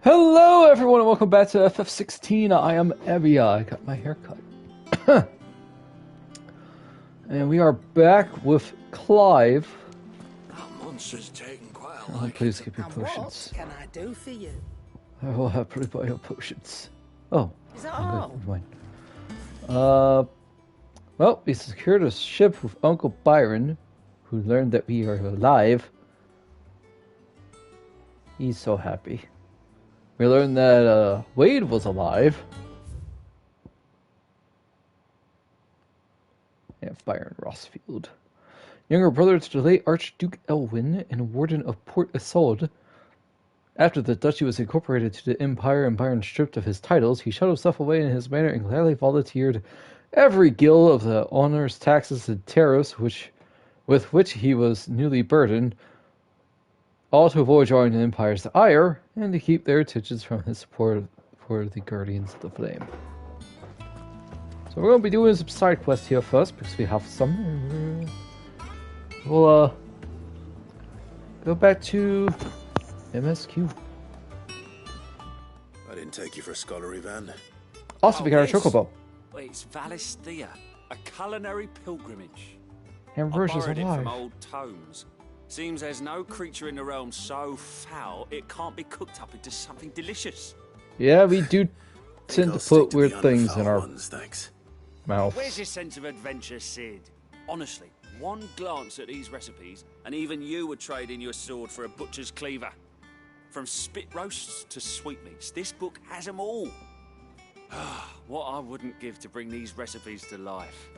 Hello, everyone, and welcome back to FF16. I am Evia. I got my hair cut. And we are back with Clive. That monster's taking quite a Oh, liking. please give me And potions. what can I do for you? I will happily buy your potions. Oh, Is that okay, all? never mind. Well, we secured a ship with Uncle Byron, who learned that we are alive. He's so happy. We learned that Wade was alive. And Byron Rossfield. Younger brother to the late Archduke Elwyn and Warden of Port Isolde. After the duchy was incorporated to the Empire and Byron stripped of his titles, he shut himself away in his manor and gladly volunteered every gill of the honors, taxes, and tariffs with which he was newly burdened, all to avoid drawing the Empire's ire and to keep their attentions from his support for the Guardians of the Flame. So we're going to be doing some side quests here first, because we have some. We'll go back to MSQ. I didn't take you for a scholar, Ivan. Also, we got a chocobo. It's Valisthea, a culinary pilgrimage. Ambrose I is borrowed it from alive. old tomes. Seems there's no creature in the realm so foul it can't be cooked up into something delicious. Yeah, we do tend I'll to stick put to weird the things in underfowl our ones, thanks. mouths. Where's your sense of adventure, Sid? Honestly, one glance at these recipes, and even you would trade in your sword for a butcher's cleaver. From spit roasts to sweetmeats, this book has them all. What I wouldn't give to bring these recipes to life.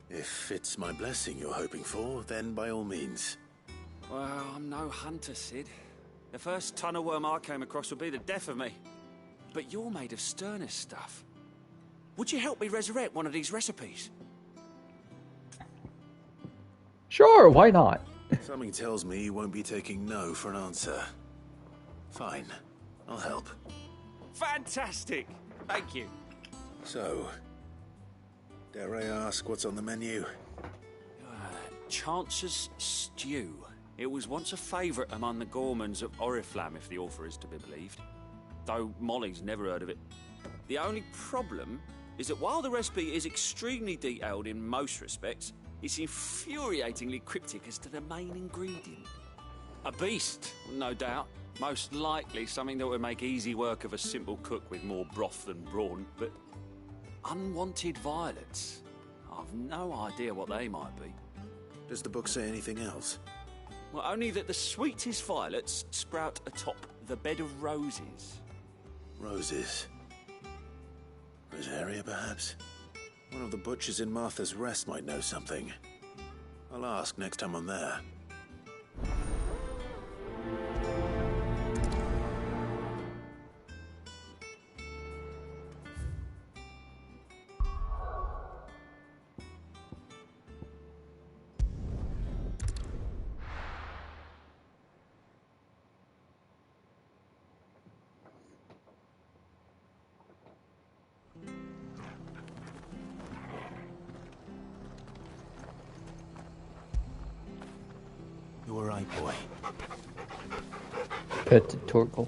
If it's my blessing you're hoping for, then by all means. Well, I'm no hunter, Sid. The first ton of worm I came across would be the death of me. But you're made of sterner stuff. Would you help me resurrect one of these recipes? Sure, why not? Something tells me you won't be taking no for an answer. Fine, I'll help. Fantastic! Thank you. So, dare I ask what's on the menu? Chance's Stew. It was once a favourite among the gourmands of Oriflamme, if the author is to be believed. Though Molly's never heard of it. The only problem is that while the recipe is extremely detailed in most respects, it's infuriatingly cryptic as to the main ingredient. A beast, no doubt. Most likely something that would make easy work of a simple cook with more broth than brawn, but unwanted violets. I've no idea what they might be. Does the book say anything else? Well, only that the sweetest violets sprout atop the bed of roses. Roses. Rosaria, perhaps? One of the butchers in Martha's Rest might know something. I'll ask next time I'm there. You were right, boy. Pet to Torgal.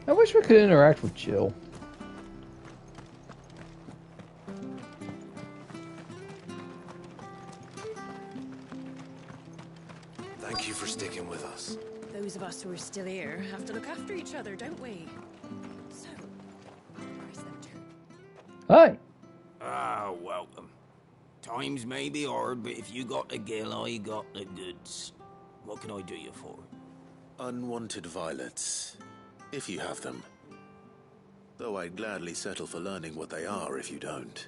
I wish we could interact with Jill. Thank you for sticking with us. Those of us who are still here have to look after each other, don't we? So, where's that turn? Hi. Ah, welcome. Times may be hard, but if you got the gill, I got the goods. What can I do you for? Unwanted violets, if you have them. Though I'd gladly settle for learning what they are if you don't.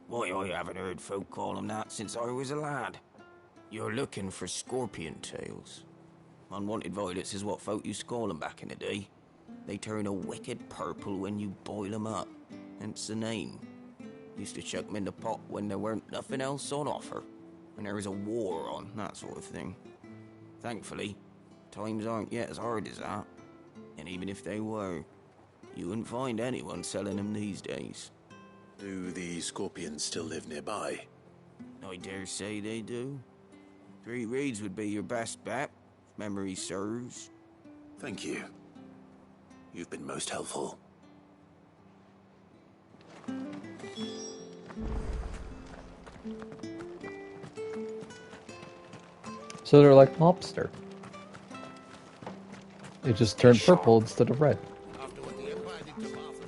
Why, I haven't heard folk call them that since I was a lad. You're looking for scorpion tails. Unwanted violets is what folk used to call them back in the day. They turn a wicked purple when you boil them up, hence the name. Used to chuck them in the pot when there weren't nothing else on offer, when there was a war on, that sort of thing. Thankfully, times aren't yet as hard as that. And even if they were, you wouldn't find anyone selling them these days. Do the scorpions still live nearby? I dare say they do. Three Reeds would be your best bet, if memory serves. Thank you. You've been most helpful. So they're like lobster. They just turned purple instead of red. After what the Empire did to Martha.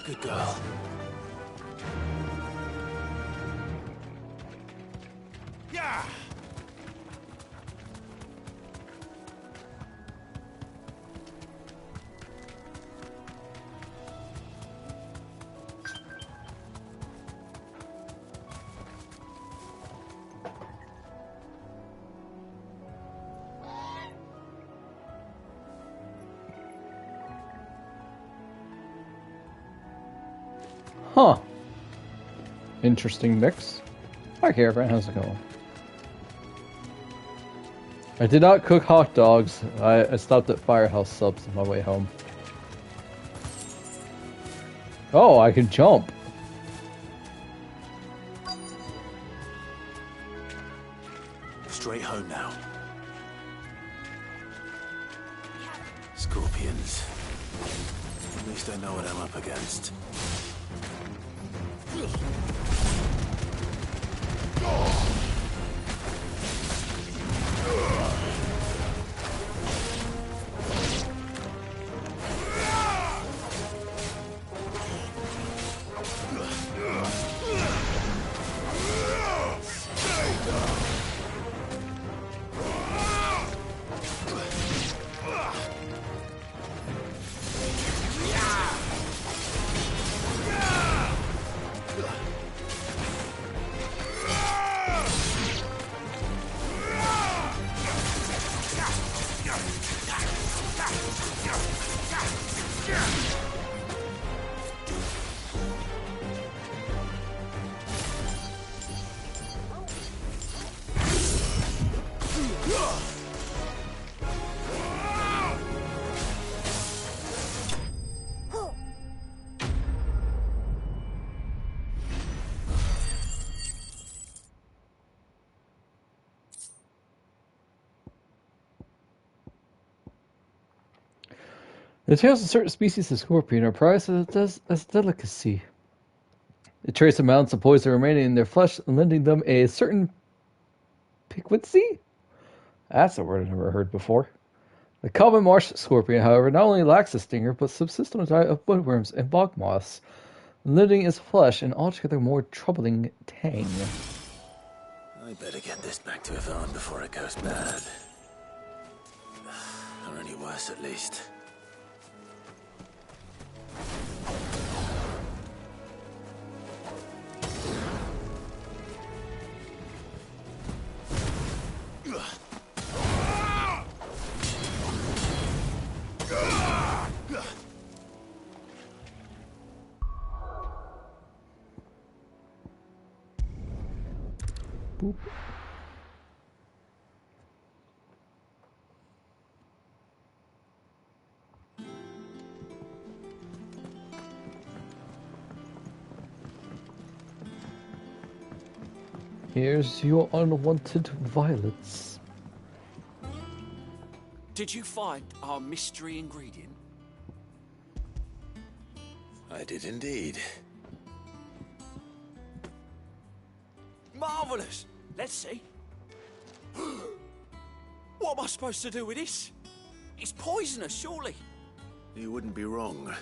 Good girl. Yeah. Huh. Interesting mix. Hi, Caravan. How's it going? I did not cook hot dogs. I stopped at Firehouse Subs on my way home. Oh, I can jump. Straight home now. Scorpions. At least I know what I'm up against. The tails of certain species of scorpion are prized as a delicacy. The trace amounts of poison remaining in their flesh, lending them a certain piquancy? That's a word I've never heard before. The common marsh scorpion, however, not only lacks a stinger, but subsists on a diet of woodworms and bog moss, lending its flesh an altogether more troubling tang. I better get this back to Yvonne before it goes bad. Or any worse, at least. Boop. Here's your unwanted violets. Did you find our mystery ingredient? I did indeed. Marvellous! Let's see. What am I supposed to do with this? It's poisonous, surely. You wouldn't be wrong.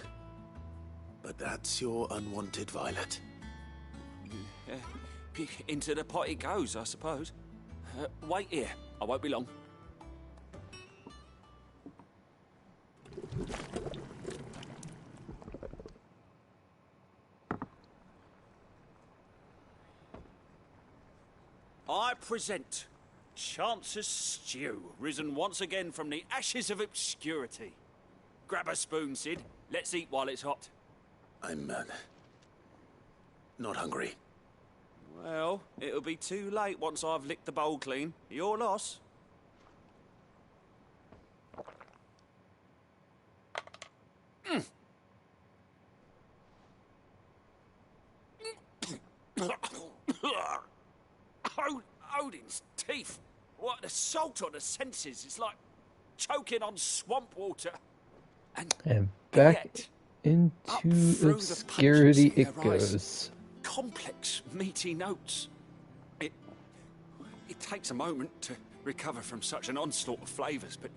But that's your unwanted violet. Into the pot it goes, I suppose. Wait here. I won't be long. I present Chance's Stew, risen once again from the ashes of obscurity. Grab a spoon, Sid. Let's eat while it's hot. I'm, not hungry. Well, it'll be too late once I've licked the bowl clean. Your loss. Odin's teeth. What, the salt on the senses? It's like choking on swamp water. And back yet, into obscurity it goes. Complex, meaty notes. It takes a moment to recover from such an onslaught of flavours, but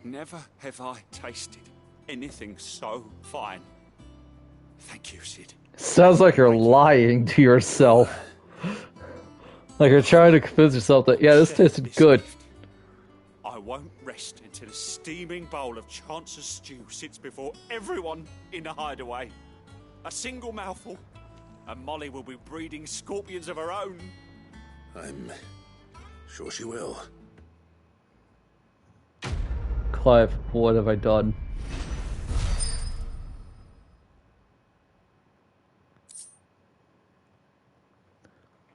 never have I tasted anything so fine. Thank you, Sid. Sounds like you're lying to yourself. Like you're trying to convince yourself that, yeah, this tasted good. I won't rest until a steaming bowl of Chance's Stew sits before everyone in the hideaway. A single mouthful, and Molly will be breeding scorpions of her own. I'm sure she will. Clive, what have I done?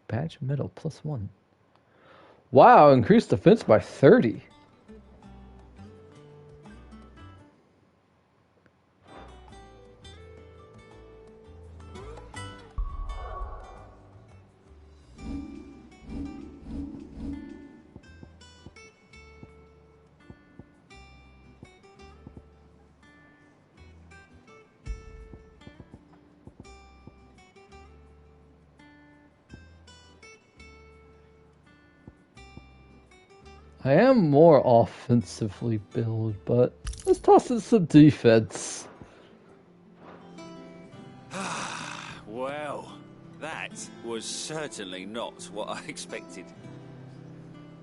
Badge medal +1. Wow, increased defense by 30. I am more offensively built, but let's toss in some defense. Well, that was certainly not what I expected.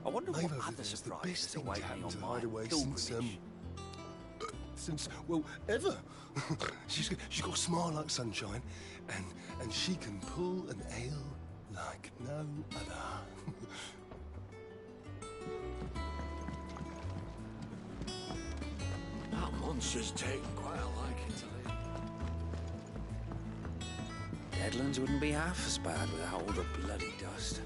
I wonder what other surprises await me on my pilgrimage. Since, well, ever. she's got a smile like sunshine, and she can pull an ale like no other. That monster's taken quite a liking to live. Deadlands wouldn't be half as bad without all the bloody dust.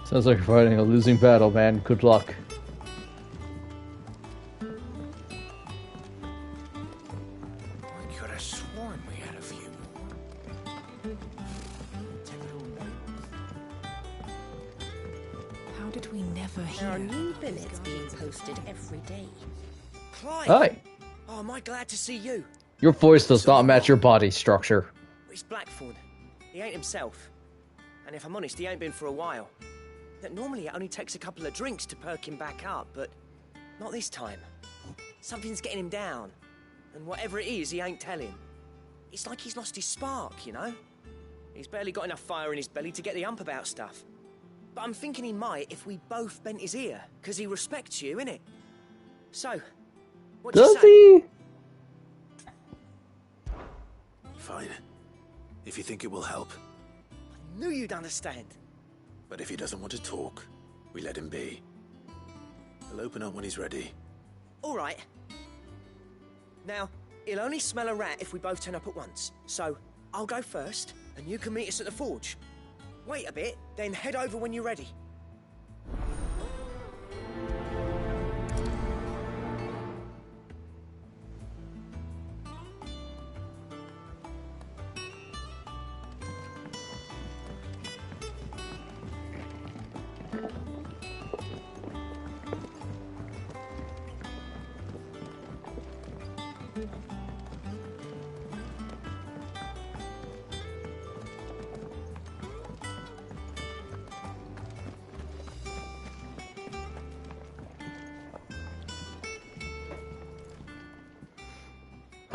Sounds like you're fighting a losing battle, man. Good luck. I could have sworn we had a few more. How did we never There are hear? new billets being posted every day. Clive! Hi. Oh, am I glad to see you? Your voice does not match your body structure. It's Blackthorn. He ain't himself. And if I'm honest, he ain't been for a while. That normally it only takes a couple of drinks to perk him back up, but not this time. Something's getting him down. And whatever it is, he ain't telling. It's like he's lost his spark, you know? He's barely got enough fire in his belly to get the ump about stuff. But I'm thinking he might if we both bent his ear, because he respects you, innit? So, what do you Does say? he? Fine. If you think it will help. Knew you'd understand. But if he doesn't want to talk, we let him be. He'll open up when he's ready. All right. Now, he'll only smell a rat if we both turn up at once. So, I'll go first, and you can meet us at the forge. Wait a bit, then head over when you're ready.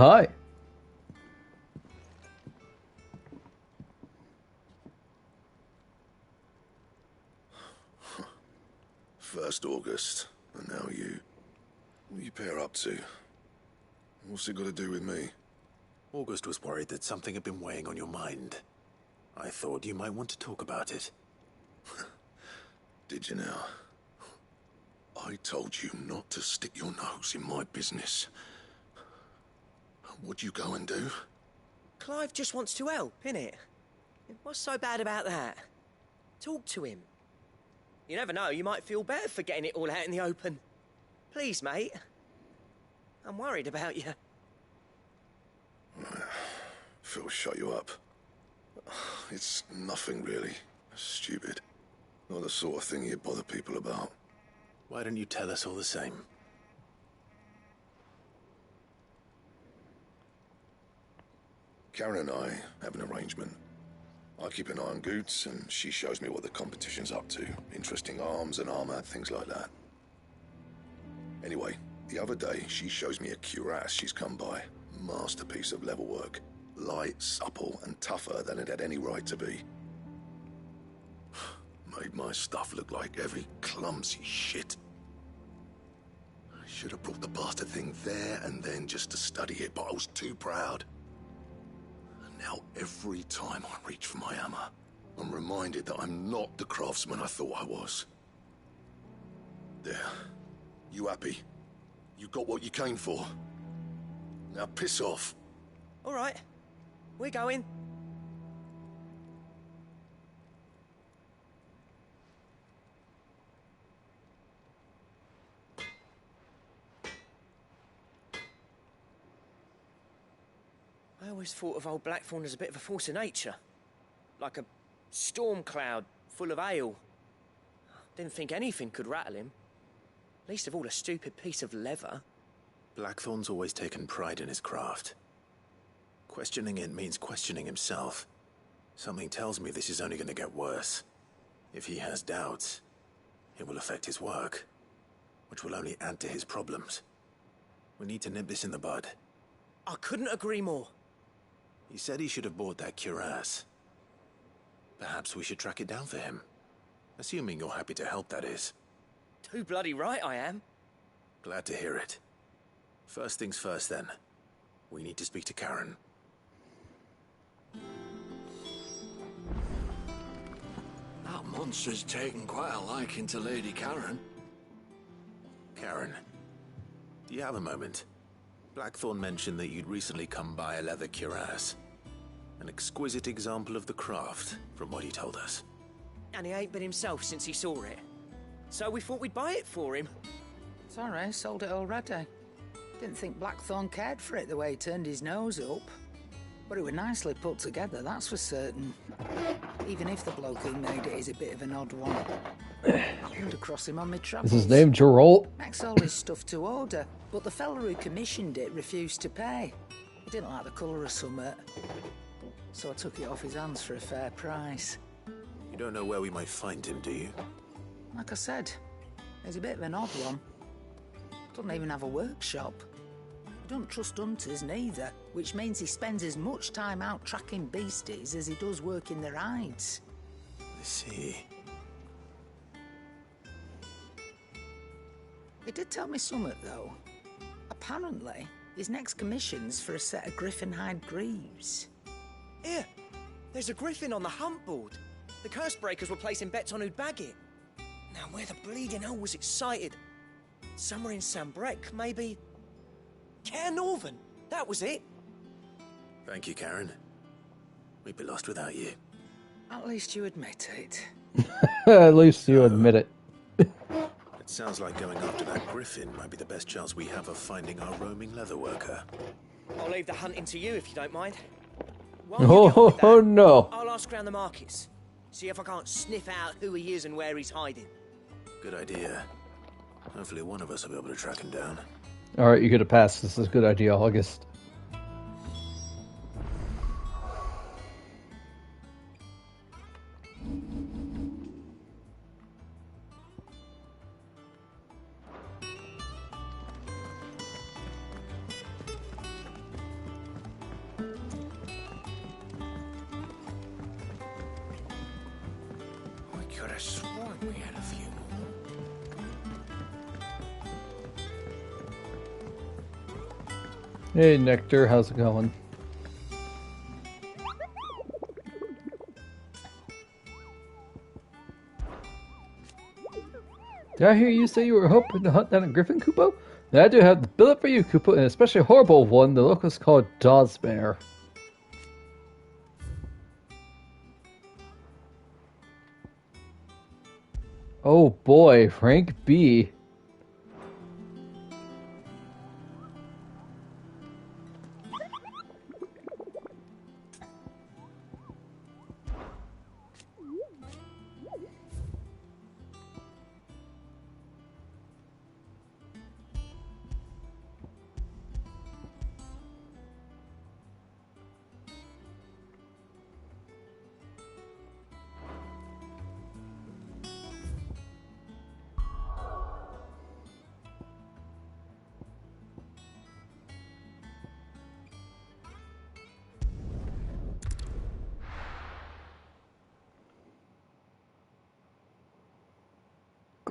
Hi. First August, and now you. What are you pair up to? What's it got to do with me? August was worried that something had been weighing on your mind. I thought you might want to talk about it. Did you now? I told you not to stick your nose in my business. What'd you go and do? Clive just wants to help, innit? What's so bad about that? Talk to him. You never know, you might feel better for getting it all out in the open. Please, mate. I'm worried about you. Phil shut you up. It's nothing really. Stupid. Not the sort of thing you bother people about. Why don't you tell us all the same? Karen and I have an arrangement. I keep an eye on Goots, and she shows me what the competition's up to. Interesting arms and armor, things like that. Anyway, the other day, she shows me a cuirass she's come by. Masterpiece of level work. Light, supple, and tougher than it had any right to be. Made my stuff look like every clumsy shit. I should have brought the bastard thing there and then just to study it, but I was too proud. And now every time I reach for my hammer, I'm reminded that I'm not the craftsman I thought I was. There. You happy? You got what you came for? Now piss off. All right. We're going. I always thought of old Blackthorn as a bit of a force of nature. Like a storm cloud full of ale. Didn't think anything could rattle him. Least of all a stupid piece of leather. Blackthorn's always taken pride in his craft. Questioning it means questioning himself. Something tells me this is only going to get worse. If he has doubts, it will affect his work, which will only add to his problems. We need to nip this in the bud. I couldn't agree more. He said he should have bought that cuirass. Perhaps we should track it down for him. Assuming you're happy to help, that is. Too bloody right I am. Glad to hear it. First things first, then. We need to speak to Karen. That monster's taken quite a liking to Lady Karen. Karen, do you have a moment? Blackthorn mentioned that you'd recently come by a leather cuirass. An exquisite example of the craft, from what he told us. And he ain't been himself since he saw it. So we thought we'd buy it for him. Sorry, sold it already. Didn't think Blackthorn cared for it the way he turned his nose up. But it was nicely put together, that's for certain. Even if the bloke who made it is a bit of an odd one. I came across him on my travels. Is his name Geralt? Makes all his stuff to order, but the fella who commissioned it refused to pay. He didn't like the colour of summit. So I took it off his hands for a fair price. You don't know where we might find him, do you? Like I said, he's a bit of an odd one. Doesn't even have a workshop. He don't trust hunters neither, which means he spends as much time out tracking beasties as he does working their hides. I see. He did tell me something, though. Apparently, his next commission's for a set of griffin hide greaves. Here, there's a griffin on the hunt board. The curse breakers were placing bets on who'd bag it. Now, where the bleeding hell was it sighted? Somewhere in Sambrec, maybe... Caer Northern, that was it. Thank you, Karen. We'd be lost without you. At least you admit it. At least you admit it. It sounds like going after that griffin might be the best chance we have of finding our roaming leatherworker. I'll leave the hunting to you if you don't mind. While you get on with that, Oh no. I'll ask around the markets. See if I can't sniff out who he is and where he's hiding. Good idea. Hopefully one of us will be able to track him down. Alright, you get a pass. This is a good idea, August. could have sworn we had a few more. Hey, Nectar, how's it going? Did I hear you say you were hoping to hunt down a griffin, Kupo? Then I do have the billet for you, Kupo, and especially a horrible one the locals call Dawsmare. Oh boy, Frank B.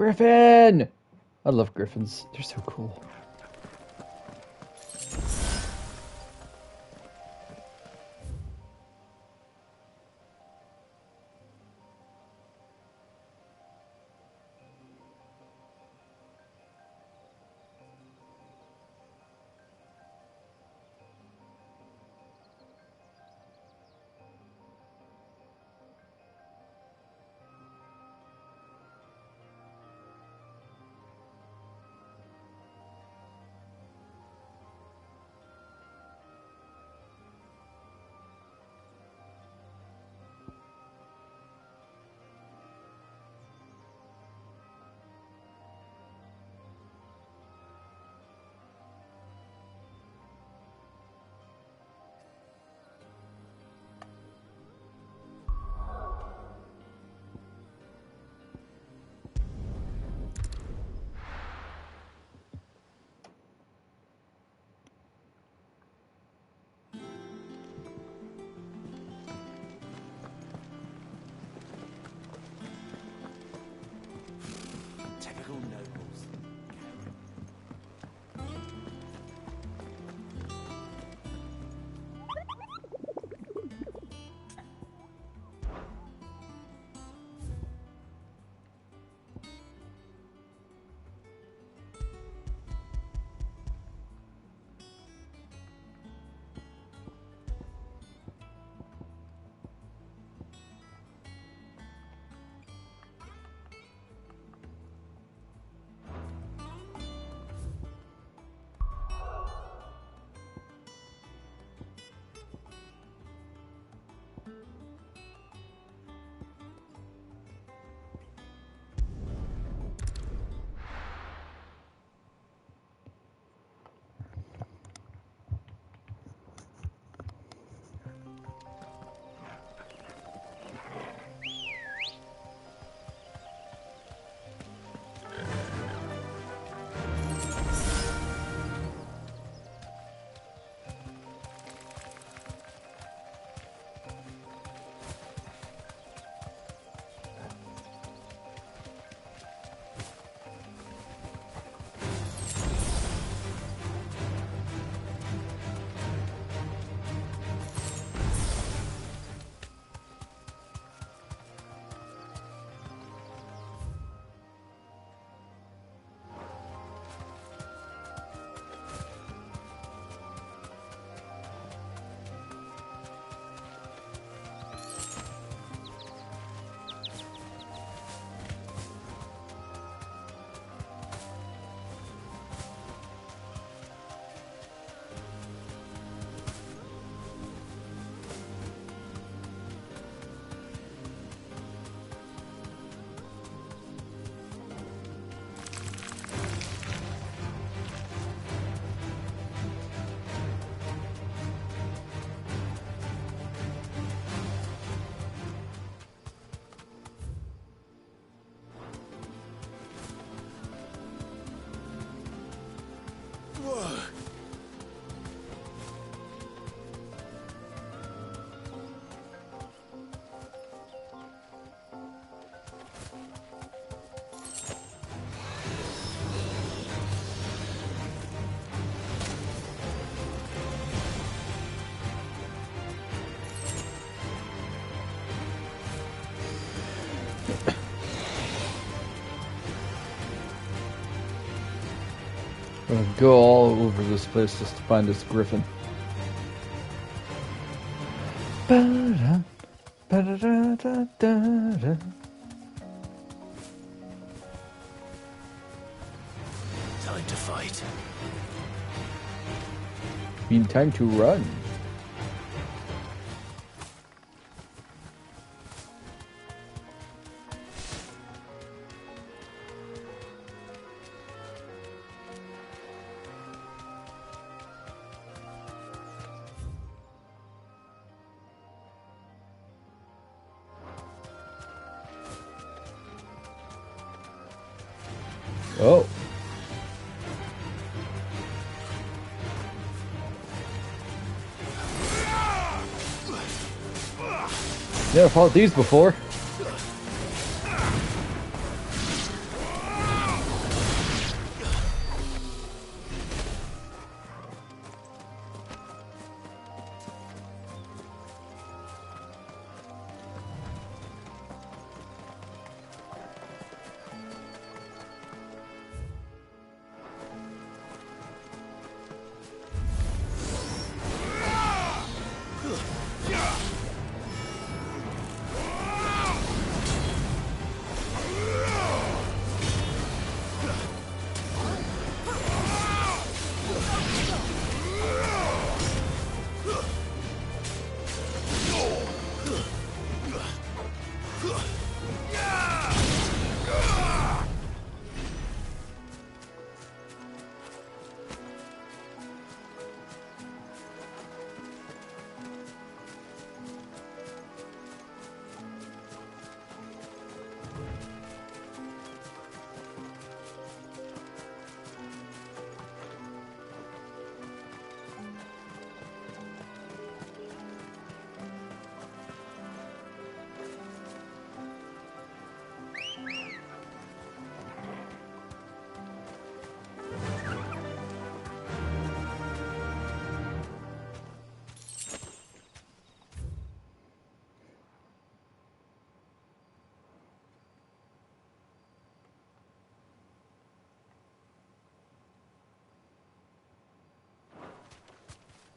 Griffin! I love griffins. They're so cool. I'm gonna go all over this place just to find this griffin. Ba-da, ba-da-da-da-da-da. Time to fight. Mean time to run. Oh. Never fought these before.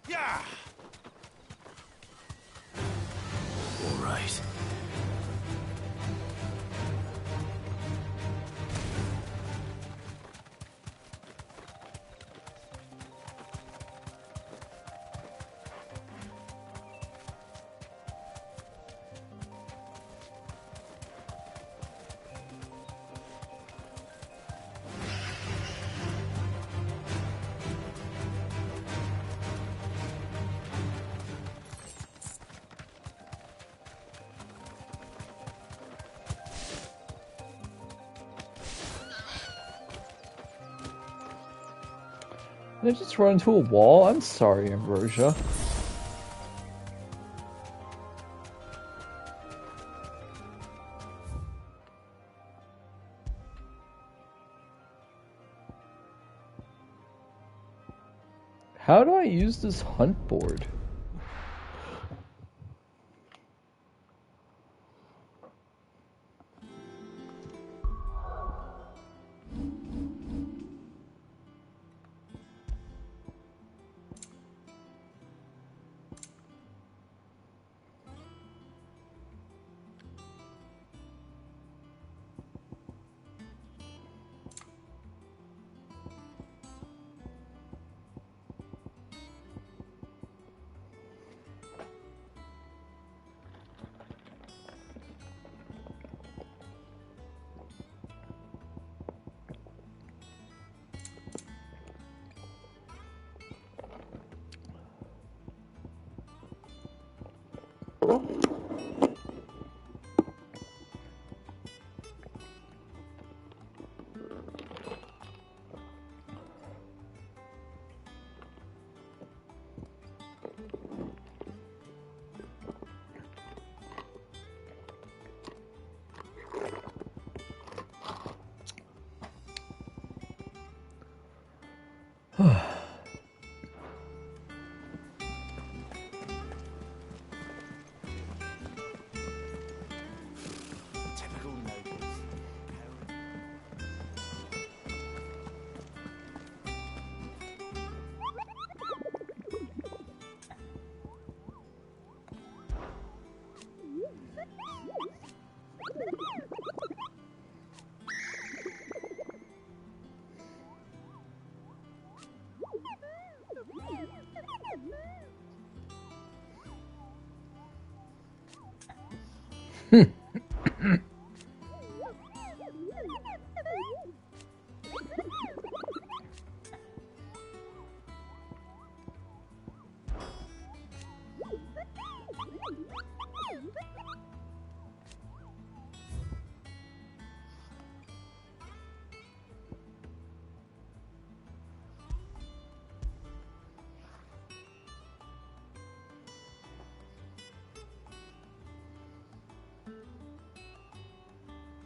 Yeah. All right. Did I just run into a wall? I'm sorry, Ambrosia. How do I use this hunt board?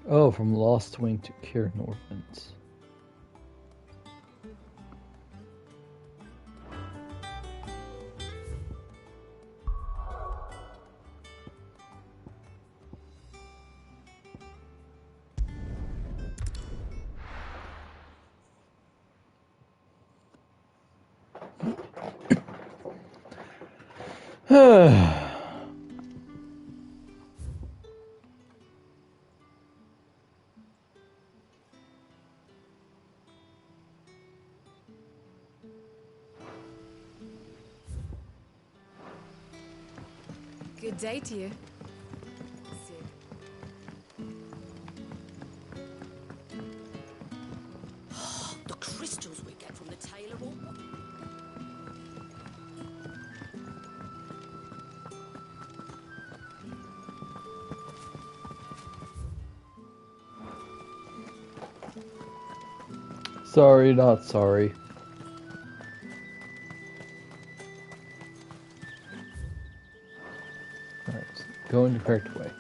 Oh, from Lost Wing to Cairn Orphans. Good day to you. The crystals we get from the Taylor Wall. Sorry, not sorry. Alright, so going the correct way.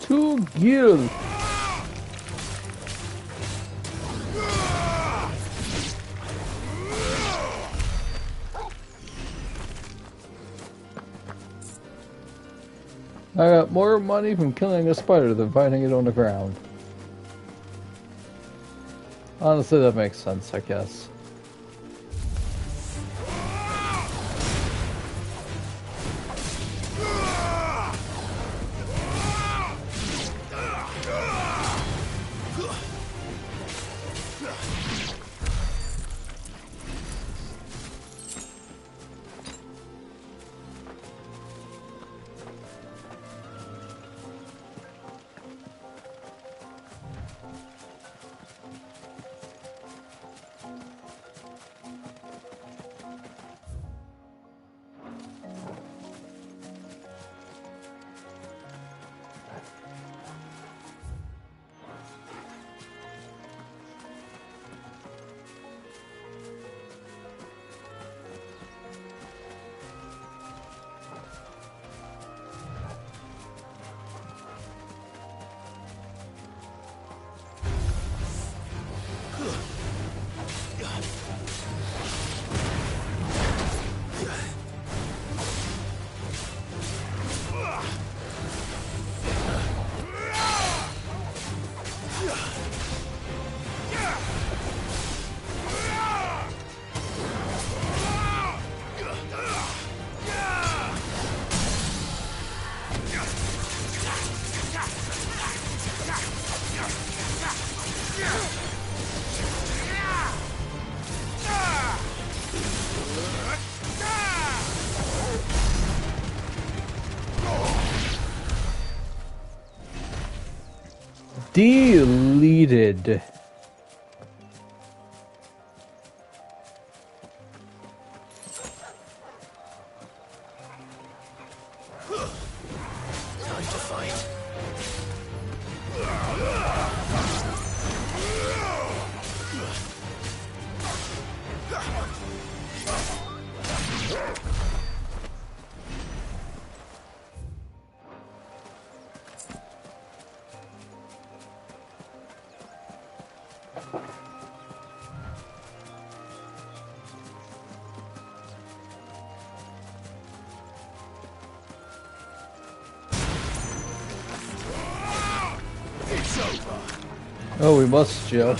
To Gil. I got more money from killing a spider than finding it on the ground. Honestly, that makes sense, I guess. Deleted. Time to fight. Oh, we must, Joe.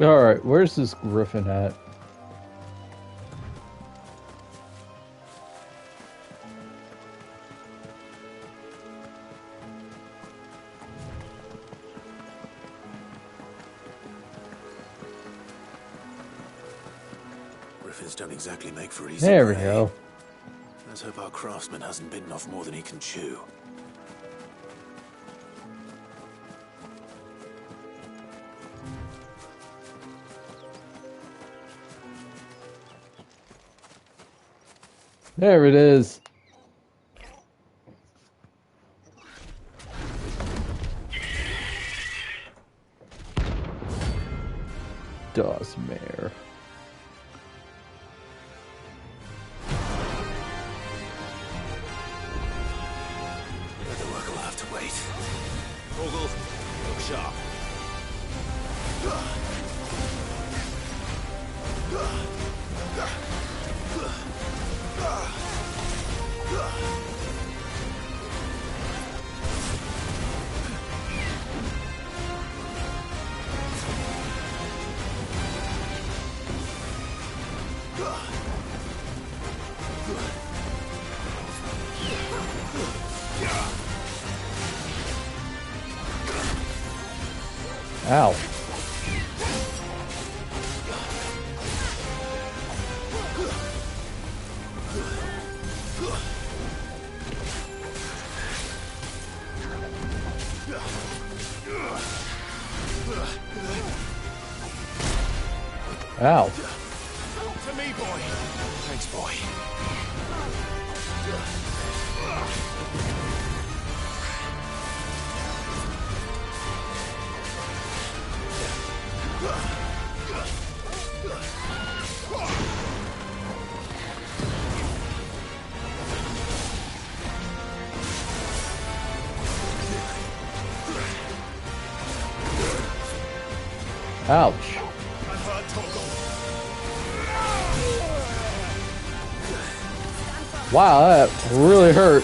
Alright, where's this griffin at? Griffins don't exactly make for easy There we prey. go. Let's hope our craftsman hasn't bitten off more than he can chew. There it is. Dawsmare. The work will have to wait. Vogel, look sharp. Ow. Ow. To me, boy. Thanks, boy. Ouch. Wow, that really hurt.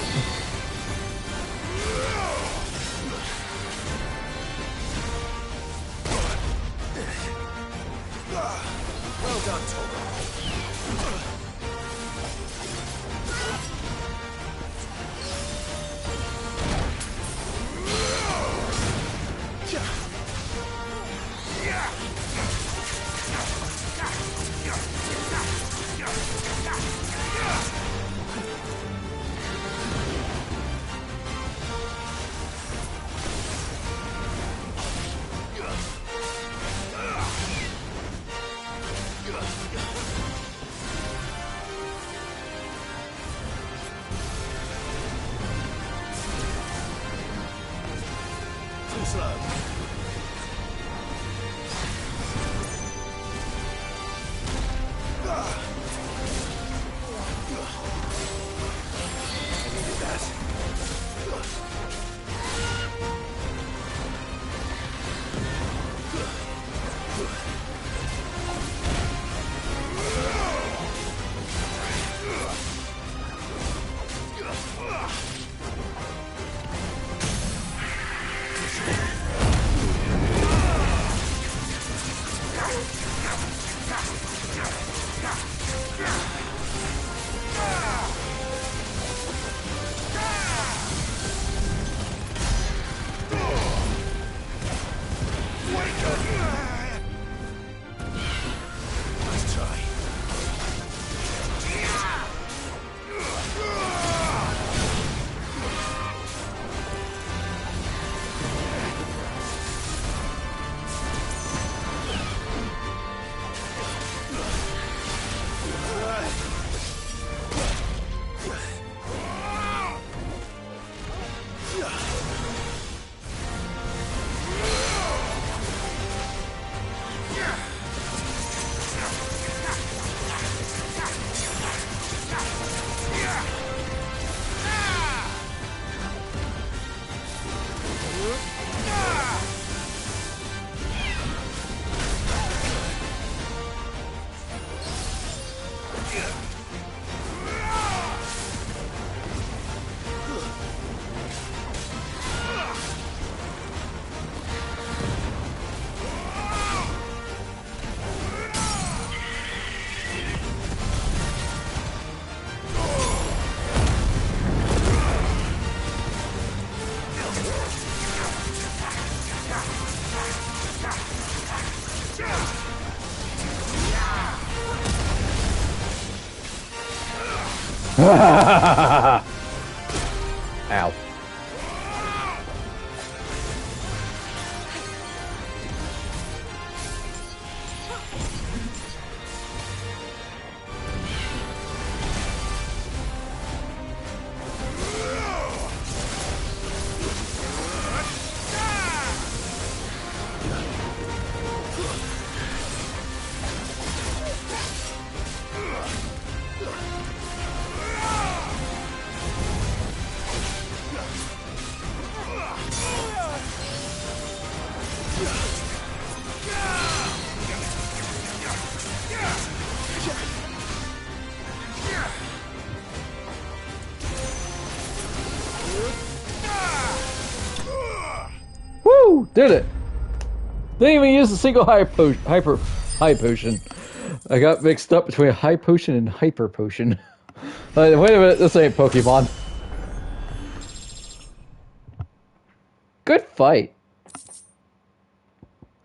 too slow. Ow. Woo! Did it! Didn't even use a single high potion. I got mixed up between a high potion and hyper potion. Wait a minute, this ain't Pokemon. Good fight.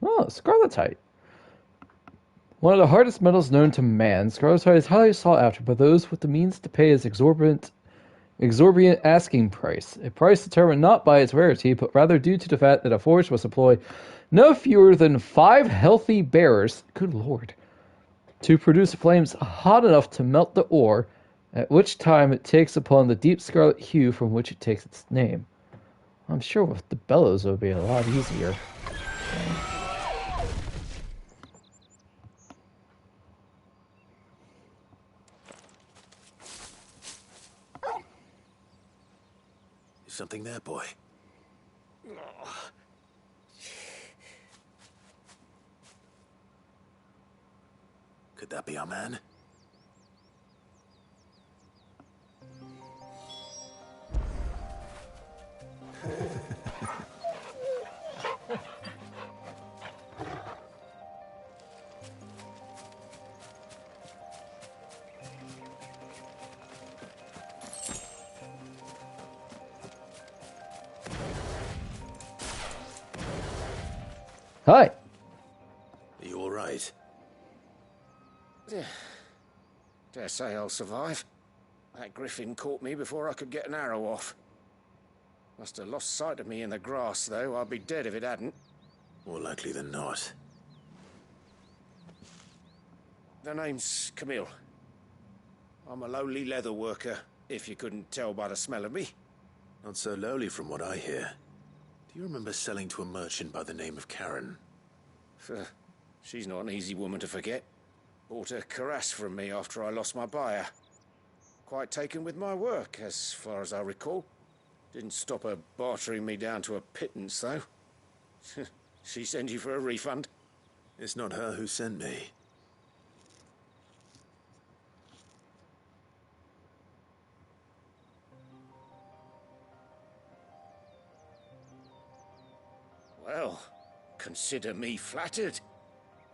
Oh, Scarletite. One of the hardest metals known to man, Scarletite is highly sought after by those with the means to pay its exorbitant asking price. A price determined not by its rarity, but rather due to the fact that a forge must employ no fewer than 5 healthy bearers, good lord, to produce flames hot enough to melt the ore, at which time it takes upon the deep scarlet hue from which it takes its name. I'm sure with the bellows it would be a lot easier. Something there, boy. Could that be our man? Hi. Are you all right? Dare say I'll survive. That griffin caught me before I could get an arrow off. Must have lost sight of me in the grass, though. I'd be dead if it hadn't. More likely than not. The name's Camille. I'm a lowly leather worker, if you couldn't tell by the smell of me. Not so lowly from what I hear. Do you remember selling to a merchant by the name of Karen? She's not an easy woman to forget. Bought a cuirass from me after I lost my buyer. Quite taken with my work, as far as I recall. Didn't stop her bartering me down to a pittance, though. She sent you for a refund? It's not her who sent me. Well, consider me flattered.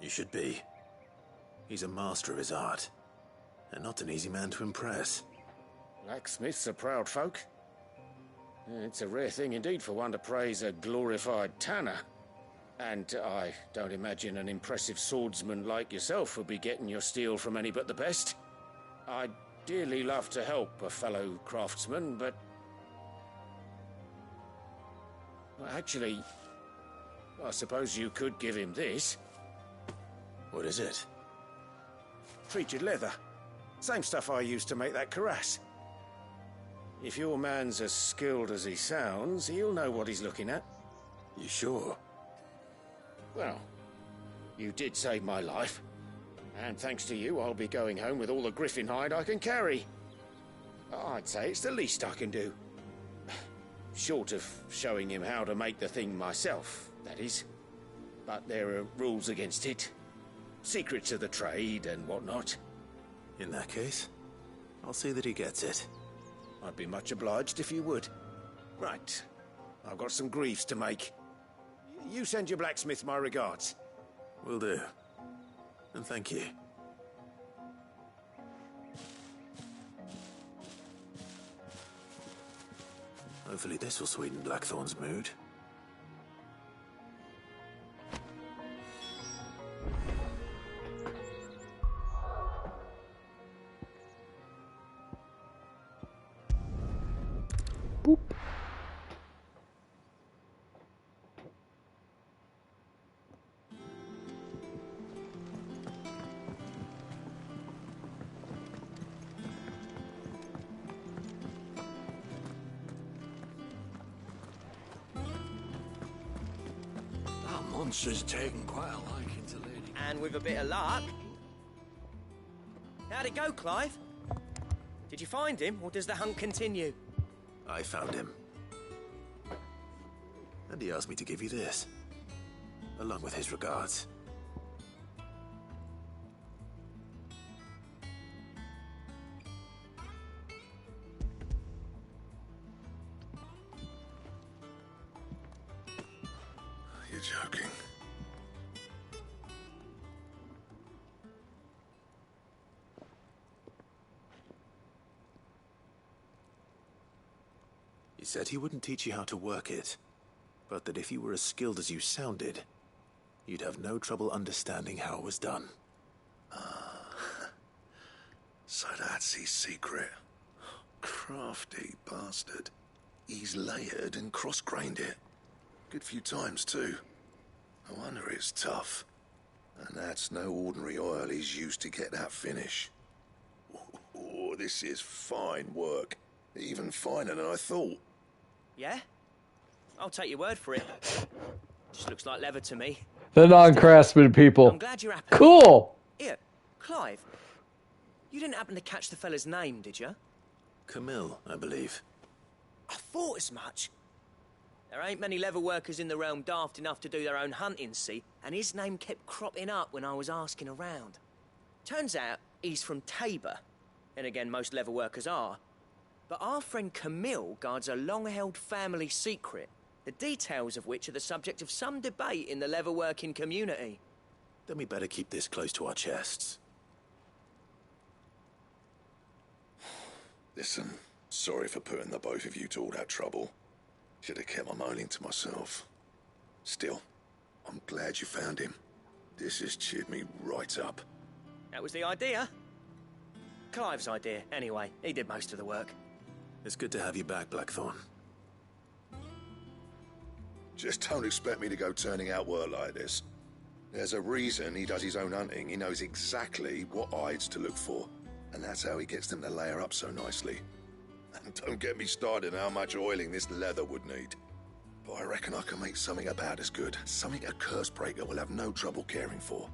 You should be. He's a master of his art, and not an easy man to impress. Blacksmiths are proud folk. It's a rare thing indeed for one to praise a glorified tanner. And I don't imagine an impressive swordsman like yourself would be getting your steel from any but the best. I'd dearly love to help a fellow craftsman, but... well, actually, I suppose you could give him this. What is it? Treated leather. Same stuff I used to make that cuirass. If your man's as skilled as he sounds, he'll know what he's looking at. You sure? Well, you did save my life. And thanks to you, I'll be going home with all the griffin hide I can carry. I'd say it's the least I can do. Short of showing him how to make the thing myself, that is. But there are rules against it. Secrets of the trade and whatnot. In that case, I'll see that he gets it. I'd be much obliged if you would. Right. I've got some greaves to make. You send your blacksmith my regards. Will do. And thank you. Hopefully this will sweeten Blackthorn's mood. Boop. That monster's taken quite a liking to Lady. And with a bit of luck... How'd it go, Clive? Did you find him, or does the hunt continue? I found him. And he asked me to give you this, along with his regards. You're joking. He said he wouldn't teach you how to work it, but that if you were as skilled as you sounded, you'd have no trouble understanding how it was done. So that's his secret. Crafty bastard. He's layered and cross-grained it. Good few times, too. No wonder it's tough. And that's no ordinary oil he's used to get that finish. Oh, this is fine work. Even finer than I thought. Yeah? I'll take your word for it. Just looks like leather to me. The non-craftsman people. I'm glad you're happy. Cool! Here, Clive. You didn't happen to catch the fella's name, did you? Camille, I believe. I thought as much. There ain't many leather workers in the realm daft enough to do their own hunting, see? And his name kept cropping up when I was asking around. Turns out he's from Tabor. And again, most leather workers are. But our friend Camille guards a long-held family secret, the details of which are the subject of some debate in the leatherworking community. Then we better keep this close to our chests. Listen, sorry for putting the both of you to all that trouble. Should have kept my moaning to myself. Still, I'm glad you found him. This has cheered me right up. That was the idea. Clive's idea, anyway. He did most of the work. It's good to have you back, Blackthorn. Just don't expect me to go turning out work like this. There's a reason he does his own hunting. He knows exactly what hides to look for. And that's how he gets them to layer up so nicely. And don't get me started on how much oiling this leather would need. but I reckon I can make something about as good. Something a Cursebreaker will have no trouble caring for.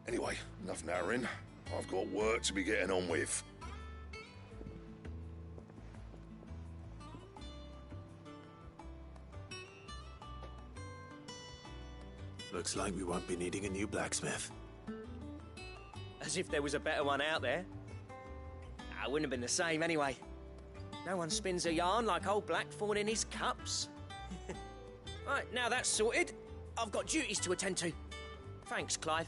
Anyway, enough narrowing. I've got work to be getting on with. Looks like we won't be needing a new blacksmith. As if there was a better one out there. I wouldn't have been the same anyway. No one spins a yarn like old Blackthorn in his cups. Right, now that's sorted, I've got duties to attend to. Thanks, Clive.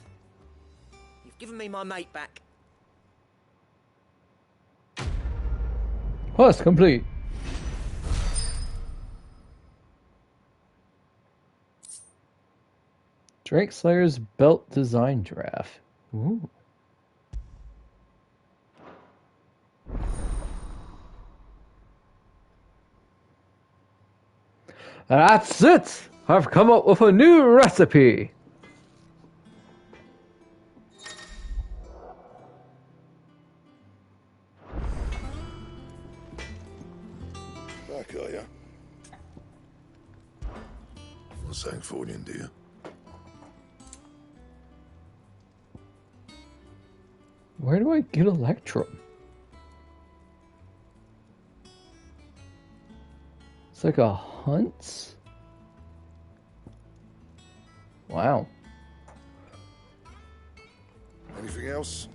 You've given me my mate back. Quest complete. Drake Slayer's belt design draft. Ooh. That's it! I've come up with a new recipe! Back, are ya? What's saying for you, dear? Where do I get Electrum? It's like a hunt? Wow. Anything else?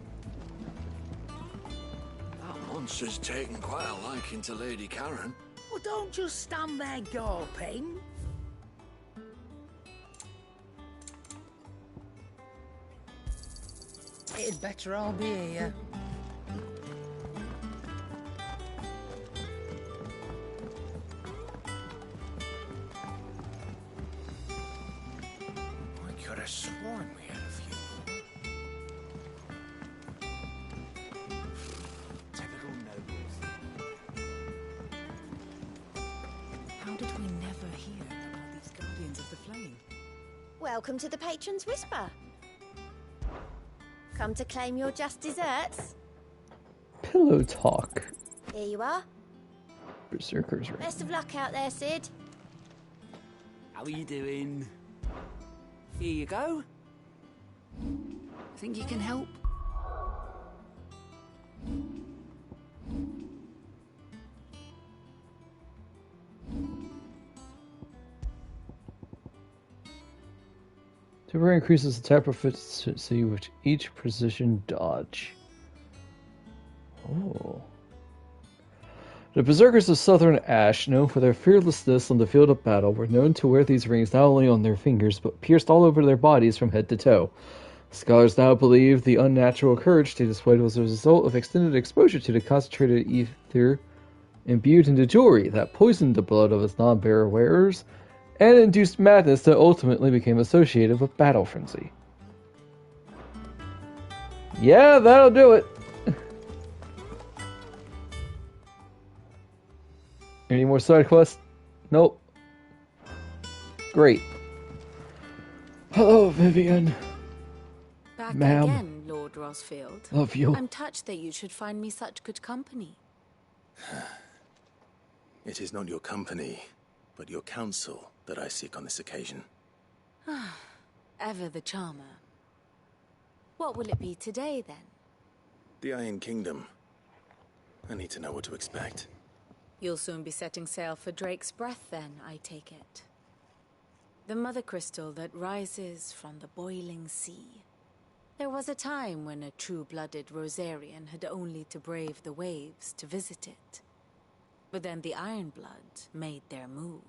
That monster's taken quite a liking to Lady Karen. Well, don't just stand there gawping. It'd better all be here. I could have sworn we had a few. Typical nobles. How did we never hear about these Guardians of the Flame? Welcome to the Patron's Whisper. Come to claim your just desserts? Pillow talk. Here you are. Berserker's Ring. Best of luck out there, Sid. How are you doing? Here you go. Think you can help? Temporarily increases the attack proficiency with each precision dodge. Oh. The Berserkers of Southern Ash, known for their fearlessness on the field of battle, were known to wear these rings not only on their fingers, but pierced all over their bodies from head to toe. Scholars now believe the unnatural courage they displayed was a result of extended exposure to the concentrated ether imbued into jewelry that poisoned the blood of its non-bearer wearers, and induced madness that ultimately became associated with battle frenzy. Yeah, that'll do it! Any more side quests? Nope. Great. Hello, Vivian. Back Ma'am. again, Lord Rosfield. Love you. I'm touched that you should find me such good company. It is not your company, but your counsel that I seek on this occasion. Ever the charmer. What will it be today, then? The Iron Kingdom. I need to know what to expect. You'll soon be setting sail for Drake's Breath, then, I take it. The mother crystal that rises from the boiling sea. There was a time when a true-blooded Rosarian had only to brave the waves to visit it. But then the Ironblood made their move.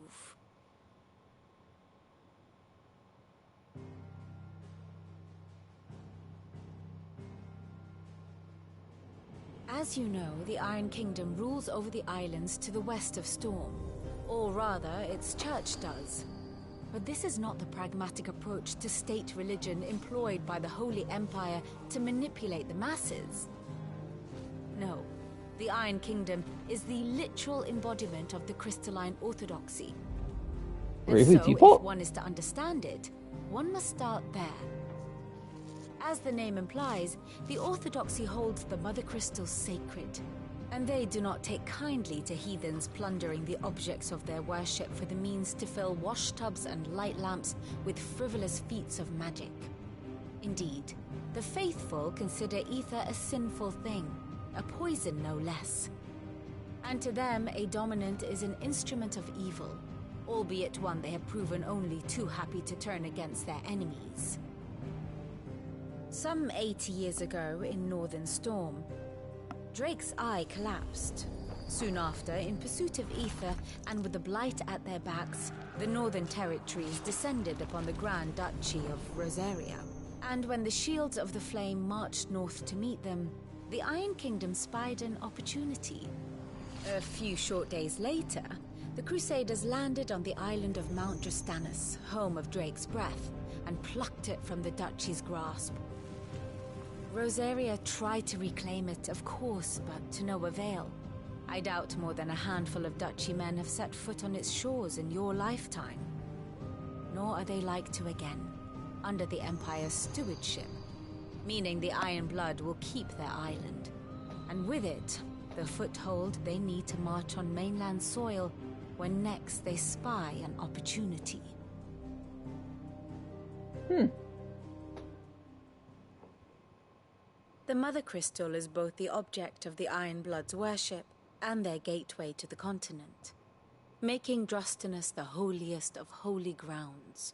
As you know, the Iron Kingdom rules over the islands to the west of Storm. Or rather, its church does. But this is not the pragmatic approach to state religion employed by the Holy Empire to manipulate the masses. No, the Iron Kingdom is the literal embodiment of the crystalline orthodoxy. And so, if one is to understand it, one must start there. As the name implies, the orthodoxy holds the Mother Crystal sacred, And they do not take kindly to heathens plundering the objects of their worship for the means to fill washtubs and light lamps with frivolous feats of magic. Indeed, the faithful consider ether a sinful thing, a poison no less. And to them, a dominant is an instrument of evil, albeit one they have proven only too happy to turn against their enemies. Some 80 years ago in Northern Storm, Drake's Eye collapsed. Soon after, in pursuit of ether and with the Blight at their backs, the Northern Territories descended upon the Grand Duchy of Rosaria. And when the Shields of the Flame marched north to meet them, the Iron Kingdom spied an opportunity. A few short days later, the Crusaders landed on the island of Mount Drastanus, home of Drake's Breath, and plucked it from the Duchy's grasp. Rosaria tried to reclaim it, of course, but to no avail. I doubt more than a handful of Duchy men have set foot on its shores in your lifetime. Nor are they like to again, under the Empire's stewardship, meaning the Iron Blood will keep their island, and with it, the foothold they need to march on mainland soil when next they spy an opportunity. The Mother Crystal is both the object of the Iron Blood's worship and their gateway to the continent, making Drastanus the holiest of holy grounds,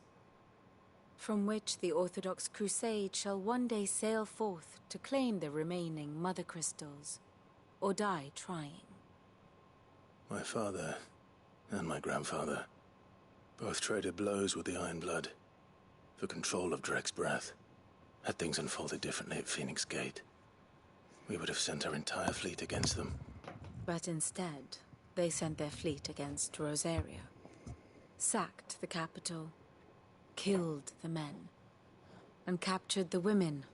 from which the Orthodox Crusade shall one day sail forth to claim the remaining Mother Crystals, or die trying. My father and my grandfather both traded blows with the Iron Blood for control of Drake's Breath. Had things unfolded differently at Phoenix Gate, we would have sent our entire fleet against them. But instead, they sent their fleet against Rosaria, sacked the capital, killed the men, and captured the women,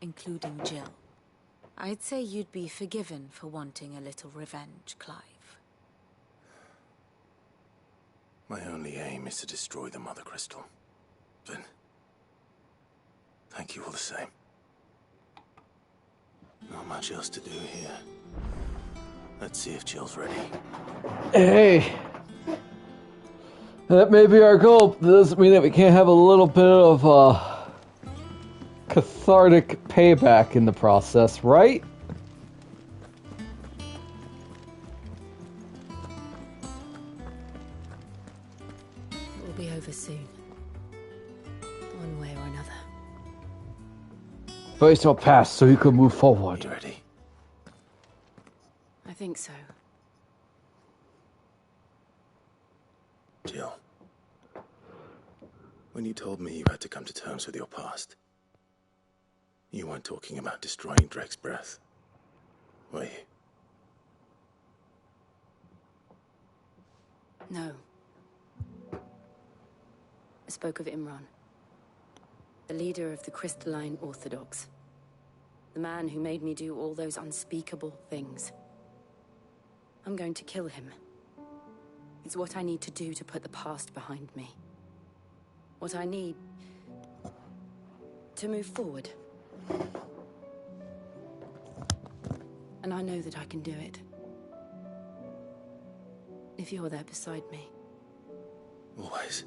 including Jill. I'd say you'd be forgiven for wanting a little revenge, Clive. My only aim is to destroy the Mother Crystal. Then, thank you all the same. Not much else to do here. Let's see if Jill's ready. Hey! That may be our goal, but that doesn't mean that we can't have a little bit of cathartic payback in the process, right? It will be over soon. One way or another. First will pass so you can move forward. You ready? I think so. Jill, when you told me you had to come to terms with your past, you weren't talking about destroying Drake's Breath, were you? No. I spoke of Imran, the leader of the Crystalline Orthodox. The man who made me do all those unspeakable things. I'm going to kill him. It's what I need to do to put the past behind me. What I need to move forward. And I know that I can do it. If you're there beside me. Always.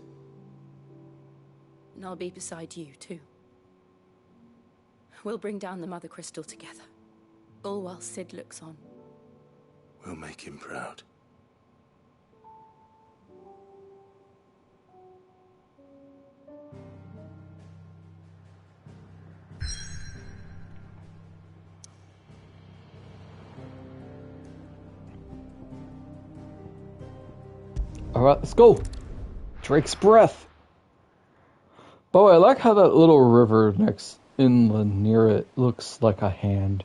And I'll be beside you, too. We'll bring down the Mother Crystal together. All while Sid looks on. We'll make him proud. Alright, let's go. Drake's Breath. By the way, I like how that little river next inland near it looks like a hand.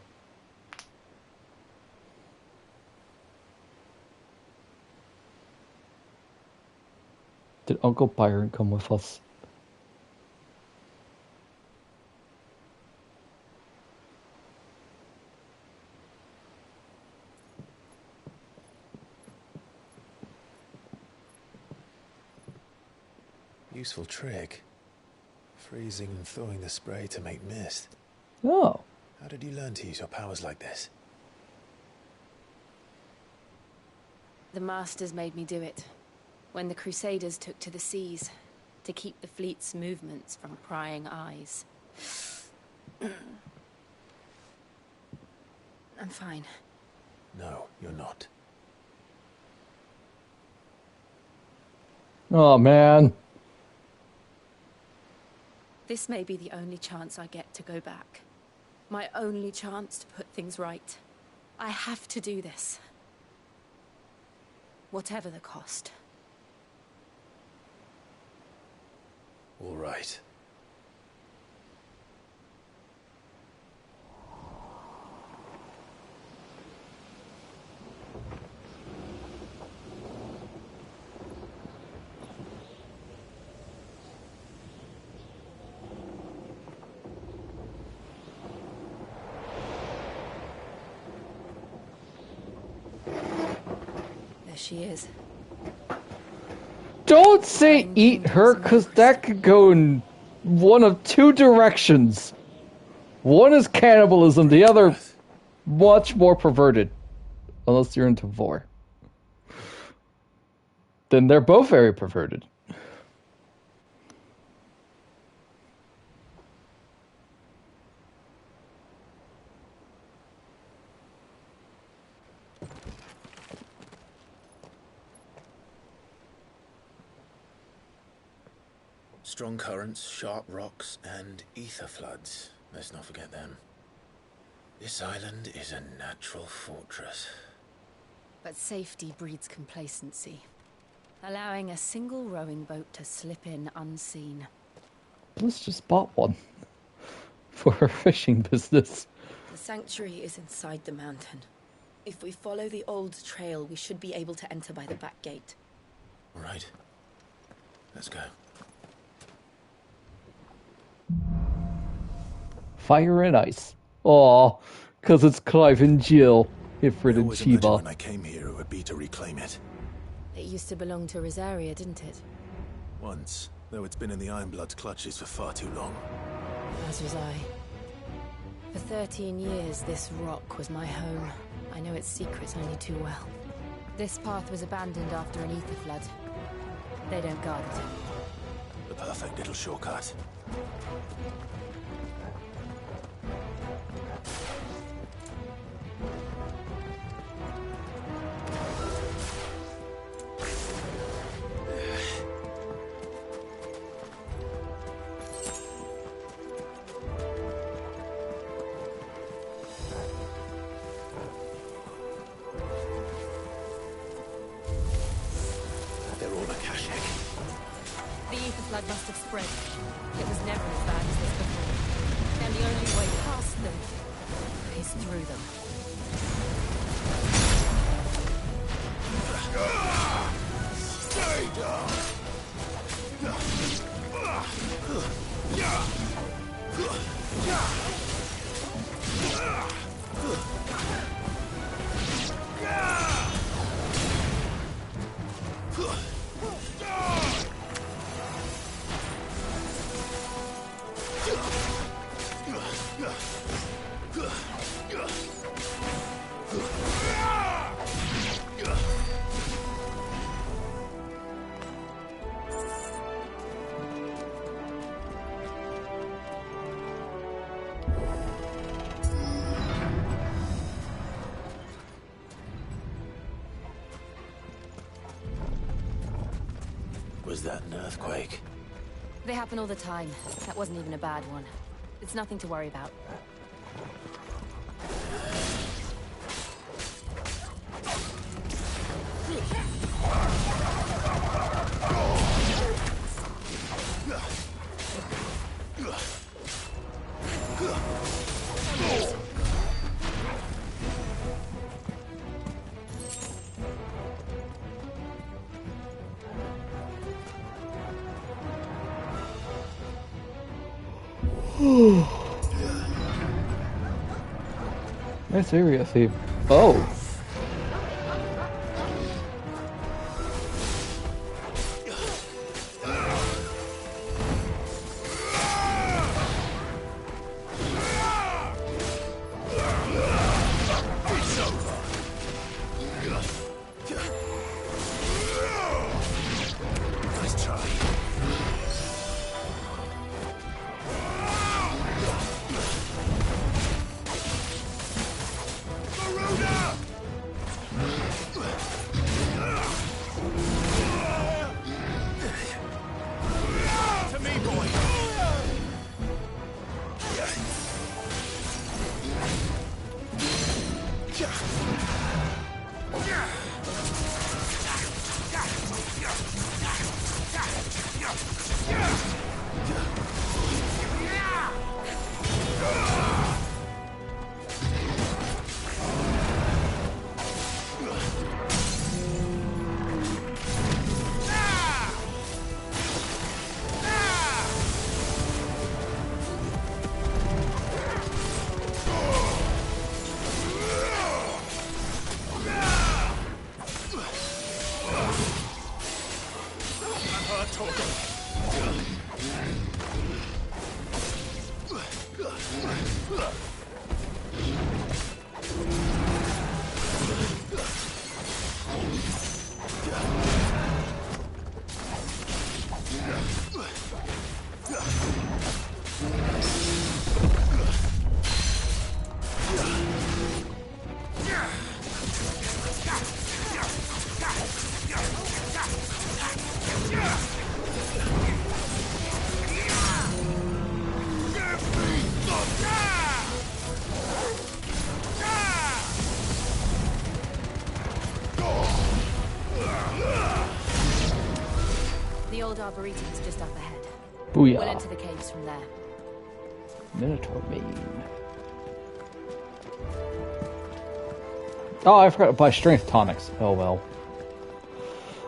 Did Uncle Byron come with us? Useful trick. Freezing and thawing the spray to make mist. Oh. How did you learn to use your powers like this? The Masters made me do it. When the Crusaders took to the seas, to keep the fleet's movements from prying eyes. I'm fine. No, you're not. Oh, man. This may be the only chance I get to go back. My only chance to put things right. I have to do this. Whatever the cost. All right. There she is. Don't say eat her, because that could go in one of two directions. One is cannibalism, the other much more perverted. Unless you're into vor. Then they're both very perverted. Strong currents, sharp rocks, and ether floods. Let's not forget them. This island is a natural fortress. But safety breeds complacency. Allowing a single rowing boat to slip in unseen. Let's just bought one. For her fishing business. The sanctuary is inside the mountain. If we follow the old trail, we should be able to enter by the back gate. All right. Let's go. Fire and ice. Aw, because it's Clive and Jill. Ifrit and Sheba. When I came here, it would be to reclaim it. It used to belong to Rosaria, didn't it? Once, though it's been in the Ironblood's clutches for far too long. As was I. For 13 years, this rock was my home. I know its secrets only too well. This path was abandoned after an ether flood. They don't guard it. The perfect little shortcut. Flood must have spread. It was never as bad as this before. And the only way past them is through them. Stay down! Was that an earthquake? They happen all the time. That wasn't even a bad one. It's nothing to worry about. Nice area theme. Oh. The old arboretum's just up ahead. Booyah. We'll enter the caves from there. Minotaur Main. Oh, I forgot to buy strength tonics. Oh well.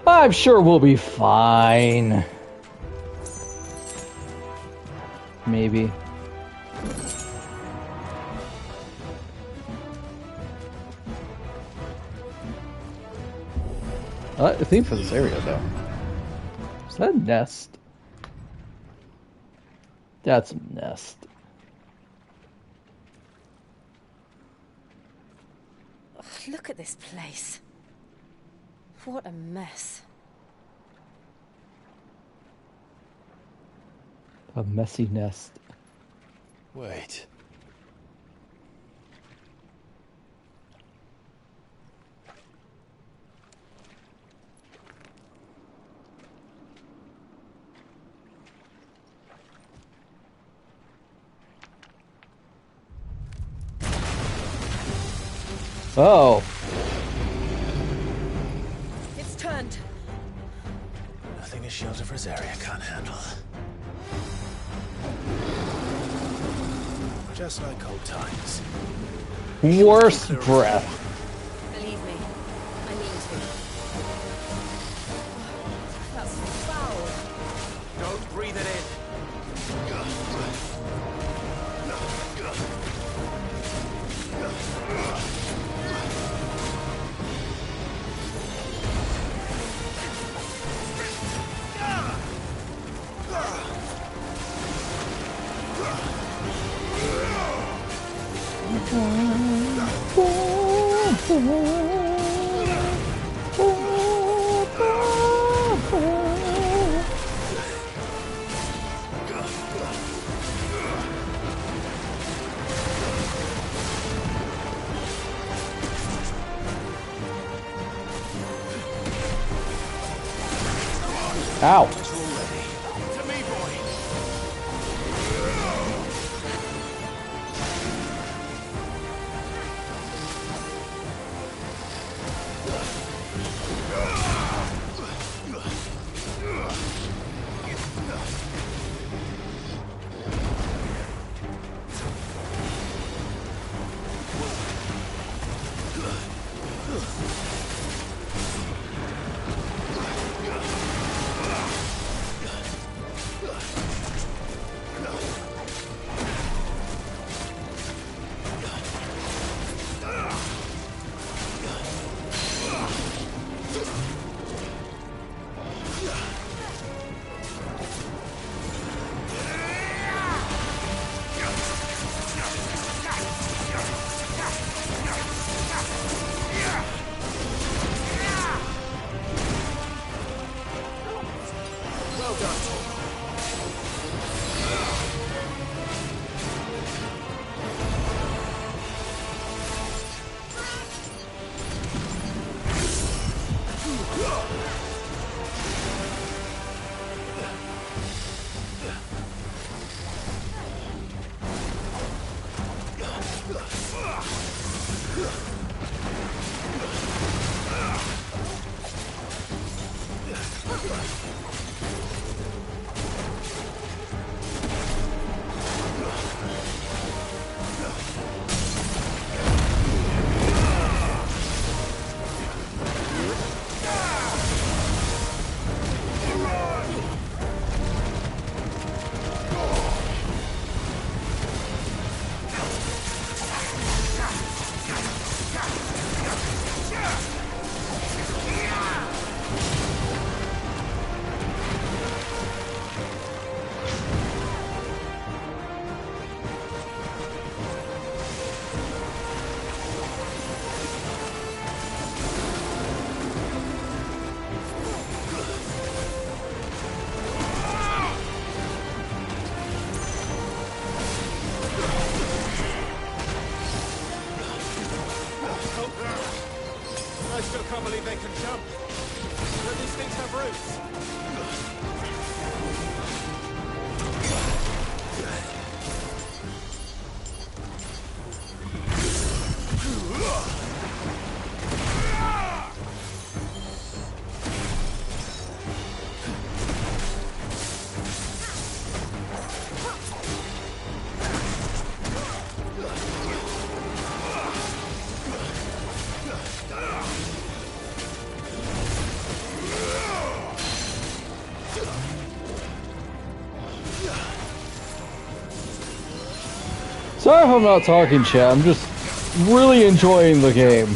I'm sure we'll be fine. Maybe. I like the theme for this area, though. Is that a nest? That's a nest. Ugh, look at this place. What a mess. A messy nest. Wait. Oh. It's turned. Nothing a shield of Rosaria can't handle. Just like old times. Worst breath. Believe me, I mean to. That's foul. Don't breathe it in. Ow. things have roots. Sorry if I'm not talking, chat. I'm just really enjoying the game.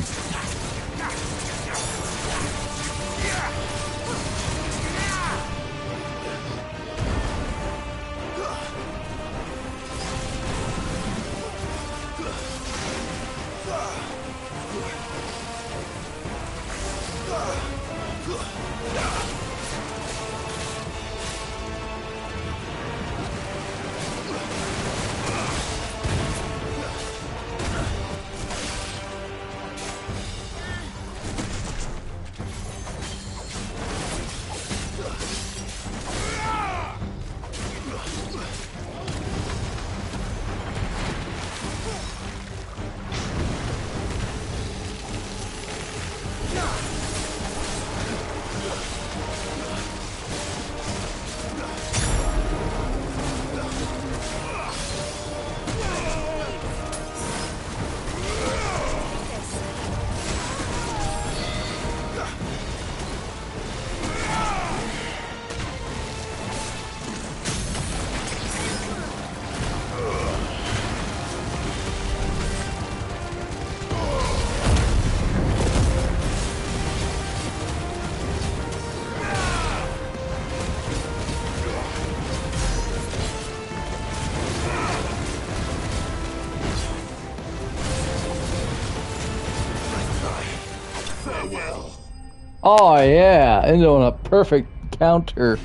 Oh yeah, and on a perfect counter.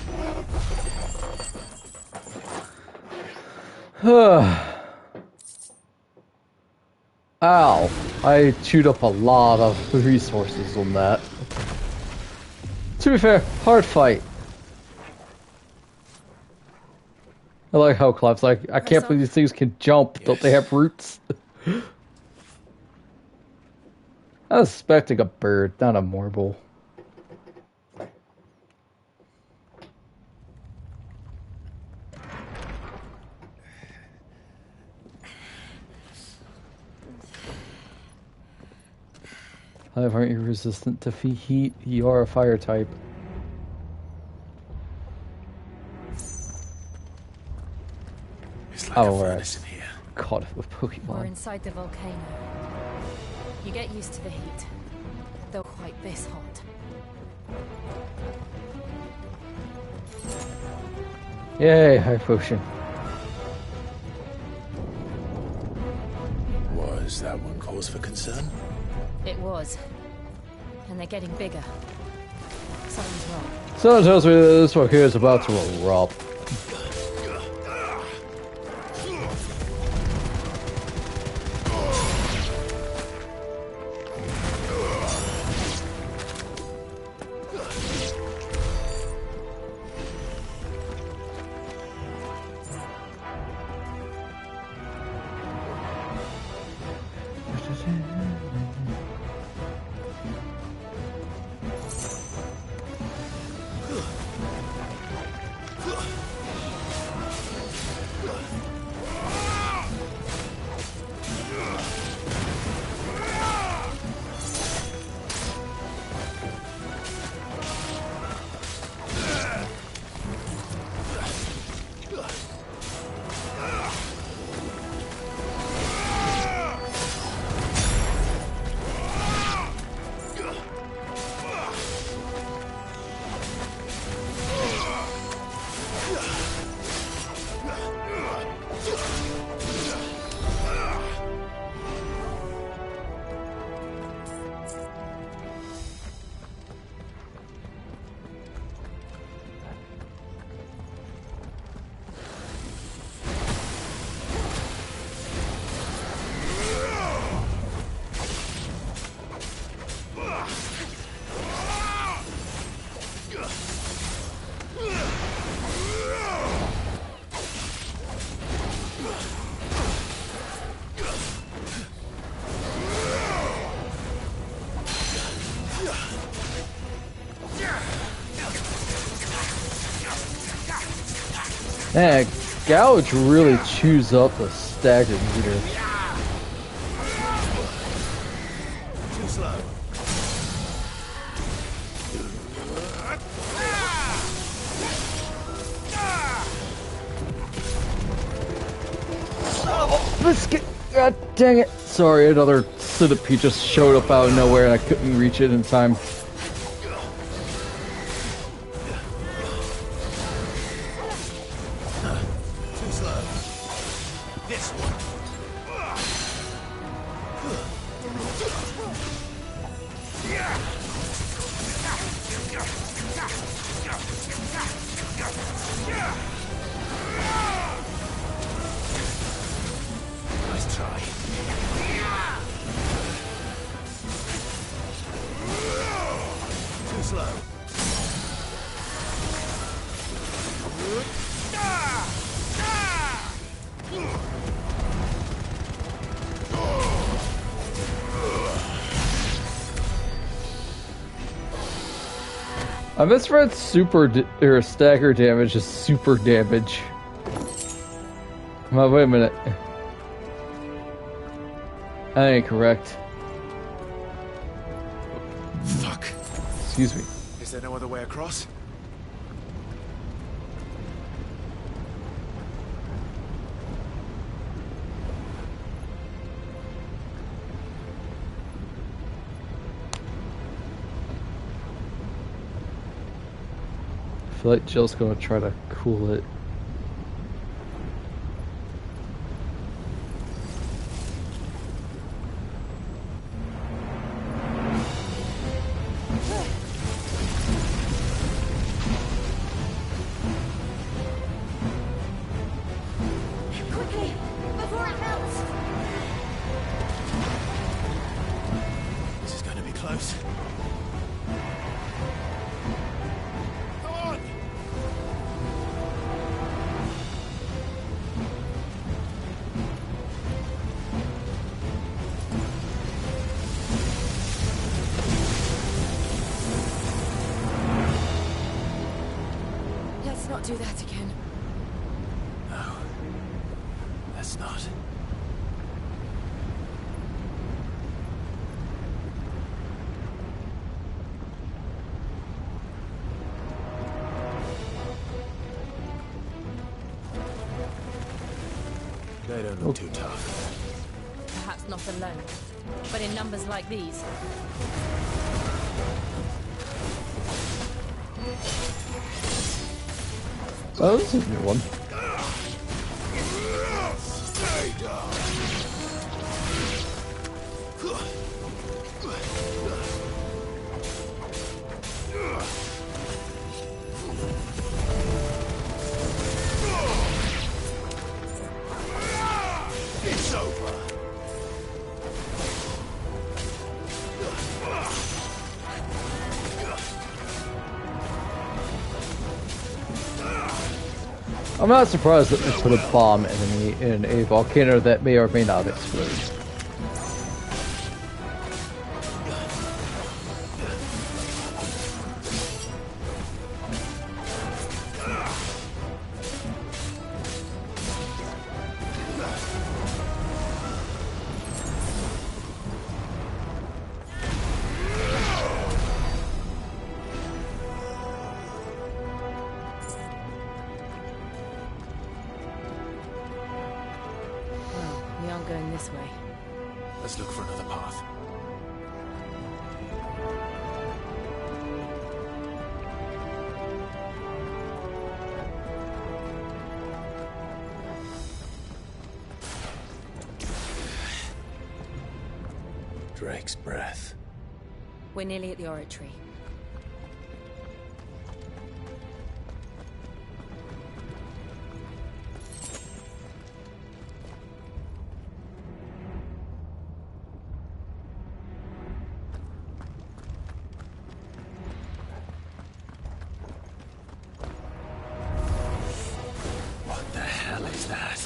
Ow, I chewed up a lot of resources on that. To be fair, hard fight. I like how Clive's like, I can't believe these things can jump, don't they have roots? I was expecting a bird, not a marble. Clive, aren't you resistant to heat? You are a fire type. It's like Oh, a we're furnace in here. caught up with We're Pokemon. inside the volcano. You get used to the heat, though quite this hot. Yay, high potion. Was that one cause for concern? It was. And they're getting bigger. Something's wrong. Someone tells me that this one here is about to erupt. Man, Gouge really chews up the stagger meter. Too slow. Oh, biscuit! God dang it! Sorry, another centipede just showed up out of nowhere and I couldn't reach it in time. Too slow. This one. Nice try. Too slow. I misread or stagger damage as super damage. Well, wait a minute. That ain't correct. Fuck. Excuse me. Is there no other way across? I feel like Jill's gonna try to cool it. Quickly, before it melts. This is going to be close. Come on! Let's not do that again. No. Let's not. They don't look too tough. Perhaps not alone, but in numbers like these. Oh, this is a new one. Stay down. It's over. I'm not surprised that they put a bomb enemy in a volcano that may or may not explode. We aren't going this way. Let's look for another path. Drake's breath. We're nearly at the oratory. What the hell is that?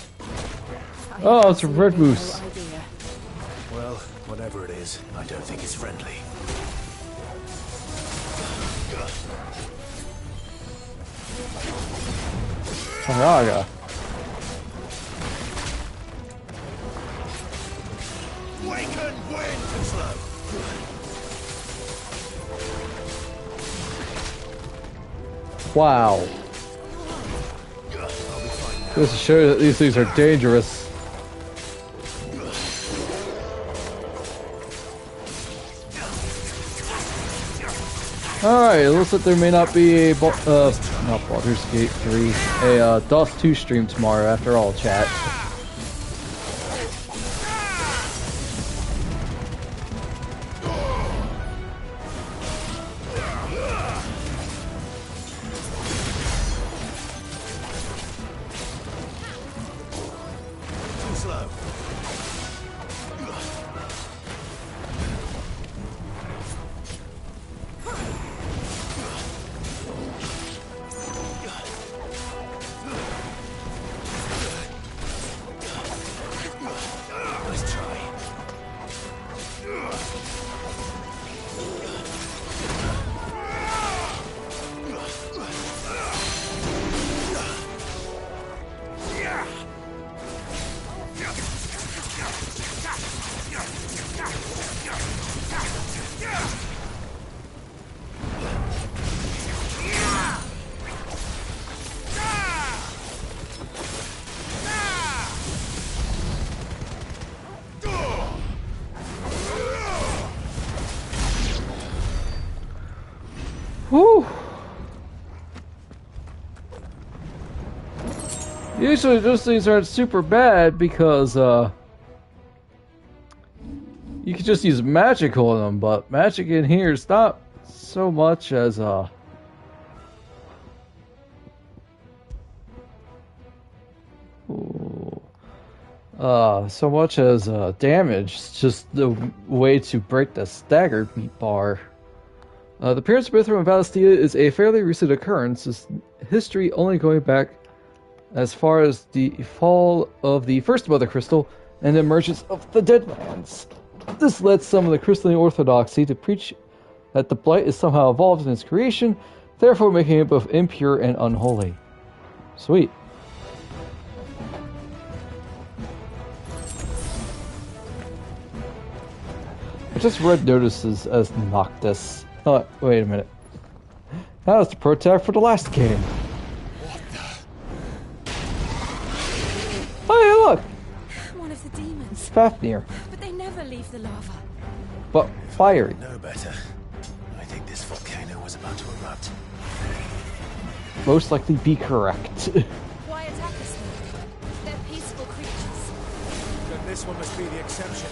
Oh, it's a red moose. Well, whatever it is, I don't think it's friendly. Taraga. Waken wind! Slow. Wow. This shows that these things are dangerous. Alright, it looks like there may not be a not Baldur's Gate 3, a DOS 2 stream tomorrow after all, chat. Whew. Usually those things aren't super bad because you can just use magic on them, but magic in here is not so much as so much as damage. It's just the way to break the stagger beat bar. The appearance of Mithra and Valistia is a fairly recent occurrence, with history only going back as far as the fall of the First Mother Crystal and the emergence of the Deadlands. This led some of the crystalline orthodoxy to preach that the Blight is somehow evolved in its creation, therefore making it both impure and unholy. Sweet. I just read notices as Noctis. Oh, wait a minute. That was the protag for the last game. Oh, hey, look! One of the demons. Fafnir. But they never leave the lava. But fiery. No better. I think this volcano was about to erupt. Most likely be correct. Why attack us then? They're peaceful creatures. Then this one must be the exception.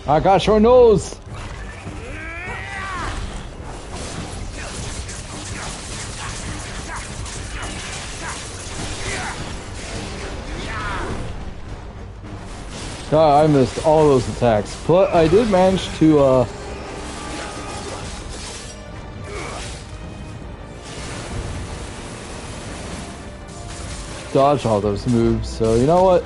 I got your nose! God, I missed all those attacks, but I did manage to dodge all those moves, so you know what?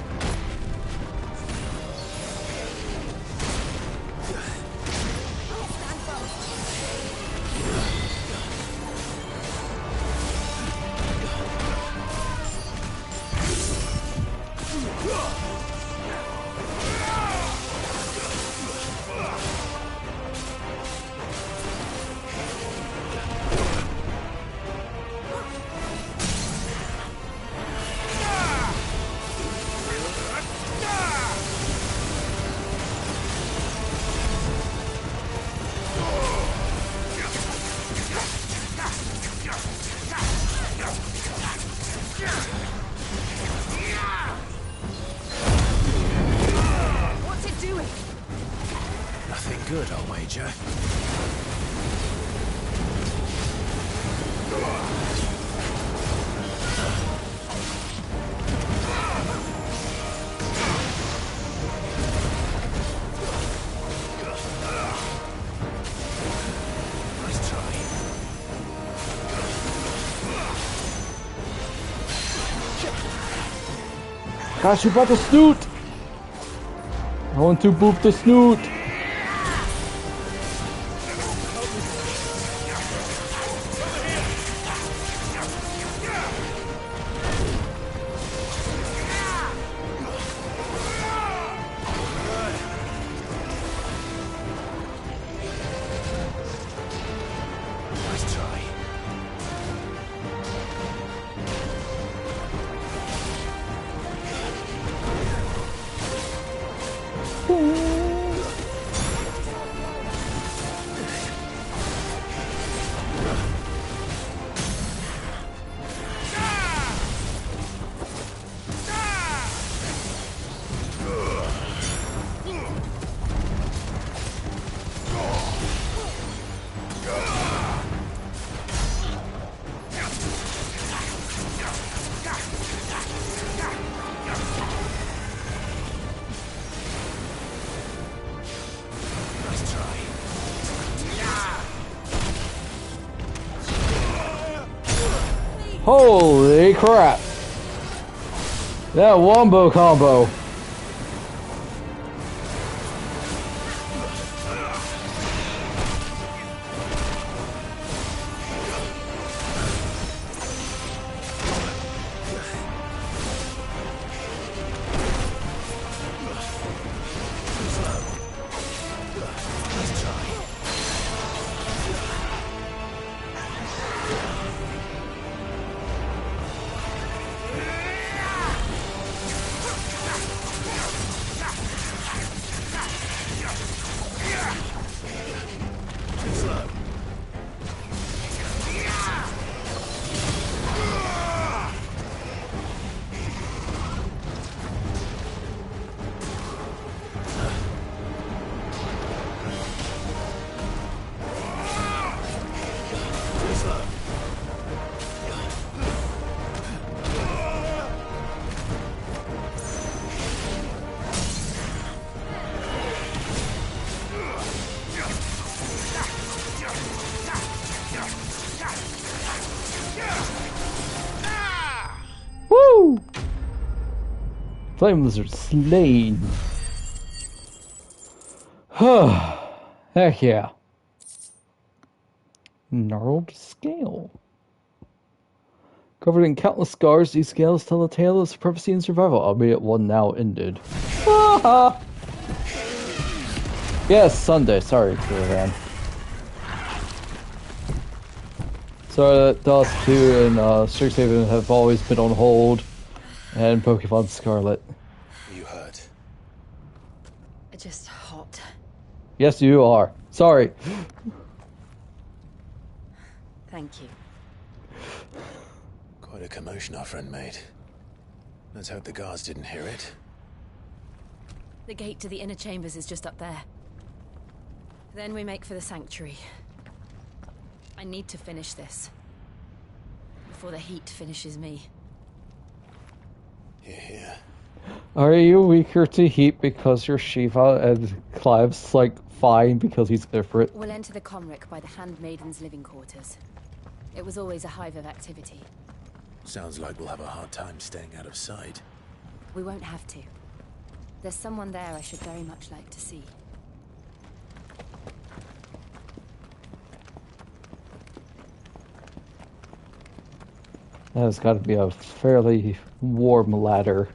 What's it doing? Nothing good, I'll wager. Nice try. Gosh, you brought the snoot! I want to boop the snoot! Nice try. Nice try. Holy crap! That wombo combo! Nice try. Too slow. Too slow. Woo! Flame Lizard slain. Heck yeah. Gnarled scale. Covered in countless scars, these scales tell a tale of supremacy and survival, albeit one now ended. Yes, Sunday. Sorry, Caravan. Sorry that Dust 2 and Strixhaven have always been on hold, and Pokemon Scarlet. You hurt. Just hot. Yes, you are. Sorry. Thank you. Quite a commotion our friend made. Let's hope the guards didn't hear it. The gate to the inner chambers is just up there. Then we make for the sanctuary. I need to finish this. Before the heat finishes me. Here, here. Are you weaker to heat because you're Shiva and Clive's like fine because he's different? We'll enter the Comric by the Handmaiden's living quarters. It was always a hive of activity. Sounds like we'll have a hard time staying out of sight. We won't have to. There's someone there I should very much like to see. That's got to be a fairly warm ladder.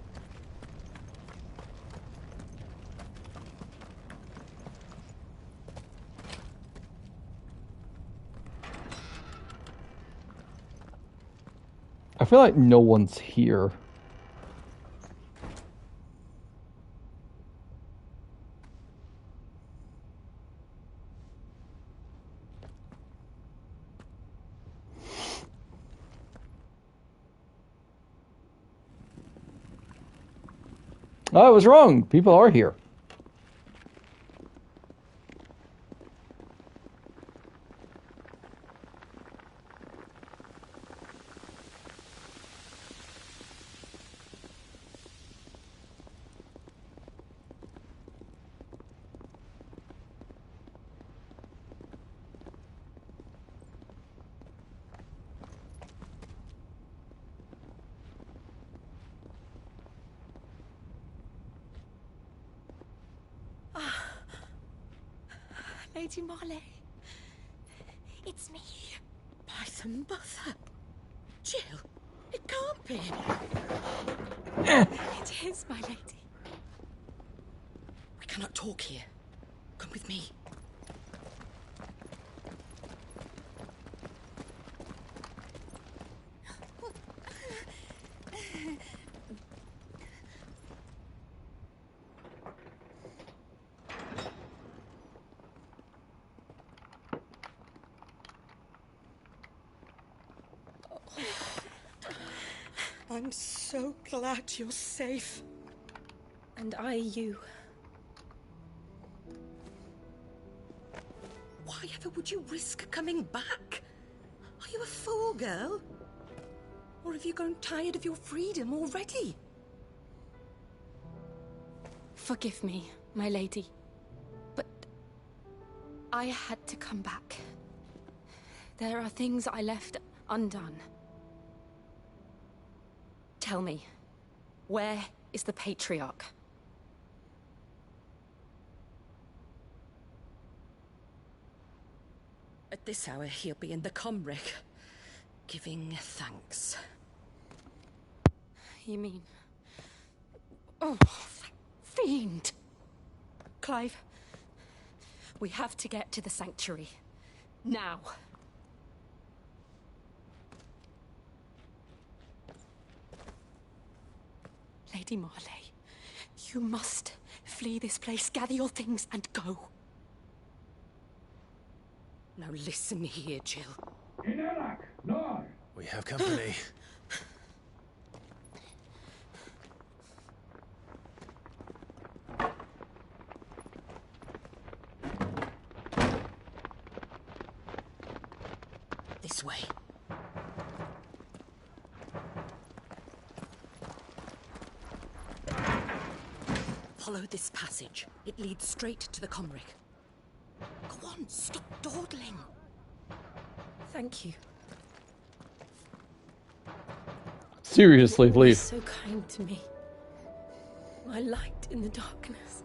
I feel like no one's here. I was wrong. People are here. Lady Marley. It's me. By the mother. Jill, it can't be. It is, my lady. We cannot talk here. Come with me. I'm so glad you're safe. And I you. Why ever would you risk coming back? Are you a fool, girl? Or have you grown tired of your freedom already? Forgive me, my lady. But I had to come back. There are things I left undone. Tell me, where is the Patriarch? At this hour, he'll be in the Comric, giving thanks. You mean... Oh, fiend! Clive, we have to get to the Sanctuary. Now. Lady Marley, you must flee this place, gather your things, and go. Now listen here, Jill. We have company. This way. Follow this passage. It leads straight to the Comric. Go on, stop dawdling. Thank you. Seriously, You're please. so kind to me. My light in the darkness.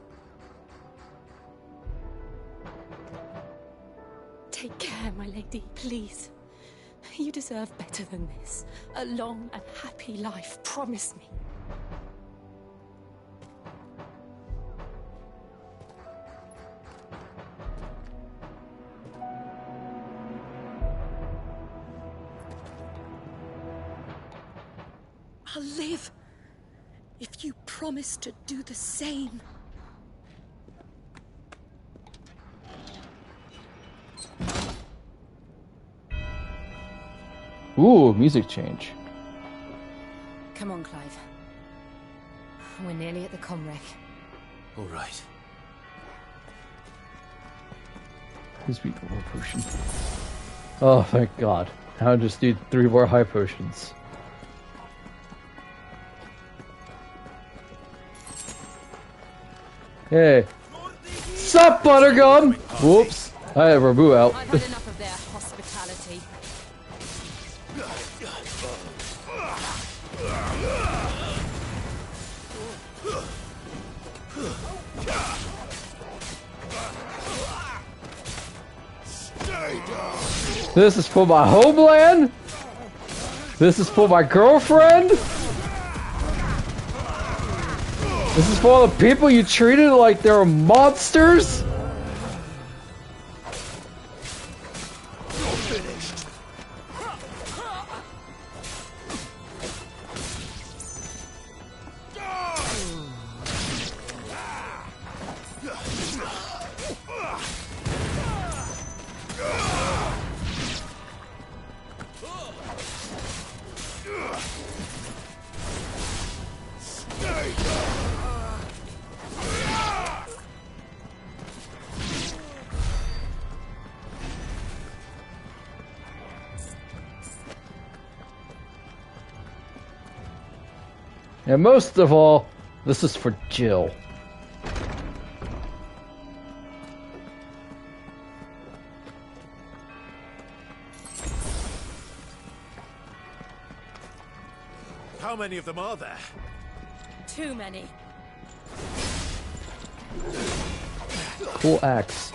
Take care, my lady, please. You deserve better than this. A long and happy life, promise me. I'll live if you promise to do the same. Ooh, music change. Come on, Clive. We're nearly at the Comric. All right. Please be a war potion. Oh, thank God. Now I just need 3 more high potions. Hey. Sup, Buttergum? Whoops. I have Rabu out. I've had enough of their hospitality. This is for my homeland? This is for my girlfriend? This is for all the people you treated like they were monsters? And most of all, this is for Jill. How many of them are there? Too many. Cool axe.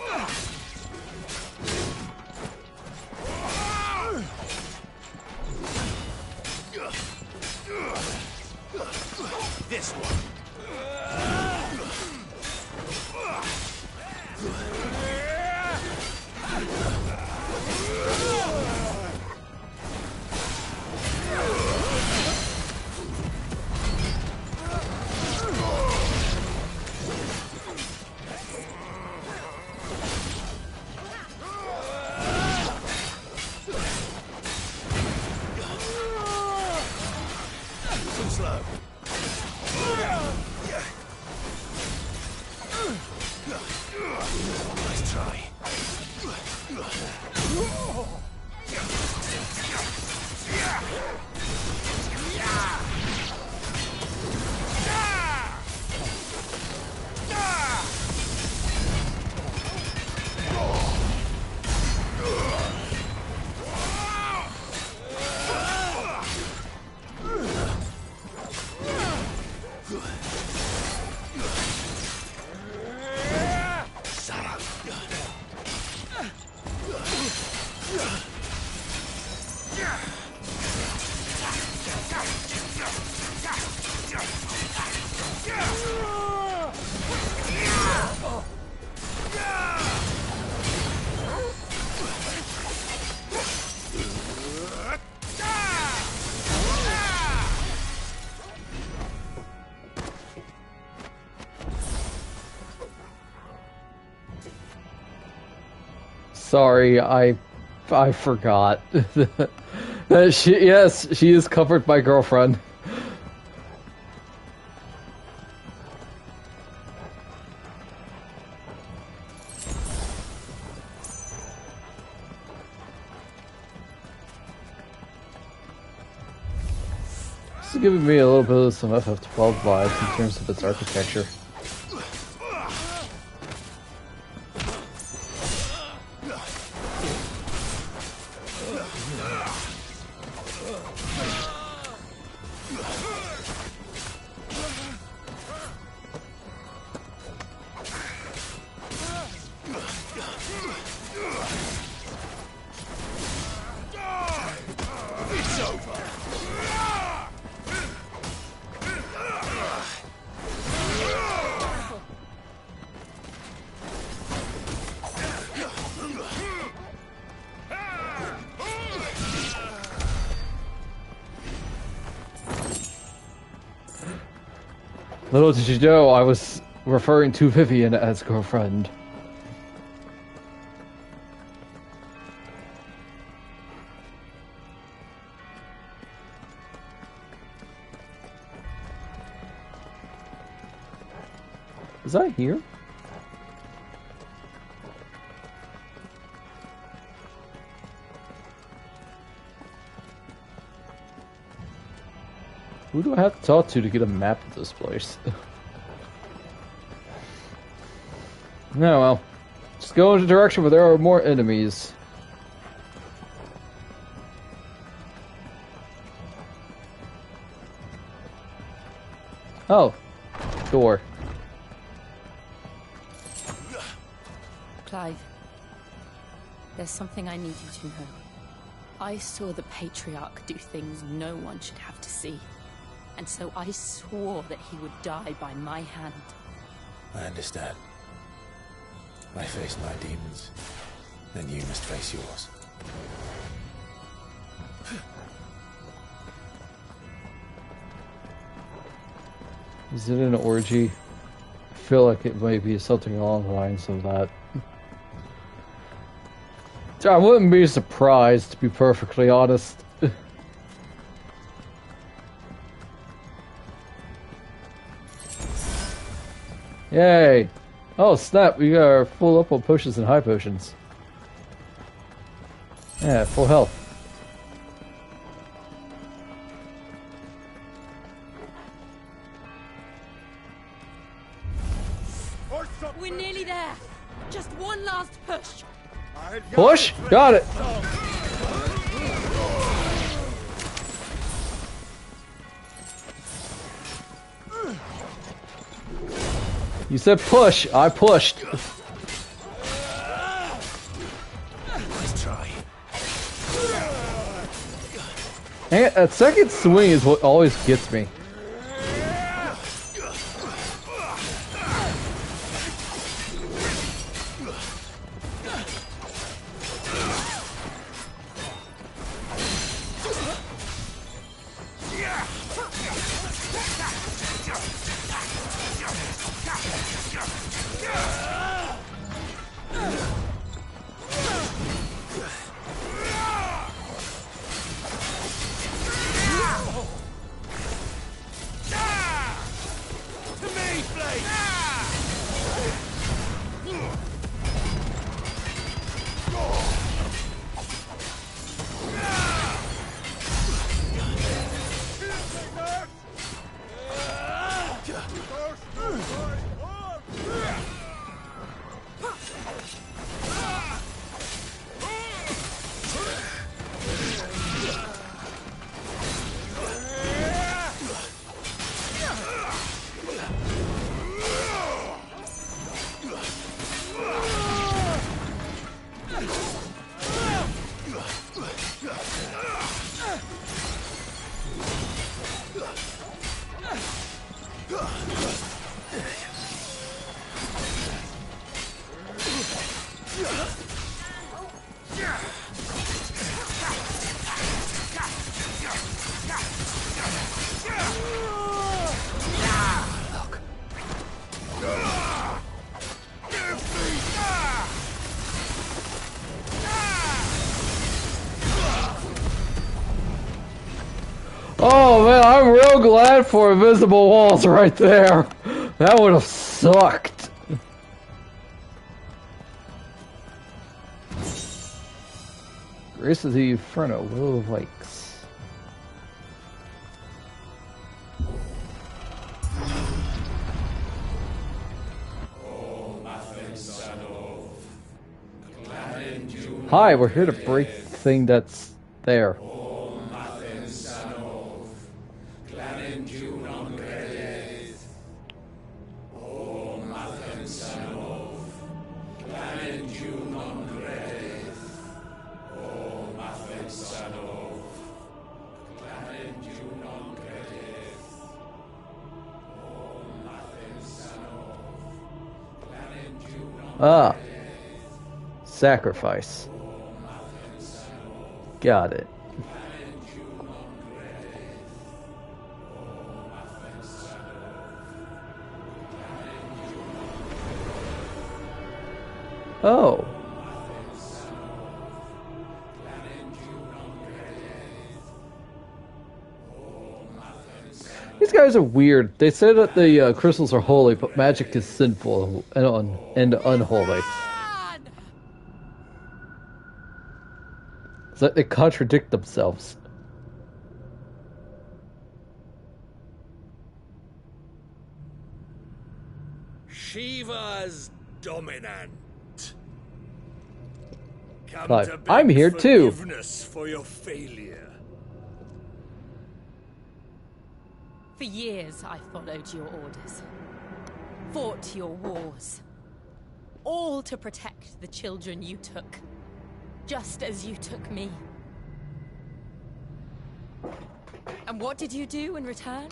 This one. Too slow. Nice try. Sorry, I forgot. Yes, she is covered by girlfriend. This is giving me a little bit of some FF12 vibes in terms of its architecture. Little did you know, I was referring to Vivian as girlfriend. Is that here? Who do I have to talk to get a map of this place? No, well. Just go in the direction where there are more enemies. Oh. Door. Clive, there's something I need you to know. I saw the Patriarch do things no one should have to see. And so I swore that he would die by my hand. I understand. I face my demons. Then you must face yours. Is it an orgy? I feel like it might be something along the lines of that. I wouldn't be surprised, to be perfectly honest. Yay! Oh snap, we are full up on potions and high potions. Yeah, full health. We're nearly there. Just one last push. Push? Got it. You said push. I pushed. Nice try. Dang it, that second swing is what always gets me. Oh man, I'm real glad for invisible walls right there. That would have sucked. Grace of the Inferno, Willow Lakes. Hi, we're here to break the thing that's there. Ah. Sacrifice. Got it. Oh. These guys are weird. They say that the crystals are holy, but magic is sinful and unholy. It's like they contradict themselves. Shiva's dominant. Come But to beg I'm here too. forgiveness for your failure. For years I followed your orders, fought your wars, all to protect the children you took, just as you took me. And what did you do in return?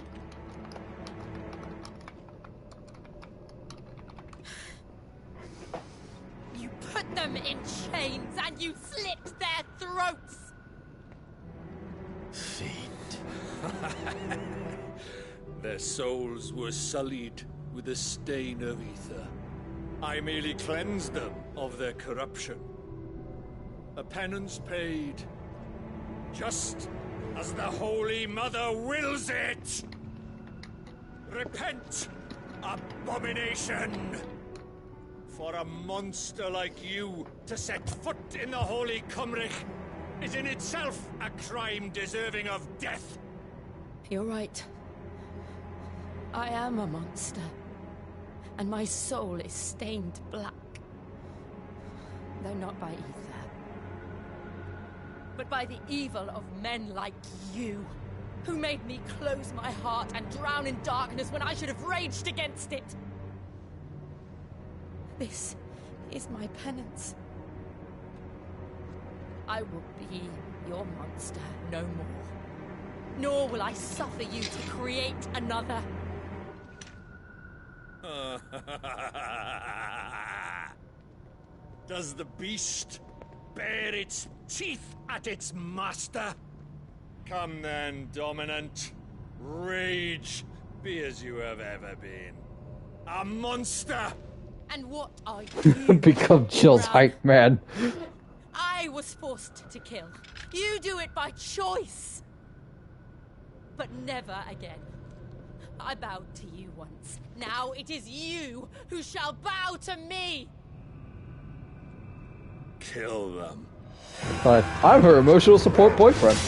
You put them in chains and you slit their throats! Their souls were sullied with the stain of ether. I merely cleansed them of their corruption. A penance paid, just as the Holy Mother wills it! Repent, abomination! For a monster like you to set foot in the Holy Cymric is in itself a crime deserving of death. You're right. I am a monster. and my soul is stained black. Though not by ether, but by the evil of men like you, who made me close my heart and drown in darkness when I should have raged against it. This is my penance. I will be your monster no more. Nor will I suffer you to create another. Does the beast bare its teeth at its master? Come then, Dominant. Rage, be as you have ever been. A monster! And what are you? Become Jill's hype man. I was forced to kill. You do it by choice. But never again. I bowed to you once. Now it is you who shall bow to me. Kill them. But I'm her emotional support boyfriend.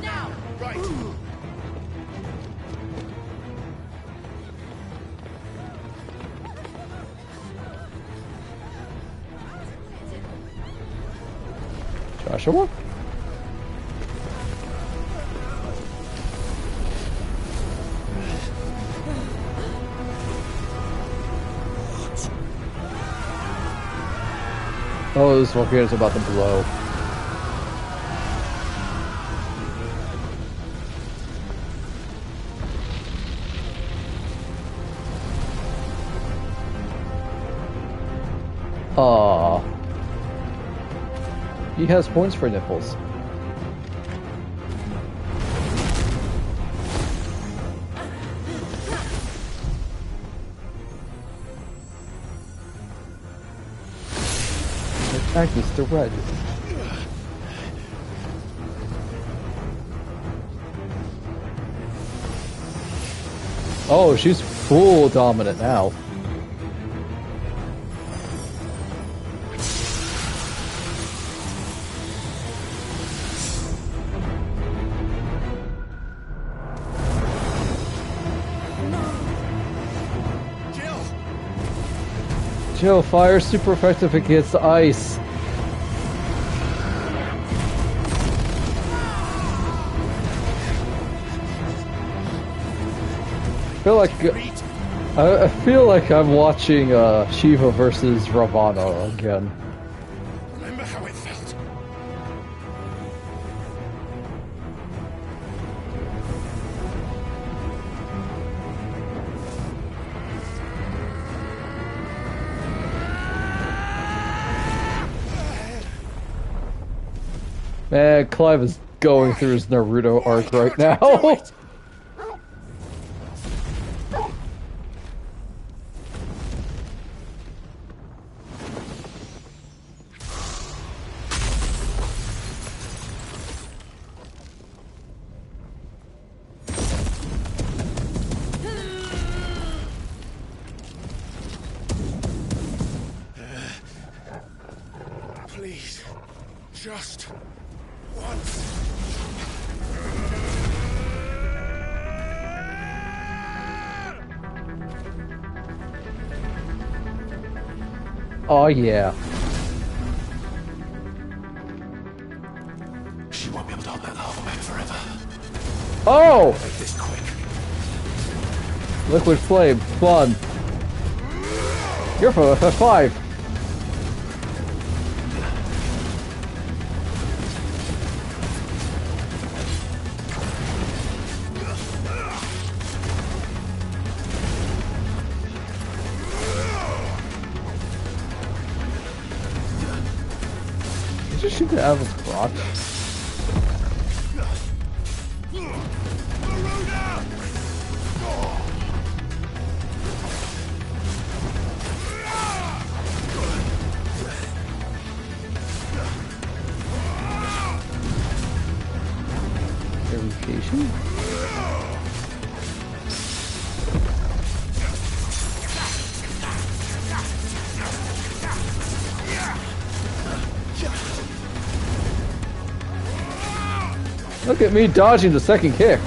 Now, right. Joshua? Oh, this volcano's about to blow. Aww. He has points for nipples. Attack Mr. Red. Oh, she's full dominant now. Jill, fire super effective against ice. I feel like I'm watching Shiva versus Ravana again. Remember how it felt? Man, Clive is going through his Naruto arc right now. Please, just once. Oh yeah. She won't be able to hold that lava wave forever. Oh! Make this quick. Liquid flame, fun. You're from FF5. Did you shoot it out of his crotch? Verification? Look at me dodging the second kick.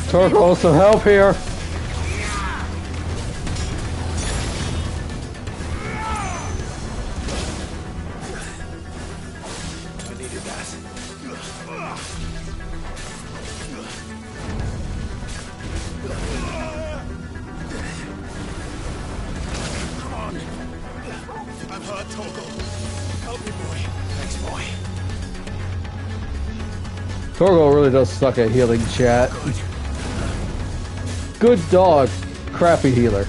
Torgal, some help here. I needed that. Come on. I'm hurt, Torgal. Help me, boy. Thanks, boy. Torgal really does suck at healing, chat. Good dog, crappy healer.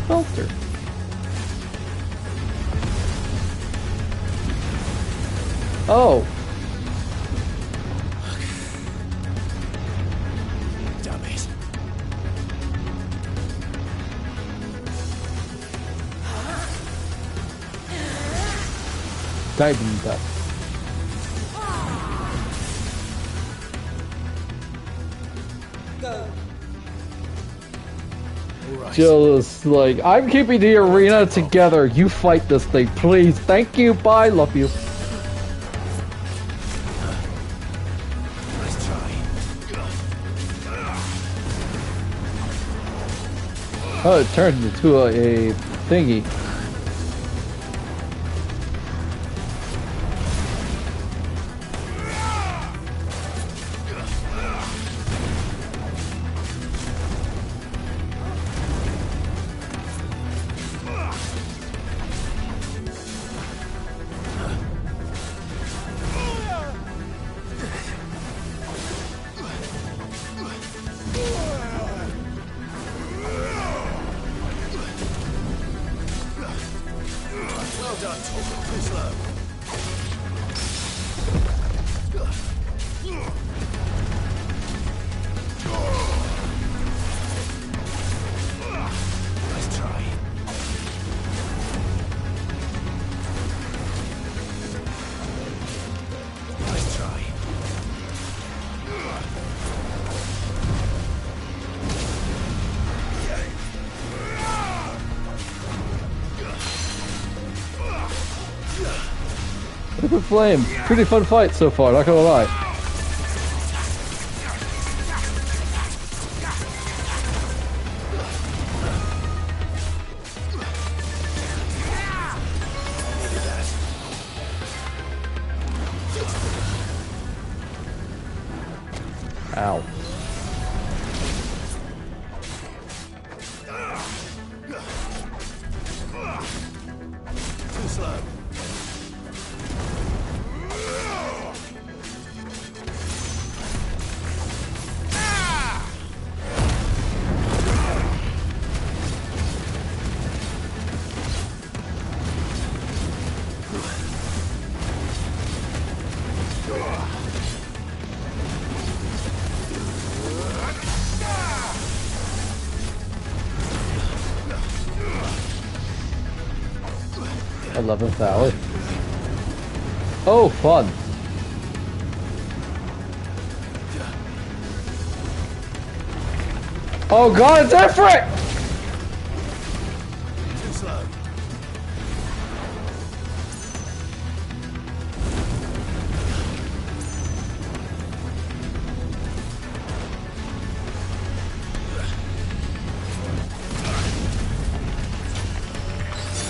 Spelter. Oh. Damn it. Diving duck. Jill is like, I'm keeping the arena together. You fight this thing, please. Thank you. Bye. Love you. Nice try. Oh, it turned into a thingy. Well done, Torgal. Too slow. Nice try. Nice try. Liquid Flame. Pretty fun fight so far, not gonna lie. Ow. Too slow. I love a valley. Oh, fun. Oh god, it's different! Too slow.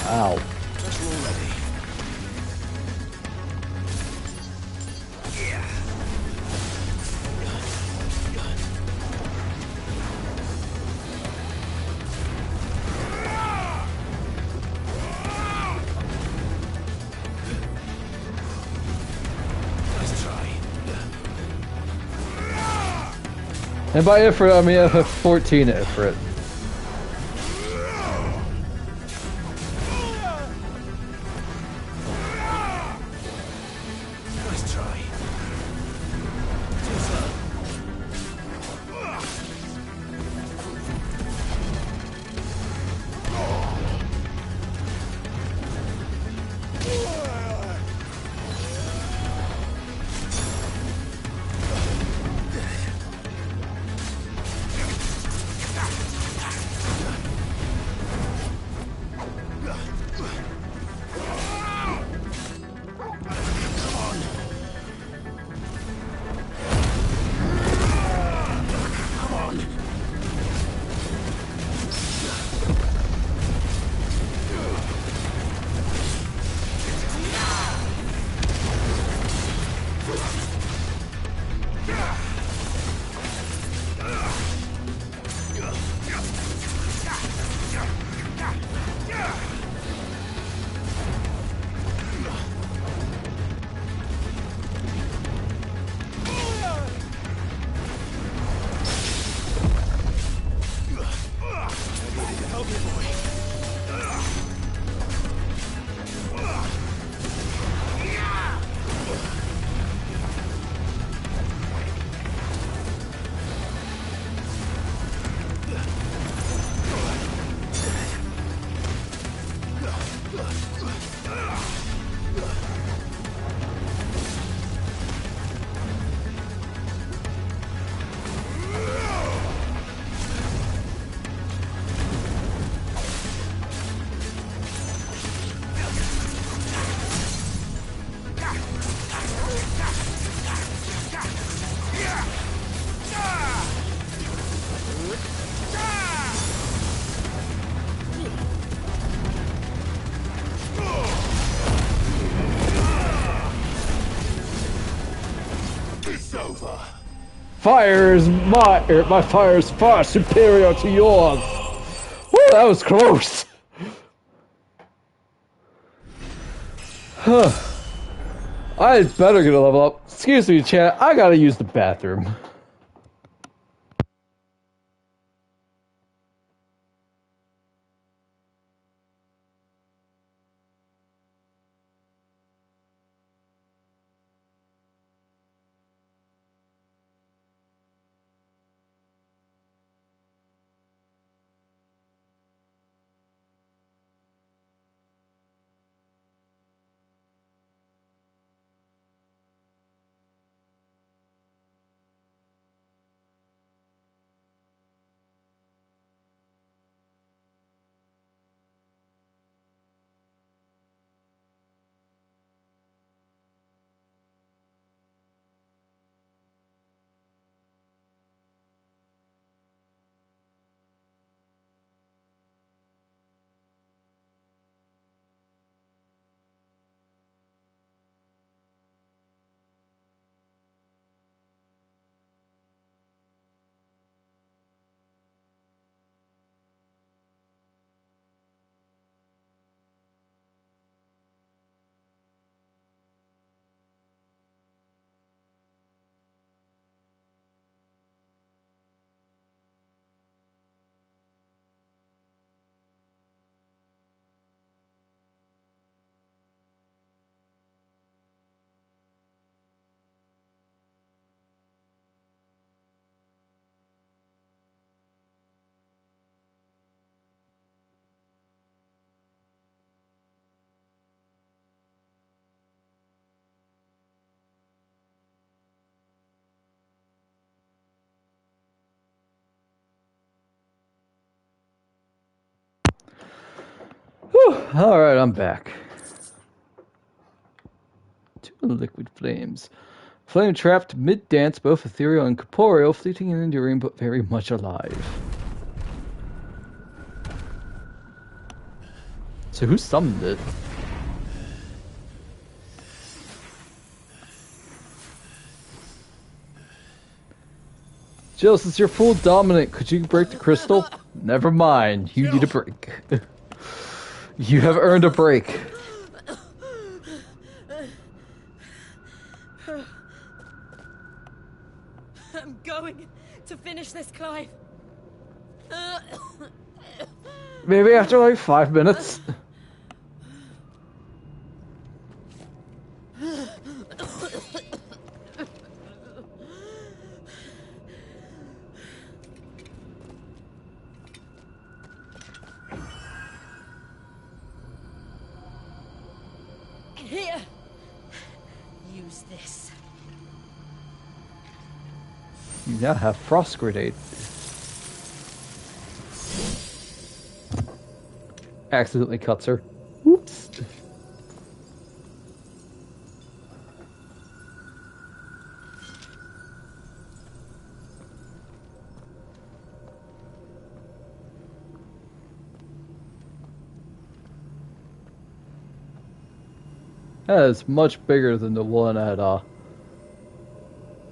Ow. Special already. And by Ifrit, I mean FF14 Ifrit. Nice try. My fire is far superior to yours. Woo, that was close. I better get a level up. Excuse me, chat. I gotta use the bathroom. Alright, I'm back. 2 liquid flames. Flame trapped mid-dance, both ethereal and corporeal, fleeting and enduring, but very much alive. So who summoned it? Jill, since you're full dominant, could you break the crystal? Never mind, you need a break. You have earned a break. I'm going to finish finish this, Clive. Maybe after like 5 minutes. Here. Use this. You now have frost grenade. Accidentally cuts her. Whoops. That is much bigger than the one at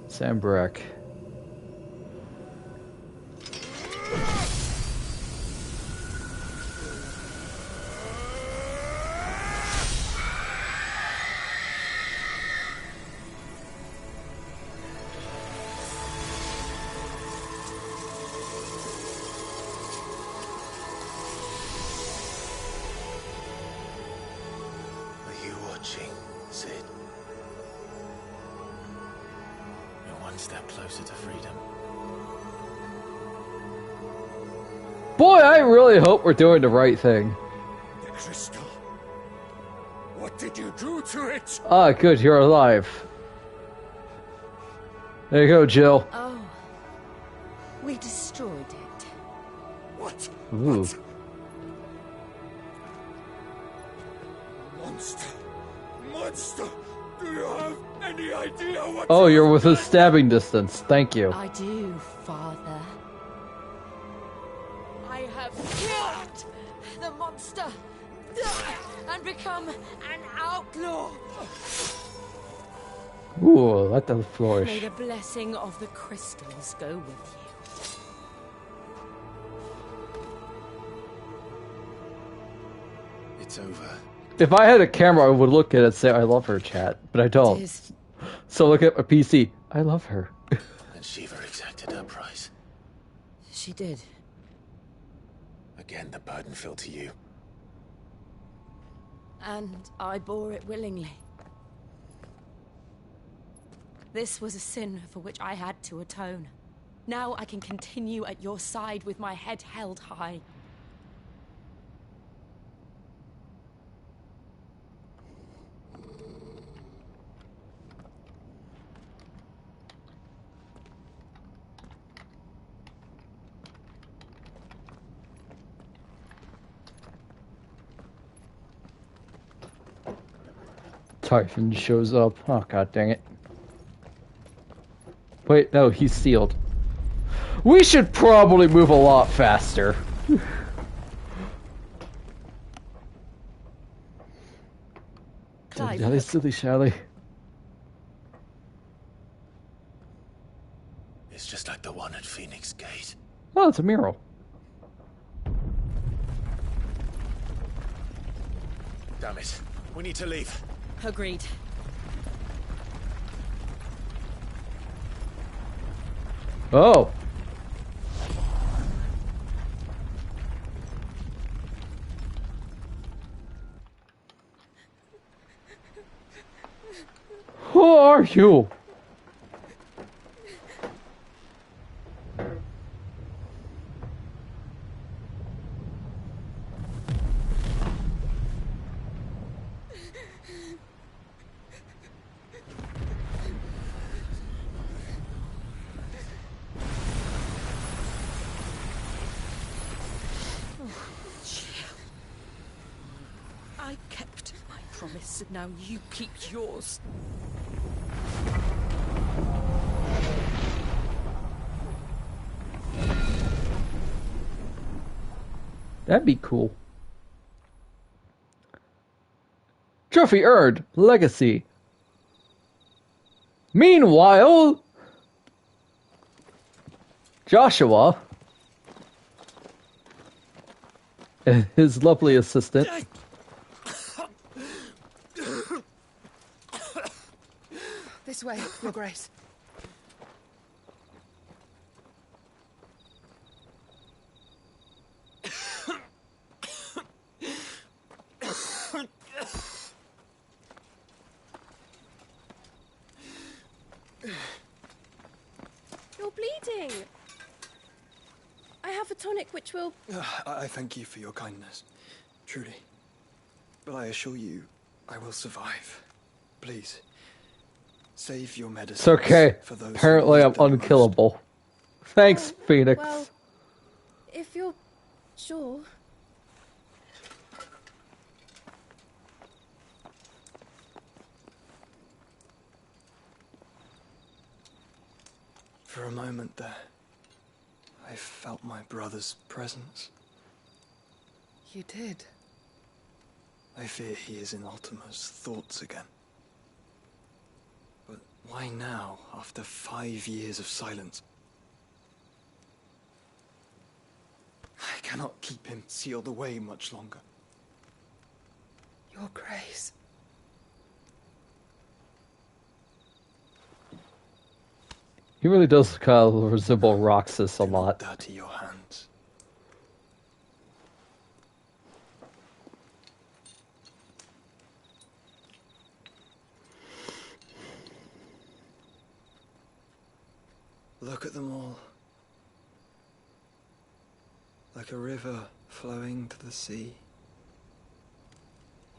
Sanbreque. Boy, I really hope we're doing the right thing. The crystal. What did you do to it? Ah, good, you're alive. There you go, Jill. Oh. We destroyed it. What? Ooh. What? Monster. Monster. Do you have any idea what? Oh, you're within stabbing distance. Thank you. I do, Father. I have killed the monster and become an outlaw. Ooh, let them flourish. May the blessing of the crystals go with you. It's over. If I had a camera, I would look at it and say, I love her, chat. But I don't. So look at my PC. I love her. And Shiva exacted her price. She did. Again, the burden fell to you. And I bore it willingly. This was a sin for which I had to atone. Now I can continue at your side with my head held high. Typhon shows up. Oh, god dang it. Wait, no, he's sealed. We should probably move a lot faster. Clive, That is silly, Shally. It's just like the one at Phoenix Gate. Oh, it's a mural. Damn it. We need to leave. Agreed. Oh. Who are you? I kept my promise, and now you keep yours. That'd be cool. Trophy earned. Legacy. Meanwhile, Joshua and his lovely assistant This way, Your Grace. magic which will... I thank you for your kindness, truly. But I assure you, I will survive. Please, save your medicine. It's okay. For those Apparently I'm unkillable. Thanks, Phoenix. Well, if you're sure... For a moment there, I felt my brother's presence. You did? I fear he is in Ultima's thoughts again. But why now, after 5 years of silence? I cannot keep him sealed away much longer. Your Grace. He really does kind of resemble Roxas a lot. Dirty your hands. Look at them all. Like a river flowing to the sea.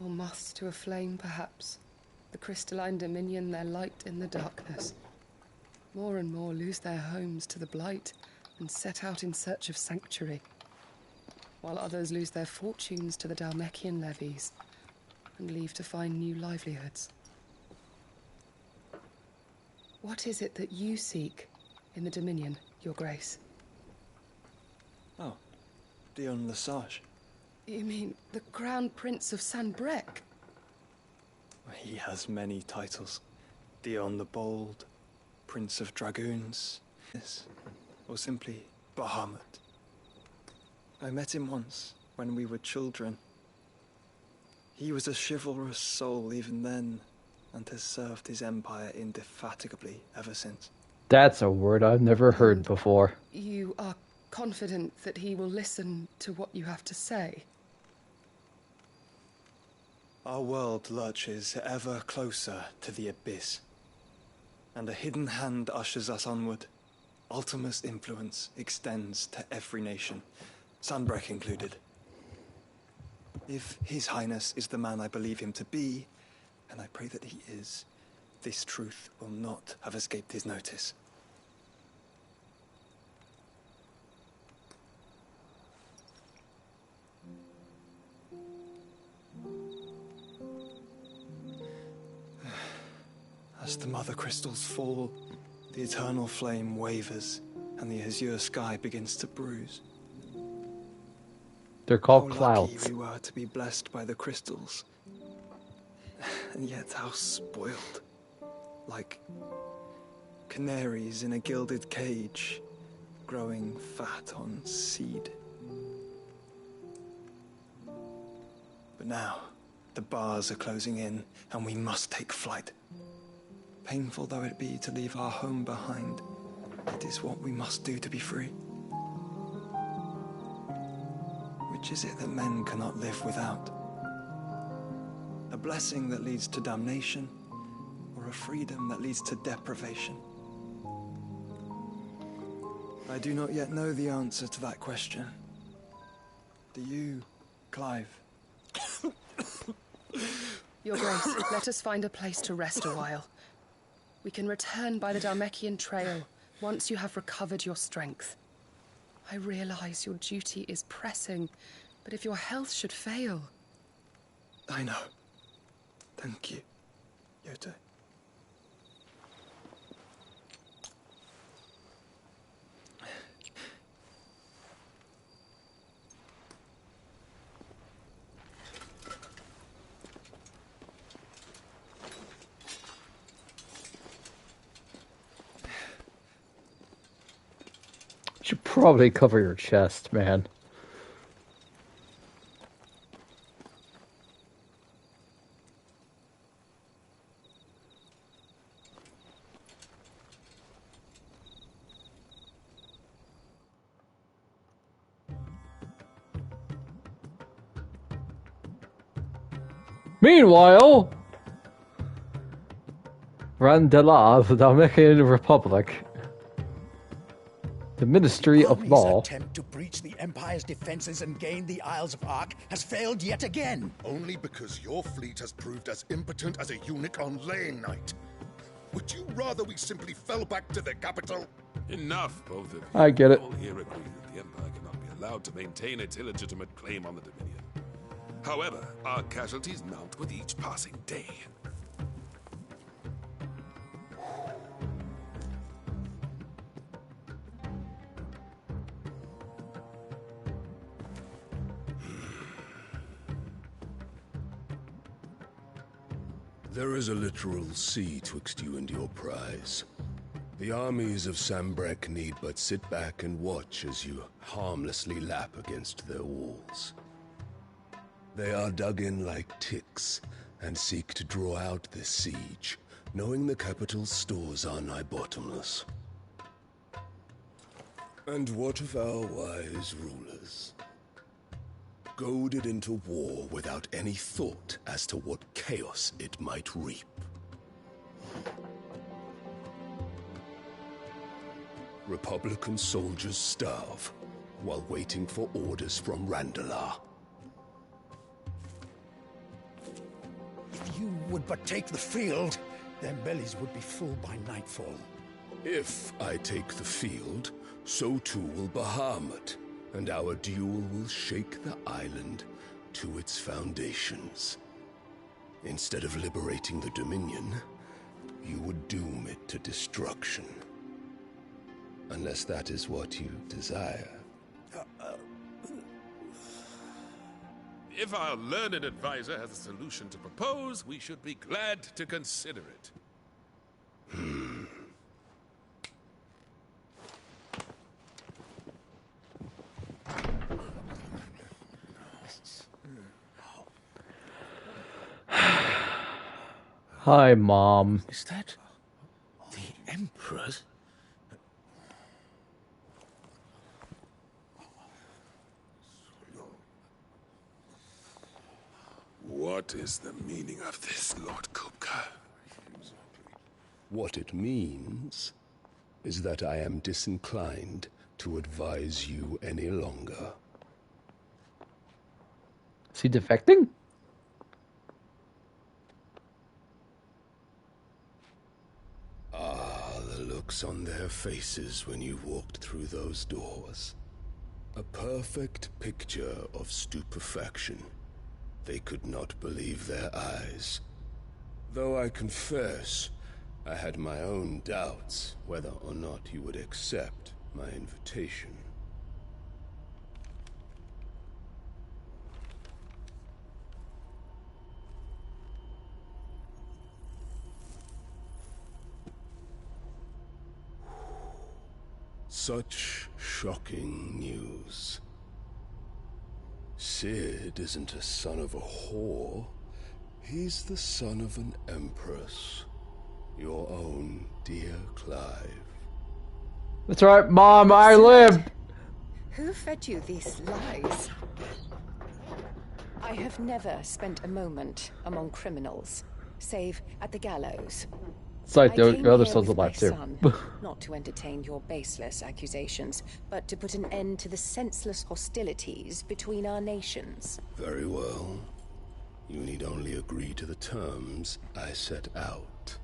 Or moths to a flame, perhaps. The crystalline dominion, their light in the darkness. More and more lose their homes to the blight and set out in search of sanctuary, while others lose their fortunes to the Dhalmekian levies and leave to find new livelihoods. What is it that you seek in the Dominion, Your Grace? Oh, Dion Lesage. You mean the Crown Prince of Sanbreque? He has many titles. Dion the Bold, Prince of Dragoons, or simply Bahamut. I met him once, when we were children. He was a chivalrous soul even then, and has served his empire indefatigably ever since. That's a word I've never heard before. You are confident that he will listen to what you have to say? Our world lurches ever closer to the abyss, and a hidden hand ushers us onward. Ultima's influence extends to every nation, Sanbreque included. If His Highness is the man I believe him to be, and I pray that he is, this truth will not have escaped his notice. As the mother crystals fall, the eternal flame wavers, and the azure sky begins to bruise. They're called How clouds. lucky we were to be blessed by the crystals, and yet how spoiled. Like canaries in a gilded cage, growing fat on seed. But now, the bars are closing in, and we must take flight. Painful though it be to leave our home behind, it is what we must do to be free. Which is it that men cannot live without? A blessing that leads to damnation, or a freedom that leads to deprivation? I do not yet know the answer to that question. Do you, Clive? Your Grace, let us find a place to rest a while. We can return by the Dhalmekian trail once you have recovered your strength. I realize your duty is pressing, but if your health should fail... I know. Thank you, Yote. You should probably cover your chest, man. Meanwhile, Randela, the Dhalmekian Republic. The Ministry of Army's Law. attempt to breach the Empire's defenses and gain the Isles of Ark has failed yet again. Only because your fleet has proved as impotent as a eunuch on laying night. Would you rather we simply fell back to the capital? Enough, both of you. I get it. All here agree that the Empire cannot be allowed to maintain its illegitimate claim on the Dominion. However, our casualties mount with each passing day. There is a literal sea twixt you and your prize. The armies of Sanbreque need but sit back and watch as you harmlessly lap against their walls. They are dug in like ticks and seek to draw out this siege, knowing the capital's stores are nigh bottomless. And what of our wise rulers? Goaded into war without any thought as to what chaos it might reap. Republican soldiers starve while waiting for orders from Randalar. If you would but take the field, their bellies would be full by nightfall. If I take the field, so too will Bahamut, and our duel will shake the island to its foundations. Instead of liberating the Dominion, you would doom it to destruction. Unless that is what you desire. If our learned advisor has a solution to propose, we should be glad to consider it. Hi, Mom. Is that the Emperor's? What is the meaning of this, Lord Kupka? What it means is that I am disinclined to advise you any longer. Is he defecting? Ah, the looks on their faces when you walked through those doors. A perfect picture of stupefaction. They could not believe their eyes. Though I confess, I had my own doubts whether or not you would accept my invitation. Such shocking news. Cid isn't a son of a whore. He's the son of an empress. Your own dear Clive. That's right, Mom, I lived! Who fed you these lies? I have never spent a moment among criminals, save at the gallows. It's like I the came other here son's with alive my too. son, not to entertain your baseless accusations, but to put an end to the senseless hostilities between our nations. Very well. You need only agree to the terms I set out.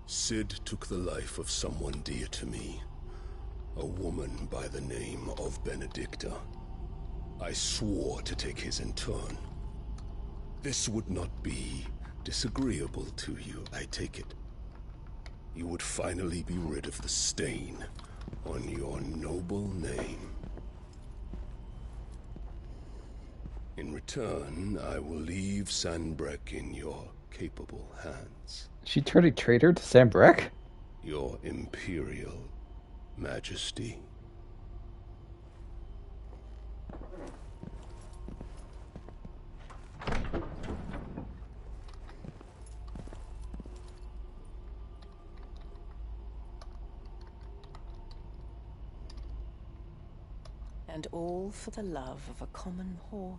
Cid took the life of someone dear to me, a woman by the name of Benedicta. I swore to take his in turn. This would not be disagreeable to you, I take it. You would finally be rid of the stain on your noble name. In return, I will leave Sanbreque in your capable hands. She turned a traitor to Sanbreque? Your Imperial Majesty. And all for the love of a common whore.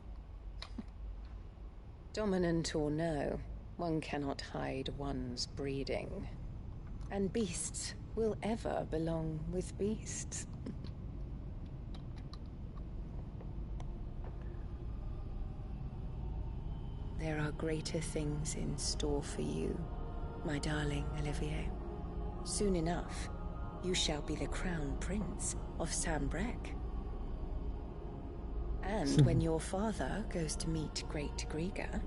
Dominant or no, one cannot hide one's breeding. And beasts will ever belong with beasts. There are greater things in store for you, my darling Olivier. Soon enough, you shall be the crown prince of Sanbreque. And when your father goes to meet Great Griga,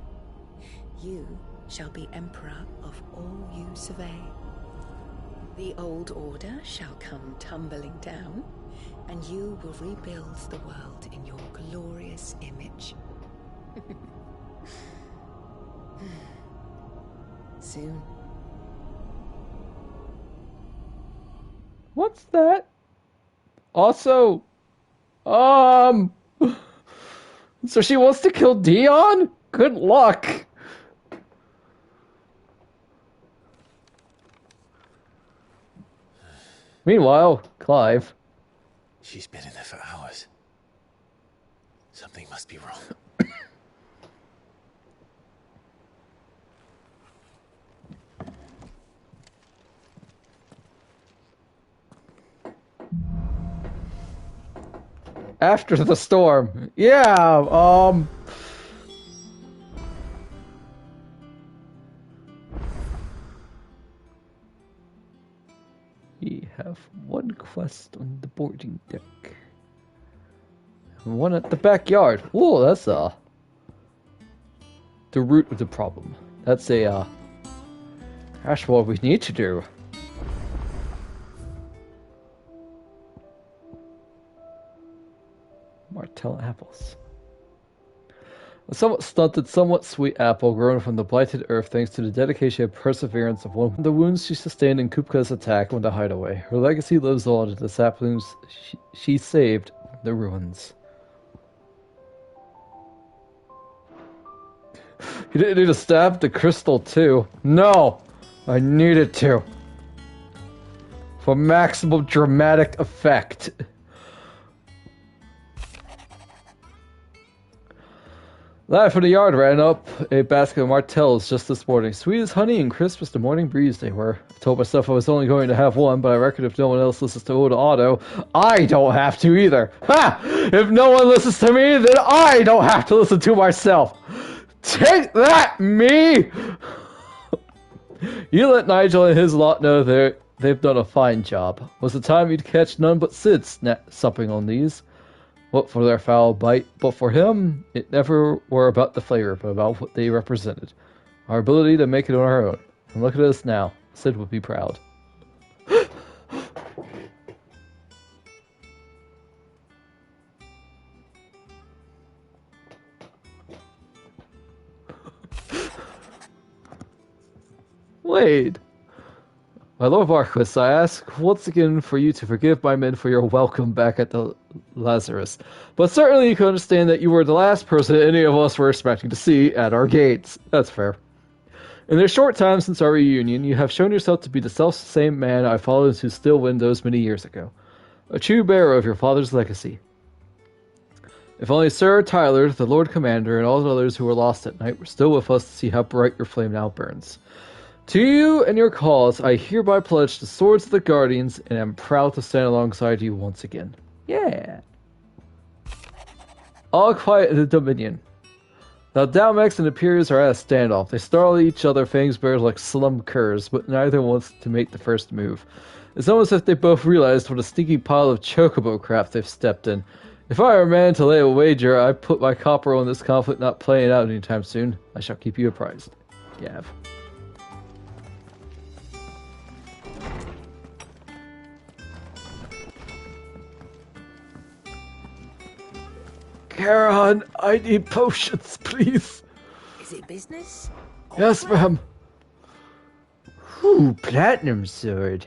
you shall be emperor of all you survey. The old order shall come tumbling down, and you will rebuild the world in your glorious image. Soon. What's that? Also, so she wants to kill Dion? Good luck. Meanwhile, Clive. She's been in there for hours. Something must be wrong. After the storm. Yeah, we have one quest on the boarding deck. And one at the backyard. Ooh, that's the root of the problem. That's that's what we need to do. Martell apples. A somewhat stunted, somewhat sweet apple grown from the blighted earth thanks to the dedication and perseverance of one of the wounds she sustained in Kupka's attack on the hideaway. Her legacy lives on in the saplings she saved from the ruins. You didn't need to stab the crystal too. No! I needed to. For maximum dramatic effect. Lad from the yard ran up a basket of Martells just this morning. Sweet as honey and crisp as the morning breeze they were. I told myself I was only going to have one, but I reckon if no one else listens to Oda Otto, I don't have to either. Ha! If no one listens to me, then I don't have to listen to myself. Take that, me! You let Nigel and his lot know they've done a fine job. Was the time you'd catch none but Sid supping on these. What for their foul bite, but for him, it never were about the flavor, but about what they represented. Our ability to make it on our own. And look at us now. Sid would be proud. Wait. My Lord Marquis, I ask once again for you to forgive my men for your welcome back at the Lazarus. But certainly you can understand that you were the last person any of us were expecting to see at our gates. That's fair. In the short time since our reunion, you have shown yourself to be the self-same man I followed into still windows many years ago. A true bearer of your father's legacy. If only Sir Tyler, the Lord Commander, and all the others who were lost at night were still with us to see how bright your flame now burns. To you and your cause, I hereby pledge the swords of the Guardians, and am proud to stand alongside you once again. Yeah. All quiet in the Dominion. Now Dalmex and Imperius are at a standoff. They snarl at each other, fangs bared like slum curs, but neither wants to make the first move. It's almost as if they both realized what a stinky pile of chocobo crap they've stepped in. If I were a man to lay a wager, I'd put my copper on this conflict not playing out anytime soon. I shall keep you apprised. Yav. Charon, I need potions, please. Is it business? Yes, ma'am. Ooh, platinum sword.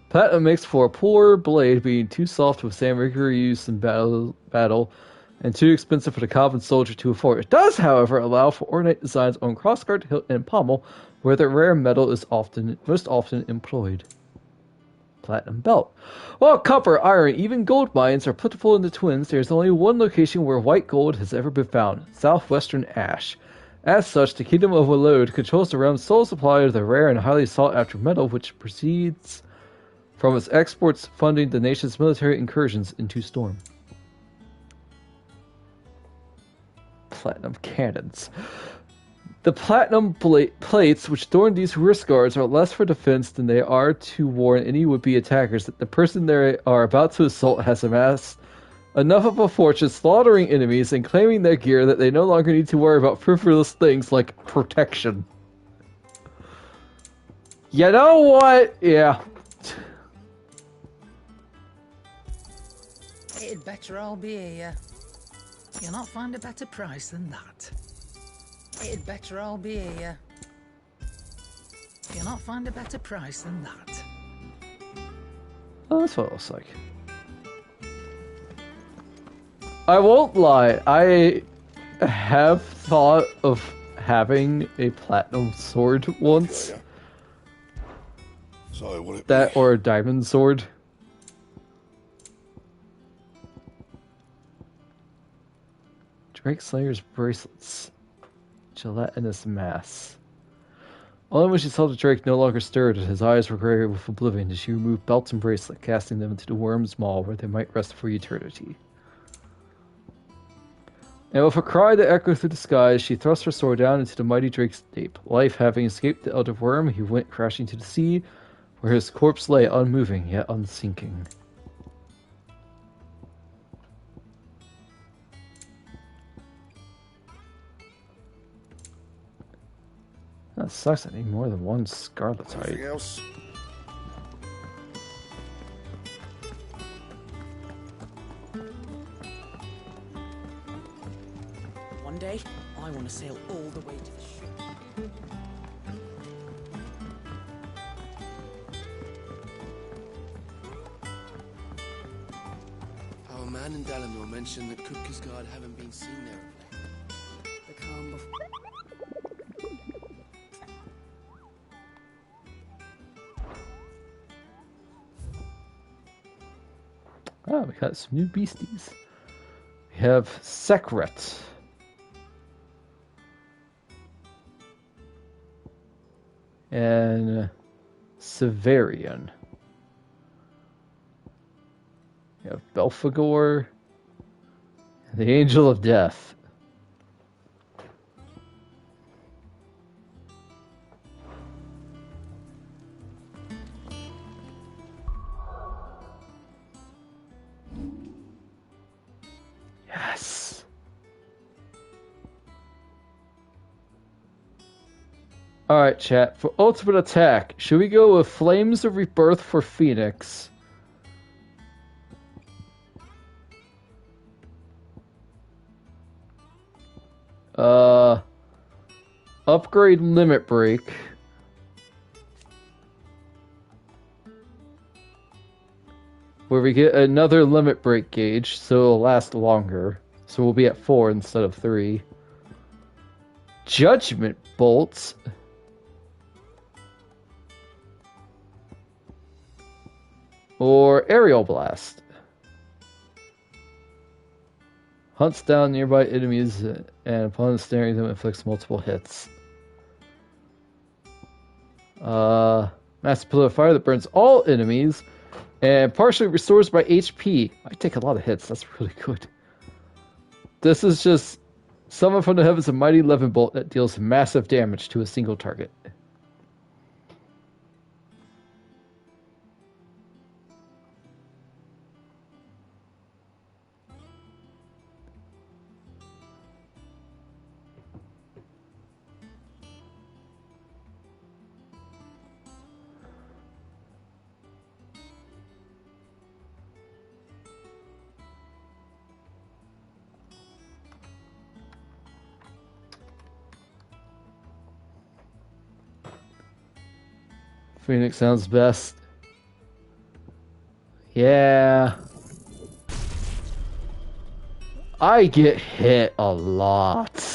Platinum makes for a poor blade, being too soft with some regular use in battle, and too expensive for the common soldier to afford. It does, however, allow for ornate designs on crossguard, hilt, and pommel, where the rare metal is most often employed. Platinum belt. While copper, iron, even gold mines are plentiful in the Twins, there is only one location where white gold has ever been found: southwestern Ash. As such, the Kingdom of Walode controls the realm's sole supply of the rare and highly sought-after metal, which precedes from its exports funding the nation's military incursions into Storm. Platinum cannons. The platinum plates which adorn these rear guards are less for defense than they are to warn any would-be attackers that the person they are about to assault has amassed enough of a fortune slaughtering enemies and claiming their gear that they no longer need to worry about frivolous things like protection. You know what? Yeah. It'd better all be here. You'll not find a better price than that. It'd better all be here. You'll not find a better price than that. Oh, that's what it looks like. I won't lie, I have thought of having a platinum sword once. So what it that or a diamond sword. Drake Slayer's bracelets. Gelatinous mass. Only when she saw the Drake no longer stirred and his eyes were grey with oblivion did she remove belt and bracelet, casting them into the worm's maw where they might rest for eternity. And with a cry that echoed through the skies, she thrust her sword down into the mighty Drake's nape. Life having escaped the elder worm, he went crashing to the sea, where his corpse lay unmoving yet unsinking. That sucks. I need more than one Scarletite. Anything else? One day, I want to sail all the way to the ship. Our man in Dalamore mentioned that Kupka's haven't been seen there of late. The calm before... Oh, we got some new beasties. We have Sekret. And Severian. We have Belphegor. And the Angel of Death. Yes. Alright, chat. For ultimate attack, should we go with Flames of Rebirth for Phoenix? Upgrade Limit Break. Where we get another limit break gauge, so it'll last longer. So we'll be at 4 instead of 3. Judgment Bolts. Or Aerial Blast. Hunts down nearby enemies and upon snaring them inflicts multiple hits. Massive Pillar of Fire that burns all enemies and partially restores by HP. I take a lot of hits, that's really good. This is just summon from the heavens a mighty Levin Bolt that deals massive damage to a single target. Phoenix sounds best. Yeah. I get hit a lot.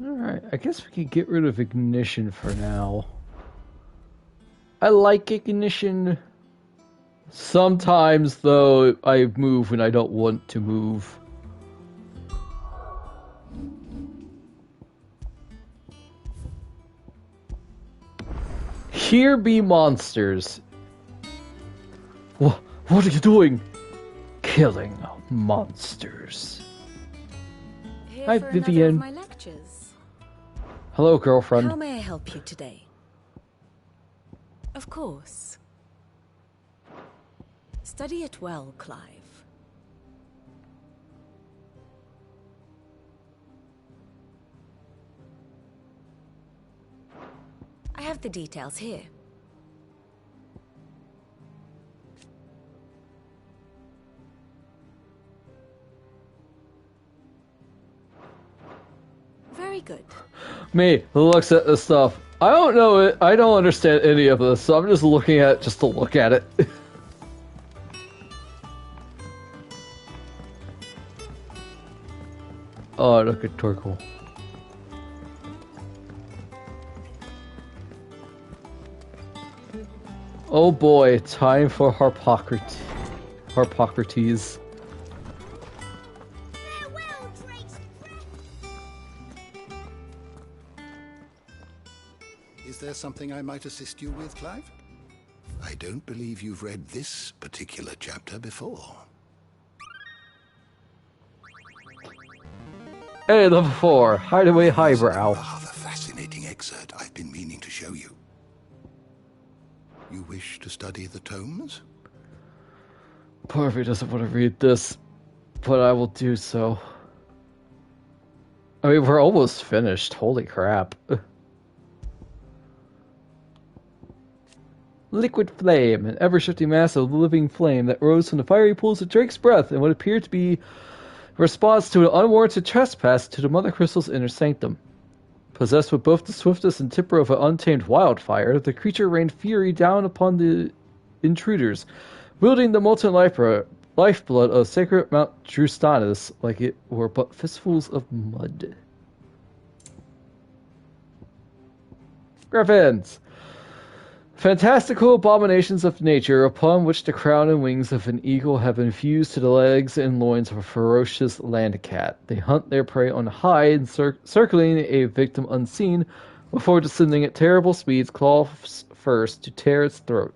Alright, I guess we could get rid of ignition for now. I like ignition. Sometimes, though, I move when I don't want to move. Here be monsters. What are you doing? Killing monsters. Here Hi, for another Vivian. of my lectures. Hello, girlfriend. How may I help you today? Of course. Study it well, Clive. I have the details here. Very good. Me looks at this stuff. I don't know it. I don't understand any of this, so I'm just looking at it just to look at it. Oh, look at Torkoal. Oh boy, time for Harpocrates. Is there something I might assist you with, Clive? I don't believe you've read this particular chapter before. Hey, level 4, Hideaway Highbrow. A rather fascinating excerpt I've been meaning to show you. You wish to study the tomes? Part of me doesn't want to read this, but I will do so. I mean, we're almost finished. Holy crap. Liquid Flame, an ever-shifting mass of living flame that rose from the fiery pools of Drake's breath and what appeared to be a response to an unwarranted trespass to the Mother Crystal's inner sanctum. Possessed with both the swiftness and temper of an untamed wildfire, the creature rained fury down upon the intruders, wielding the molten lifeblood of sacred Mount Drustanus like it were but fistfuls of mud. Griffins! Fantastical abominations of nature upon which the crown and wings of an eagle have been fused to the legs and loins of a ferocious land cat. They hunt their prey on high and circling a victim unseen before descending at terrible speeds, claws first, to tear its throat.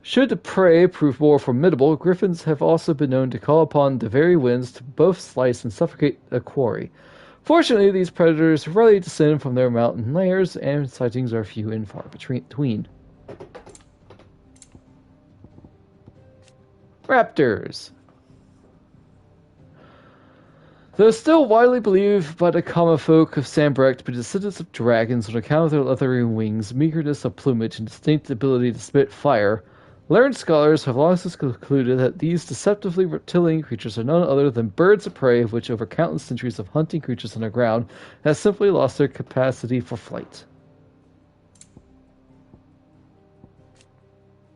Should the prey prove more formidable, griffins have also been known to call upon the very winds to both slice and suffocate a quarry. Fortunately, these predators rarely descend from their mountain lairs, and sightings are few and far between. Raptors. Though still widely believed by the common folk of Sanbreque to be descendants of dragons on account of their leathery wings, meagerness of plumage, and distinct ability to spit fire, learned scholars have long since concluded that these deceptively reptilian creatures are none other than birds of prey, which over countless centuries of hunting creatures on the ground have simply lost their capacity for flight.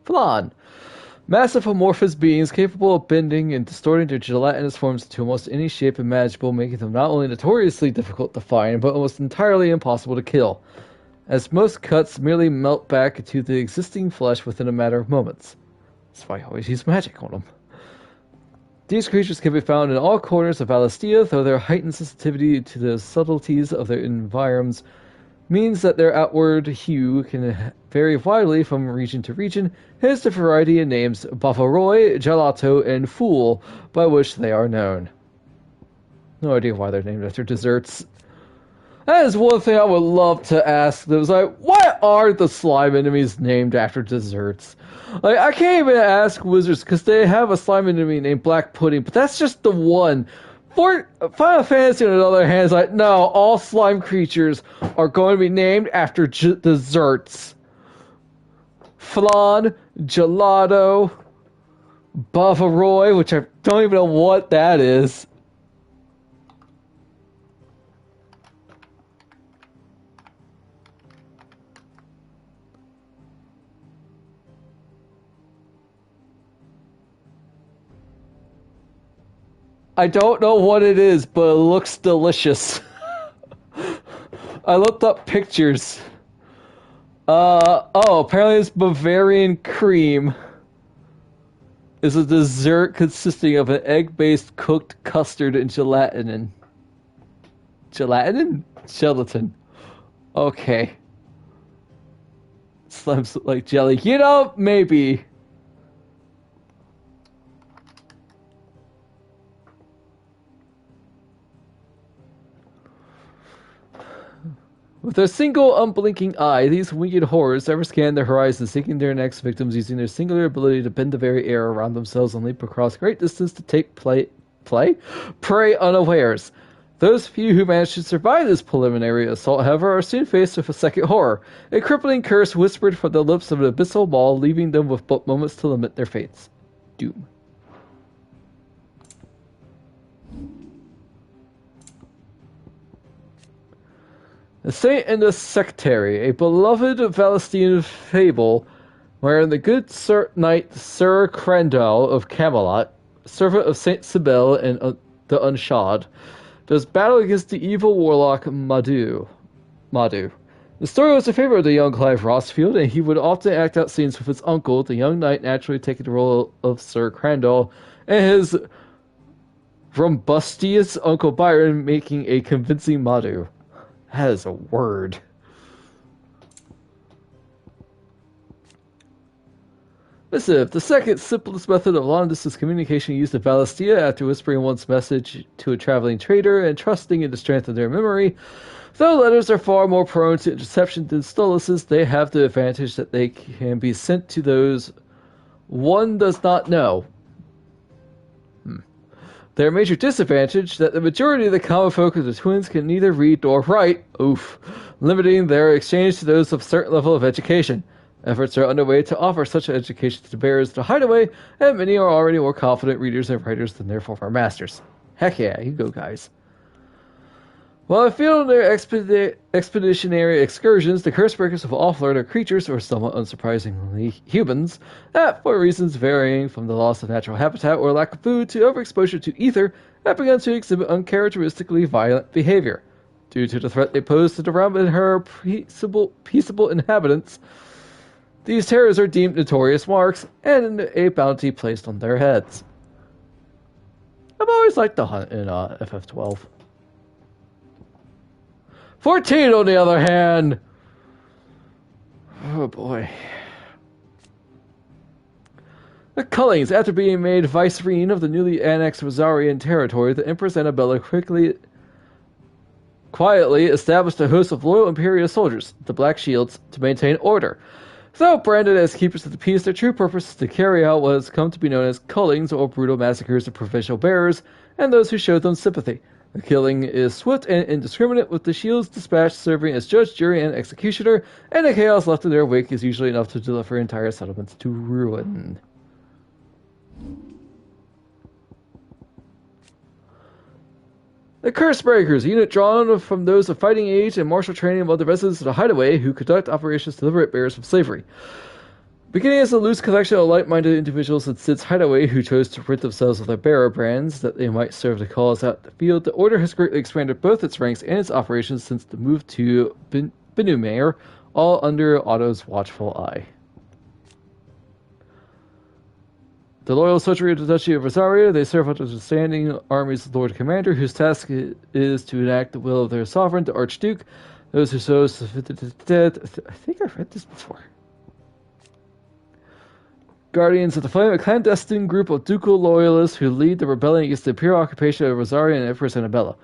Flan. Massive amorphous beings capable of bending and distorting their gelatinous forms into almost any shape imaginable, making them not only notoriously difficult to find, but almost entirely impossible to kill, as most cuts merely melt back into the existing flesh within a matter of moments. That's why I always use magic on them. These creatures can be found in all corners of Valistia, though their heightened sensitivity to the subtleties of their environs means that their outward hue can vary widely from region to region, hence the variety in names Bavaroy, Gelato, and Fool by which they are known. No idea why they're named after desserts. That is one thing I would love to ask. That was like, why are the slime enemies named after desserts? Like, I can't even ask wizards because they have a slime enemy named Black Pudding, but that's just the one. For Final Fantasy, on the other hand, is like, no, all slime creatures are going to be named after desserts. Flan, Gelato, Bavaroy, which I don't even know what that is. I don't know what it is, but it looks delicious. I looked up pictures. Oh, apparently it's Bavarian cream. It's a dessert consisting of an egg-based cooked custard and gelatin. Gelatin? Gelatin. Okay. Slimes look like jelly. You know, maybe. With a single unblinking eye, these winged horrors ever scan the horizon, seeking their next victims using their singular ability to bend the very air around themselves and leap across great distance to take prey unawares. Those few who manage to survive this preliminary assault, however, are soon faced with a second horror, a crippling curse whispered from the lips of an abyssal maw, leaving them with but moments to lament their fates. Doom. The Saint and the Sectary, a beloved Valestian fable, wherein the good knight Sir Crandall of Camelot, servant of Saint Cybele and the Unshod, does battle against the evil warlock Madu. The story was a favorite of the young Clive Rossfield, and he would often act out scenes with his uncle, the young knight naturally taking the role of Sir Crandall, and his rumbustious Uncle Byron making a convincing Madu. That is a word. Missive, the second simplest method of long-distance communication used in Valistia after whispering one's message to a traveling trader and trusting in the strength of their memory. Though letters are far more prone to interception than stoluses, they have the advantage that they can be sent to those one does not know. Their major disadvantage, that the majority of the common folk of the twins can neither read nor write, limiting their exchange to those of a certain level of education. Efforts are underway to offer such an education to the bearers of the Hideaway, and many are already more confident readers and writers than their former masters. Heck yeah, you go guys. While afield on their expeditionary excursions, the Cursebreakers have all learned are creatures, or somewhat unsurprisingly, humans, that, for reasons varying from the loss of natural habitat or lack of food to overexposure to ether, have begun to exhibit uncharacteristically violent behavior. Due to the threat they pose to the realm and her peaceable inhabitants, these terrors are deemed notorious marks, and a bounty placed on their heads. I've always liked the hunt in FF12. 14, on the other hand. Oh boy. The Cullings, after being made vicereine of the newly annexed Rosarian territory, the Empress Annabella quietly established a host of loyal Imperial soldiers, the Black Shields, to maintain order. Though branded as keepers of the peace, their true purpose is to carry out what has come to be known as cullings, or brutal massacres of provincial bearers and those who showed them sympathy. The killing is swift and indiscriminate, with the shields dispatched serving as judge, jury, and executioner, and the chaos left in their wake is usually enough to deliver entire settlements to ruin. The Cursebreakers, a unit drawn from those of fighting age and martial training among the residents of the Hideaway who conduct operations to liberate bearers from slavery. Beginning as a loose collection of like-minded individuals in Sid's Hideaway who chose to rid themselves of their bearer brands that they might serve the cause out in the field, the Order has greatly expanded both its ranks and its operations since the move to Benumare, all under Otto's watchful eye. The loyal soldiery of the Duchy of Rosaria, they serve under the standing army's Lord Commander, whose task is to enact the will of their sovereign, the Archduke. Those who so... I think I've read this before. Guardians of the Flame, a clandestine group of ducal loyalists who lead the rebellion against the imperial occupation of Rosaria and Empress Annabella.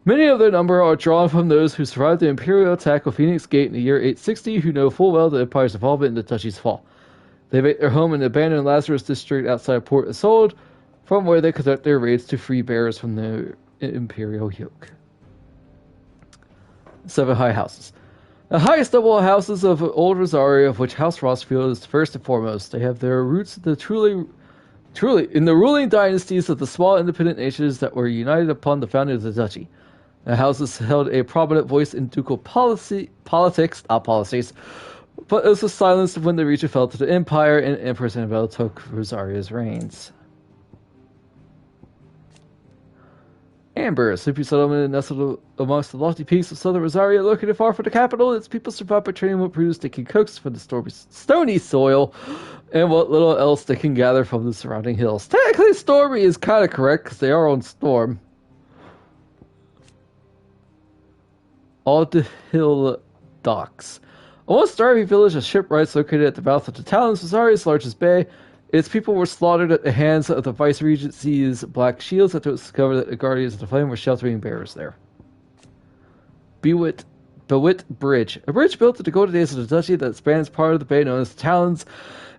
Many of their number are drawn from those who survived the imperial attack of Phoenix Gate in the year 860, who know full well the Empire's involvement in the Duchy's fall. They make their home in the abandoned Lazarus district outside Port Isolde, from where they conduct their raids to free bearers from the imperial yoke. 7 high houses. The highest noble houses of Old Rosaria, of which House Rossfield is first and foremost. They have their roots in the ruling dynasties of the small independent nations that were united upon the founding of the duchy. The houses held a prominent voice in ducal politics, not policies, but it was silenced when the region fell to the Empire and Empress Annabella took Rosaria's reigns. Amber, a sleepy settlement nestled amongst the lofty peaks of southern Rosaria, located far from the capital. Its people survive by trading what produce they can coax from the stony soil and what little else they can gather from the surrounding hills. Technically, stormy is kind of correct because they are on storm. Aldhill Docks. A once thriving village of shipwrights located at the mouth of the Talons, Rosaria's largest bay. Its people were slaughtered at the hands of the Vice-Regency's Black Shields after it was discovered that the Guardians of the Flame were sheltering bearers there. Bewit Bridge. A bridge built in the golden days of the Duchy that spans part of the bay known as the Talons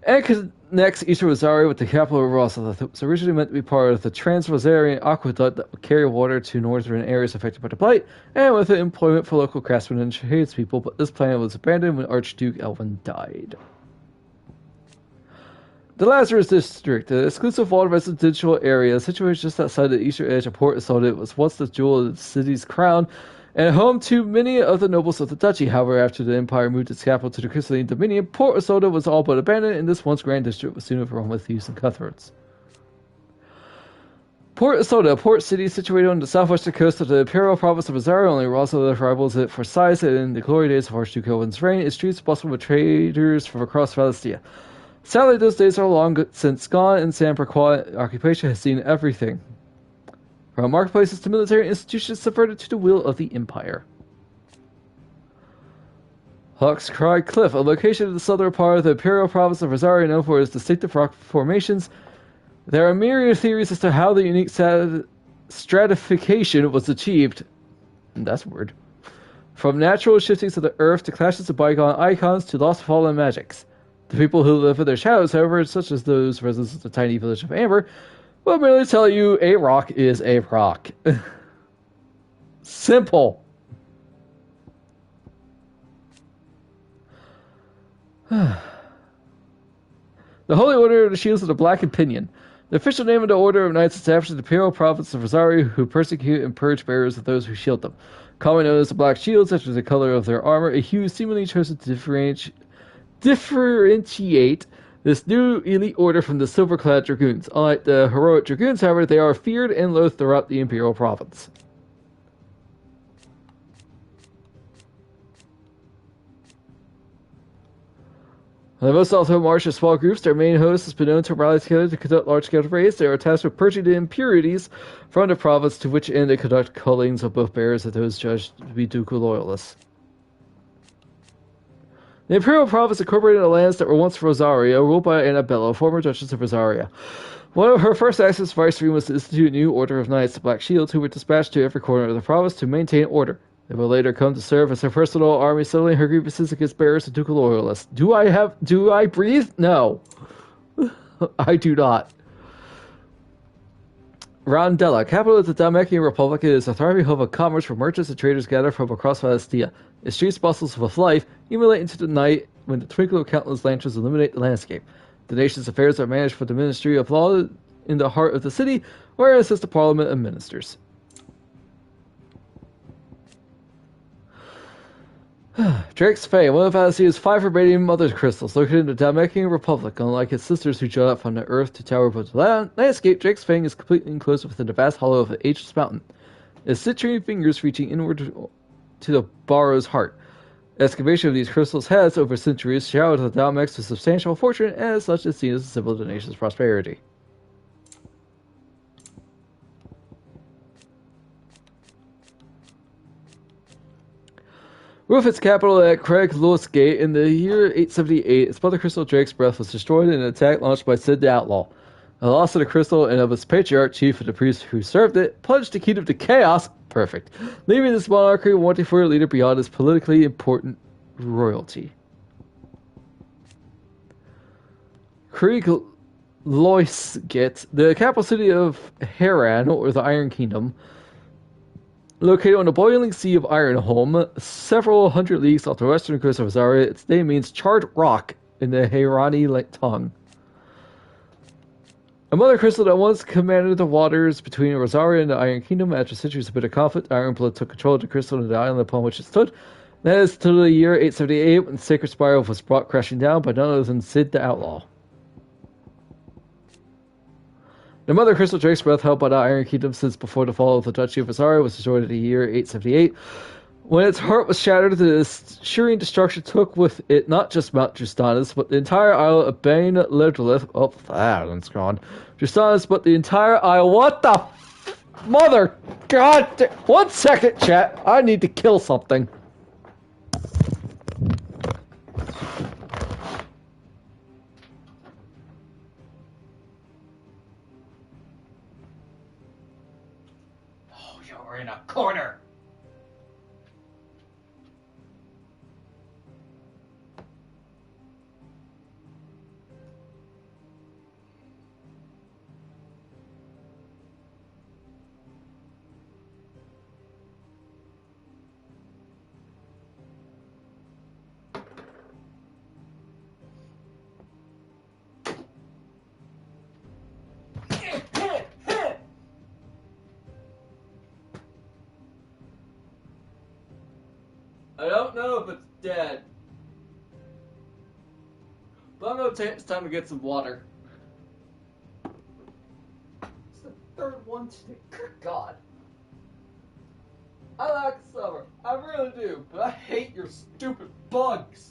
and connects eastern Rosaria with the capital of Rosalith. It was originally meant to be part of the Trans-Rosarian Aqueduct that would carry water to northern areas affected by the Blight and with employment for local craftsmen and tradespeople, but this plan was abandoned when Archduke Elwyn died. The Lazarus District, an exclusive walled residential area situated just outside the eastern edge of Port Isolde, was once the jewel of the city's crown and home to many of the nobles of the duchy. However, after the Empire moved its capital to the Crystalline Dominion, Port Isolde was all but abandoned, and this once grand district was soon overrun with thieves and cutthroats. Port Isolde, a port city situated on the southwestern coast of the imperial province of Rosaria, only Rosalith rivals it for size, and in the glory days of Archduke Elwyn's reign, its streets bustled with traders from across Valastia. Sadly, those days are long since gone, and Sambraquois occupation has seen everything from marketplaces to military institutions subverted to the will of the Empire. Hawk's Cry Cliff, a location in the southern part of the imperial province of Rosaria known for its distinctive rock formations. There are myriad theories as to how the unique stratification was achieved. That's weird. From natural shiftings of the earth to clashes of bygone icons to lost fallen magics. The people who live in their shadows, however, such as those residents of the tiny village of Amber, will merely tell you a rock is a rock. Simple. The Holy Order of the Shields of the Black Pinion. The official name of the Order of Knights established in the imperial province of Rosaria who persecute and purge bearers of those who shield them. Commonly known as the Black Shields after the color of their armor, a hue seemingly chosen to differentiate this new elite order from the silver-clad dragoons. Unlike the heroic dragoons, however, they are feared and loathed throughout the imperial province. The most also march of small groups, their main host has been known to rally together to conduct large-scale raids. They are tasked with purging the impurities from the province, to which end they conduct cullings of both bearers and those judged to be ducal loyalists. The imperial province incorporated the lands that were once Rosaria, ruled by Annabella, former Duchess of Rosaria. One of her first acts as viceroy was to institute a new order of knights, the Black Shields, who were dispatched to every corner of the province to maintain order. They will later come to serve as her personal army, settling her grievances against bearers and ducal loyalists. Do I breathe? No. I do not. Rondella, capital of the Dalmatian Republic, is a thriving hub of commerce where merchants and traders gather from across Valastia. Its streets bustles with life, even late into the night when the twinkle of countless lanterns illuminate the landscape. The nation's affairs are managed by the Ministry of Law in the heart of the city, where it assists the Parliament and ministers. Drake's Fane, one of Valastia's 5 remaining mother crystals, located in the Dalmatian Republic. Unlike its sisters who jut up from the earth to tower above the landscape, Drake's Fane is completely enclosed within the vast hollow of an ageless mountain, its citrine fingers reaching inward to the Barrow's heart. Excavation of these crystals has, over centuries, showered the Dalmex with substantial fortune, and as such is seen as a symbol of the nation's prosperity. With its capital at Craig Lewis Gate, in the year 878, its mother crystal Drake's Breath was destroyed in an attack launched by Sid the Outlaw. The loss of the crystal and of its patriarch, chief of the priests who served it, plunged the kingdom to chaos, perfect, leaving this monarchy wanting for a leader beyond its politically important royalty. Krieg Loisget, the capital city of Haran, or the Iron Kingdom, located on the boiling sea of Ironholm, several hundred leagues off the western coast of Rosaria. Its name means charred rock in the Hairani tongue. A mother crystal that once commanded the waters between Rosaria and the Iron Kingdom. After centuries of bitter conflict, Ironblood took control of the crystal and the island upon which it stood. That is till the year 878, when the sacred spiral was brought crashing down by none other than Sid the Outlaw. The Mother Crystal Drake's Breath, held by the Iron Kingdom since before the fall of the Duchy of Azaria, was destroyed in the year 878. When its heart was shattered, the shearing destruction took with it not just Mount Drustanus, but the entire Isle of Bane Ledrelith. Oh, that one's gone. Drustanus, but the entire Isle. What the mother? God! 1 second, chat. I need to kill something. Oh, you're in a corner. I don't know if it's dead. But I'm gonna say it's time to get some water. It's the third one today. Good God. I like summer. I really do. But I hate your stupid bugs.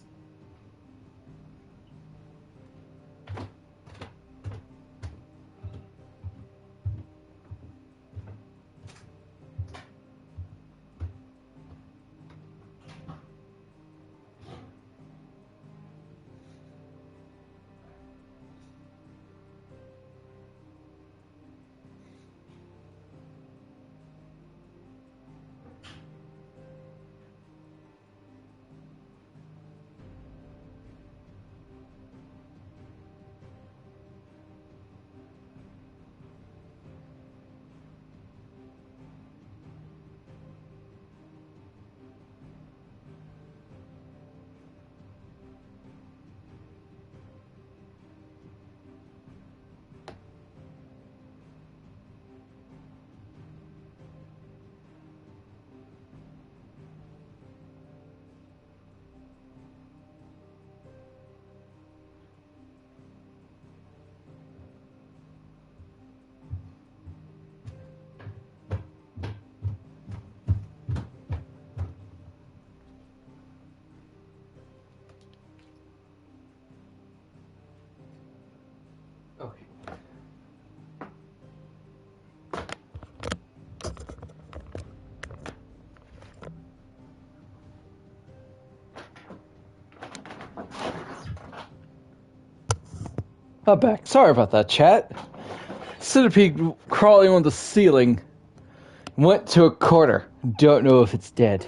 I'm back. Sorry about that, chat. Centipede crawling on the ceiling. Went to a corner. Don't know if it's dead.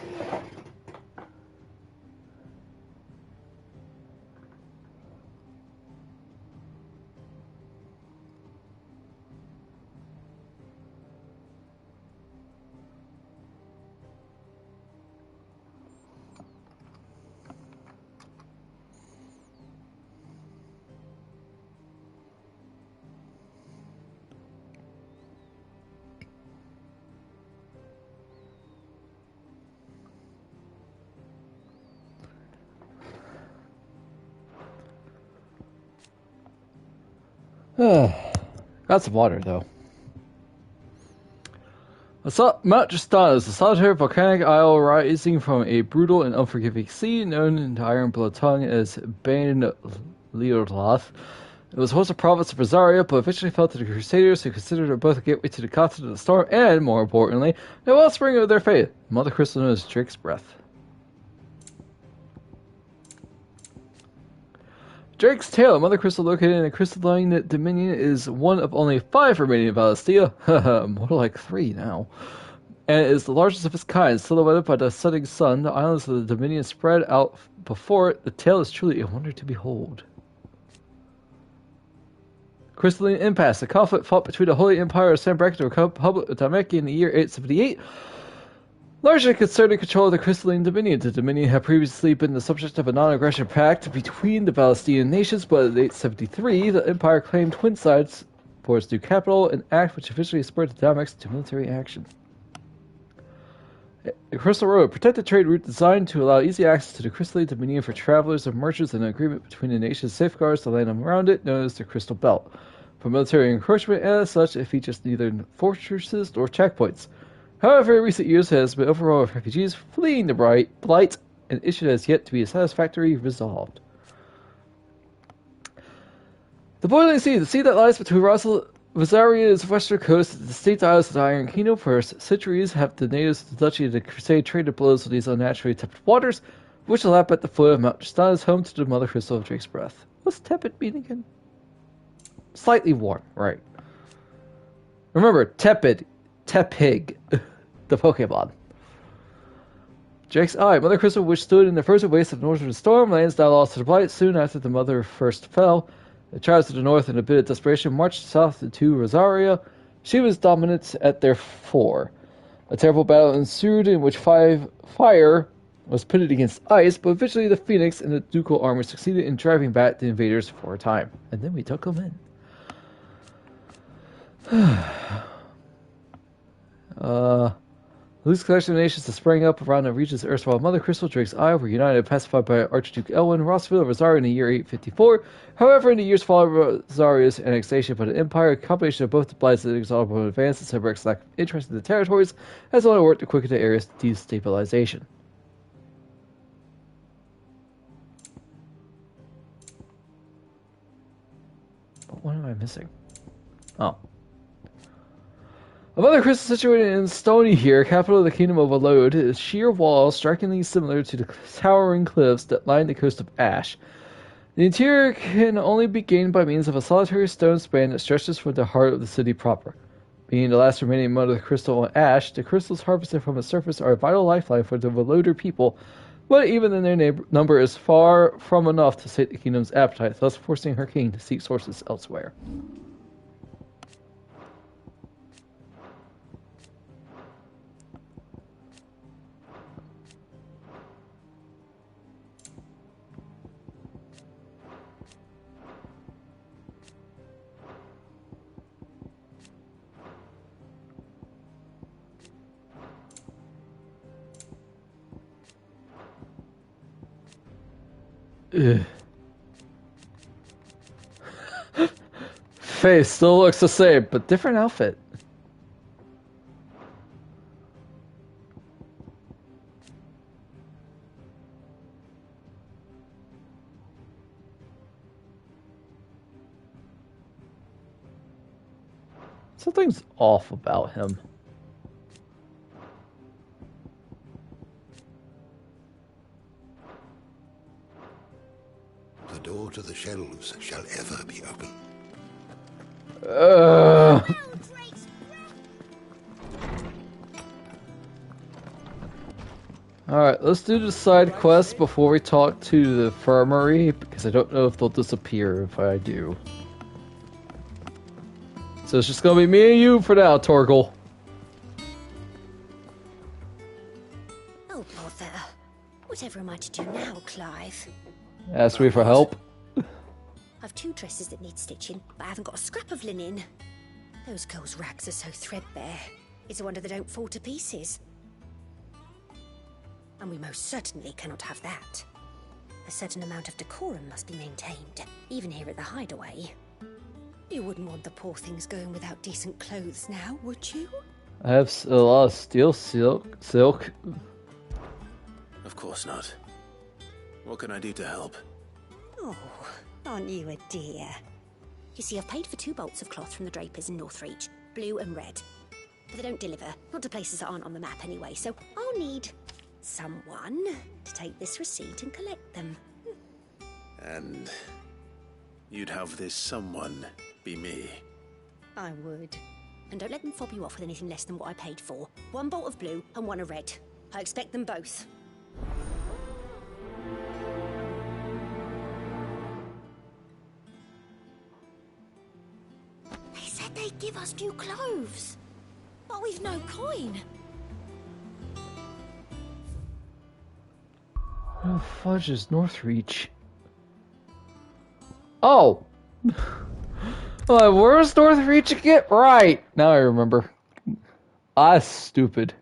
Got some water, though. Mount Drustanus, a solitary volcanic isle rising from a brutal and unforgiving sea, known in the Iron Blood tongue as Bane Leodloth. It was once a province of Azaria, but eventually fell to the Crusaders, who considered it both a gateway to the continent of the storm and, more importantly, the wellspring of their faith, Mother Crystal known as Drake's Breath. Drake's Tail, a Mother Crystal located in the Crystalline Dominion, is one of only 5 remaining in Valisthea. More like 3 now. And it is the largest of its kind, silhouetted by the setting sun. The islands of the Dominion spread out before it. The tail is truly a wonder to behold. Crystalline Impasse, a conflict fought between the Holy Empire of Sanbreque and the Republic of Dahmeki in the year 878. Largely concerning control of the Crystalline Dominion. The Dominion had previously been the subject of a non-aggression pact between the Valestian nations, but in 873, the Empire claimed twin sides for its new capital, an act which officially spurred the Dahmeks to military action. The Crystal Road, a protected trade route designed to allow easy access to the Crystalline Dominion for travelers and merchants, and an agreement between the nations safeguards the land around it, known as the Crystal Belt. for military encroachment, and as such, it features neither fortresses nor checkpoints. However, in recent years it has been overrun with refugees fleeing the blight, an issue that has yet to be satisfactorily resolved. The Boiling Sea, the sea that lies between Rosaria's western coast and the distinct islands of the Iron Kingdom. For centuries have the natives of the Duchy of the Crusade traded blows with these unnaturally tepid waters, which lap at the foot of Mount Tristan is home to the Mother Crystal of Drake's Breath. What's tepid mean again? Slightly warm, right. Remember, tepid, Tepig, the Pokemon. Drake's Eye, Mother Crystal, which stood in the frozen wastes of northern storm, lands now lost to the blight soon after the Mother first fell. The tribes to the north, in a bit of desperation, marched south to Rosaria. She was dominant at their fore. A terrible battle ensued in which fire was pitted against ice, but eventually the Phoenix and the ducal army succeeded in driving back the invaders for a time. And then we took them in. Loose collection of nations that sprang up around the regions of erstwhile Mother Crystal, Drake's Eye, were united and pacified by Archduke Elwin, Rossville, Rosaria in the year 854. However, in the years following Rosaria's annexation by the Empire, a combination of both the Blights and inexorable advance and Sanbreque's lack of interest in the territories has only worked to quicken the area's destabilization. But what am I missing? Oh. A Mother Crystal situated in Stony here, capital of the Kingdom of Alode, is sheer walls strikingly similar to the towering cliffs that line the coast of Ash. The interior can only be gained by means of a solitary stone span that stretches from the heart of the city proper. Being the last remaining Mother Crystal on Ash, the crystals harvested from its surface are a vital lifeline for the Veloder people, but even then their number is far from enough to sate the kingdom's appetite, thus forcing her king to seek sources elsewhere. Face still looks the same, but different outfit. Something's off about him. The door to the shelves shall ever be open. Alright, let's do the side quest before we talk to the infirmary, because I don't know if they'll disappear if I do. So it's just gonna be me and you for now, Torgal. Oh, bother. Whatever am I to do now, Clive? Ask me for help. I've 2 dresses that need stitching, but I haven't got a scrap of linen. Those girls' rags are so threadbare. It's a wonder they don't fall to pieces. And we most certainly cannot have that. A certain amount of decorum must be maintained, even here at the Hideaway. You wouldn't want the poor things going without decent clothes now, would you? I have a lot of steel silk. Of course not. What can I do to help? Oh, aren't you a dear? You see, I've paid for 2 bolts of cloth from the drapers in Northreach, blue and red. But they don't deliver, not to places that aren't on the map anyway, so I'll need someone to take this receipt and collect them. And you'd have this someone be me? I would. And don't let them fob you off with anything less than what I paid for. 1 bolt of blue and 1 of red. I expect them both. They said they'd give us new clothes, but we've no coin. Oh, fudge is Northreach. Oh! Where's Northreach again? Right! Now I remember. Ah, stupid.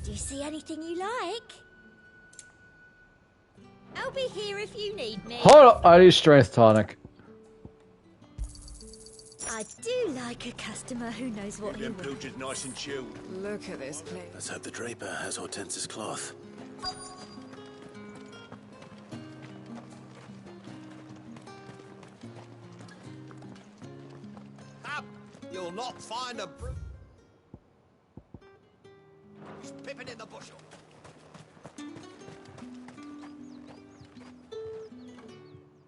Do you see anything you like? I'll be here if you need me. Hold on, I need strength tonic. I do like a customer who knows what he Them wants. pilchards nice and chilled. Look at this place. Let's hope the draper has Hortense's cloth. Up! You'll not find a brute. He's pipping in the bushel.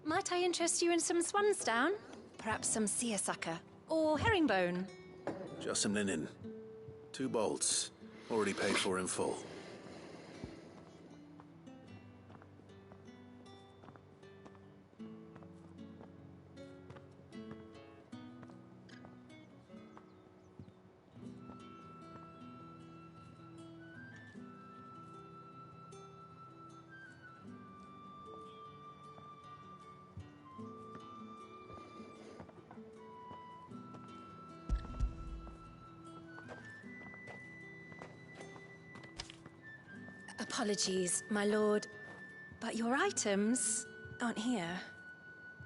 Might I interest you in some swansdown? Perhaps some seersucker or herringbone? Just some linen. 2 bolts. Already paid for in full. Apologies, my lord, but your items aren't here.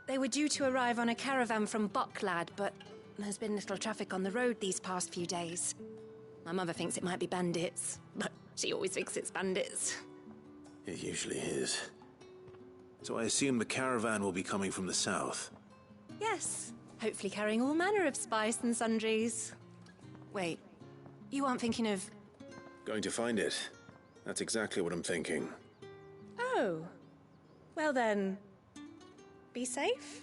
They were due to arrive on a caravan from Bucklad, but there's been little traffic on the road these past few days. My mother thinks it might be bandits, but she always thinks it's bandits. It usually is. So I assume the caravan will be coming from the south. Yes, hopefully carrying all manner of spice and sundries. Wait, you aren't thinking of... Going to find it. That's exactly what I'm thinking. Oh, well then, be safe.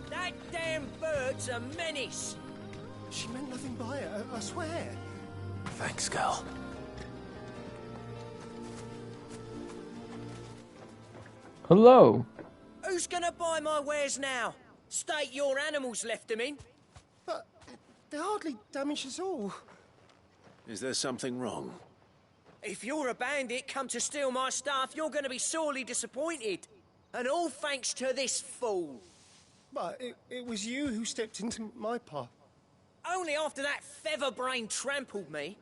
That damn bird's a menace. She meant nothing by it, I swear. Thanks, Gal. Hello. Who's gonna buy my wares now? State your animals left them in. But they hardly damage us all. Is there something wrong? If you're a bandit come to steal my stuff, you're gonna be sorely disappointed. And all thanks to this fool. But it was you who stepped into my path. Only after that featherbrain trampled me.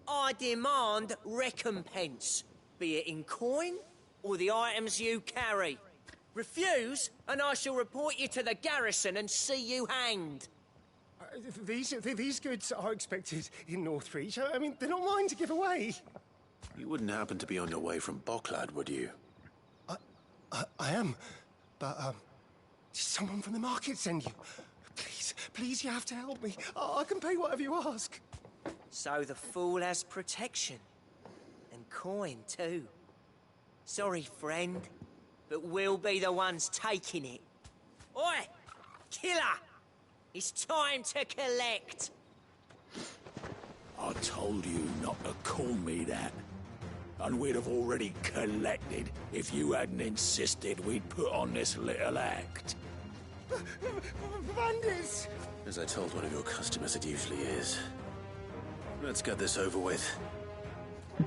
I demand recompense, be it in coin or the items you carry. Refuse, and I shall report you to the garrison and see you hanged. These goods are expected in Northreach. I mean, they're not mine to give away. You wouldn't happen to be on your way from Bucklad, would you? I am, but did someone from the market send you? Please, you have to help me. I can pay whatever you ask. So the fool has protection. And coin, too. Sorry, friend, but we'll be the ones taking it. Oi! Killer! It's time to collect! I told you not to call me that. And we'd have already collected if you hadn't insisted we'd put on this little act. Bandits! As I told one of your customers, it usually is. Let's get this over with.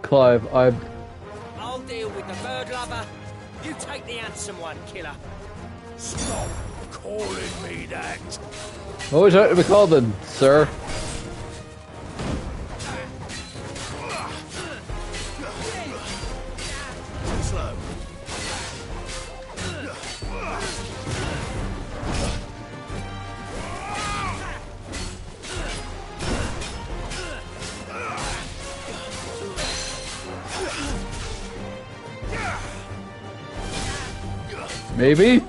Clive, I'll deal with the bird lover. You take the handsome one, killer. Stop calling me that. What would you like to be called then, sir? Slow. Maybe?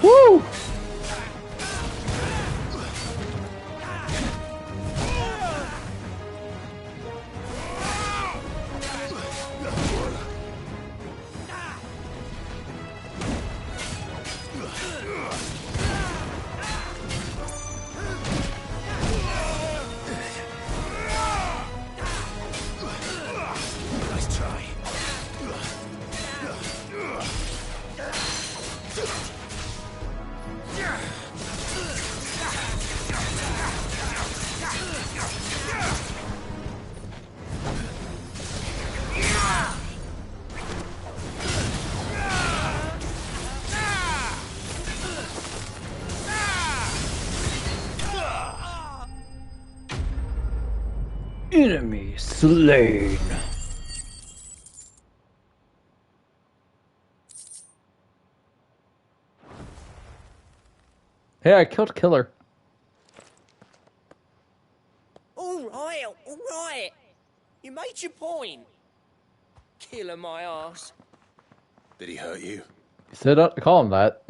Woo! Nice try. Enemy slain. Hey, I killed Killer. All right. You made your point. Killer my ass. Did he hurt you? You said not to call him that.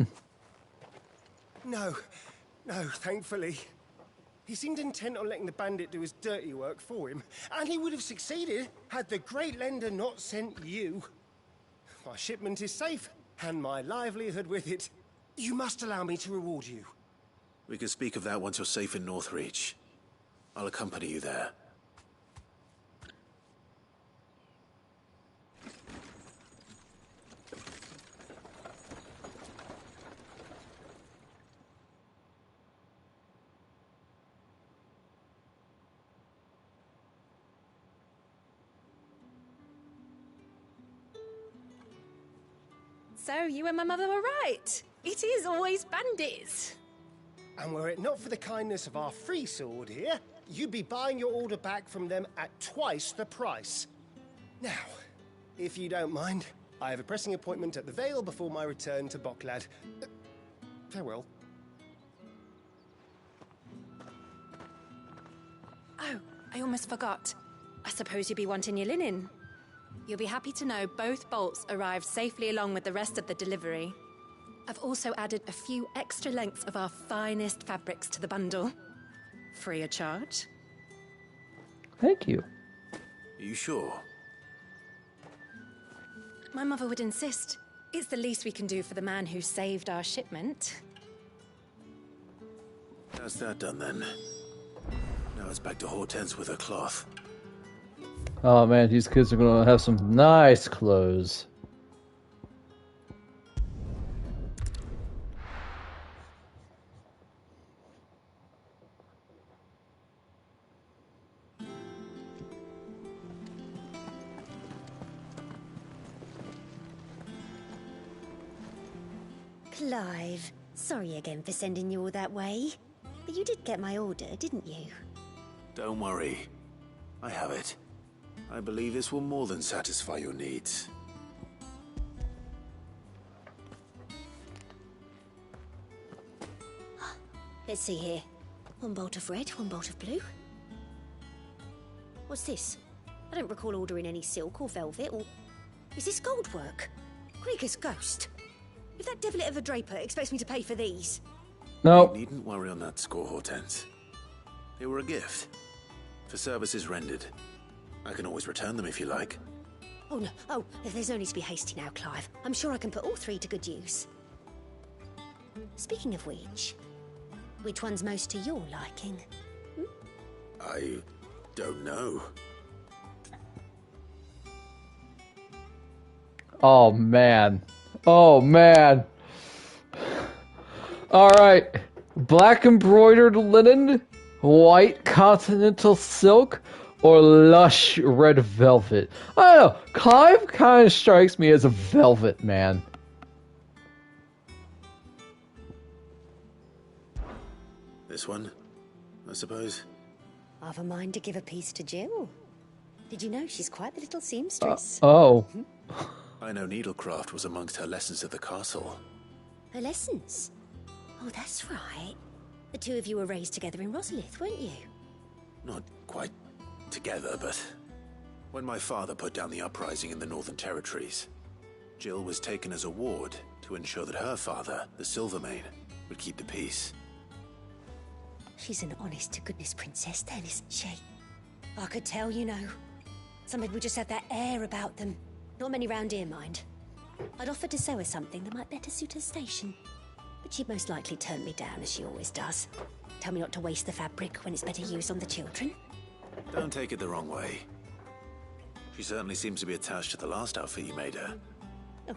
No, thankfully. He seemed intent on letting the bandit do his dirty work for him, and he would have succeeded had the Great Lender not sent you. My shipment is safe, and my livelihood with it. You must allow me to reward you. We can speak of that once you're safe in Northreach. I'll accompany you there. So, you and my mother were right. It is always bandits. And were it not for the kindness of our free sword here, you'd be buying your order back from them at twice the price. Now, if you don't mind, I have a pressing appointment at the Vale before my return to Boklad. Farewell. Oh, I almost forgot. I suppose you'll be wanting your linen. You'll be happy to know both bolts arrived safely along with the rest of the delivery. I've also added a few extra lengths of our finest fabrics to the bundle. Free of charge. Thank you. Are you sure? My mother would insist. It's the least we can do for the man who saved our shipment. That's that done then. Now it's back to Hortense with her cloth. Oh man, these kids are gonna have some nice clothes. Clive, sorry again for sending you all that way. But you did get my order, didn't you? Don't worry. I have it. I believe this will more than satisfy your needs. Let's see here. One bolt of red, one bolt of blue. What's this? I don't recall ordering any silk or velvet, or... Is this gold work? Krieger's ghost. If that devilet of a draper expects me to pay for these... No. You needn't worry on that score, Hortense. They were a gift. For services rendered. I can always return them if you like. Oh, no. Oh, there's no need to be hasty now, Clive. I'm sure I can put all three to good use. Speaking of which one's most to your liking? I don't know. Oh, man. Oh, man. Alright. Black embroidered linen, white continental silk, or lush red velvet. I don't know. Clive kind of strikes me as a velvet man. This one, I suppose. I've a mind to give a piece to Jill. Did you know she's quite the little seamstress? Oh. I know needlecraft was amongst her lessons at the castle. Her lessons? Oh, that's right. The two of you were raised together in Rosalith, weren't you? Not quite together, but when my father put down the uprising in the Northern Territories, Jill was taken as a ward to ensure that her father, the Silvermane, would keep the peace. She's an honest-to-goodness princess then, isn't she? I could tell, you know. Some people just have that air about them. Not many round here, mind. I'd offered to sew her something that might better suit her station. But she'd most likely turn me down, as she always does. Tell me not to waste the fabric when it's better used on the children. Don't take it the wrong way. She certainly seems to be attached to the last outfit you made her. Oh.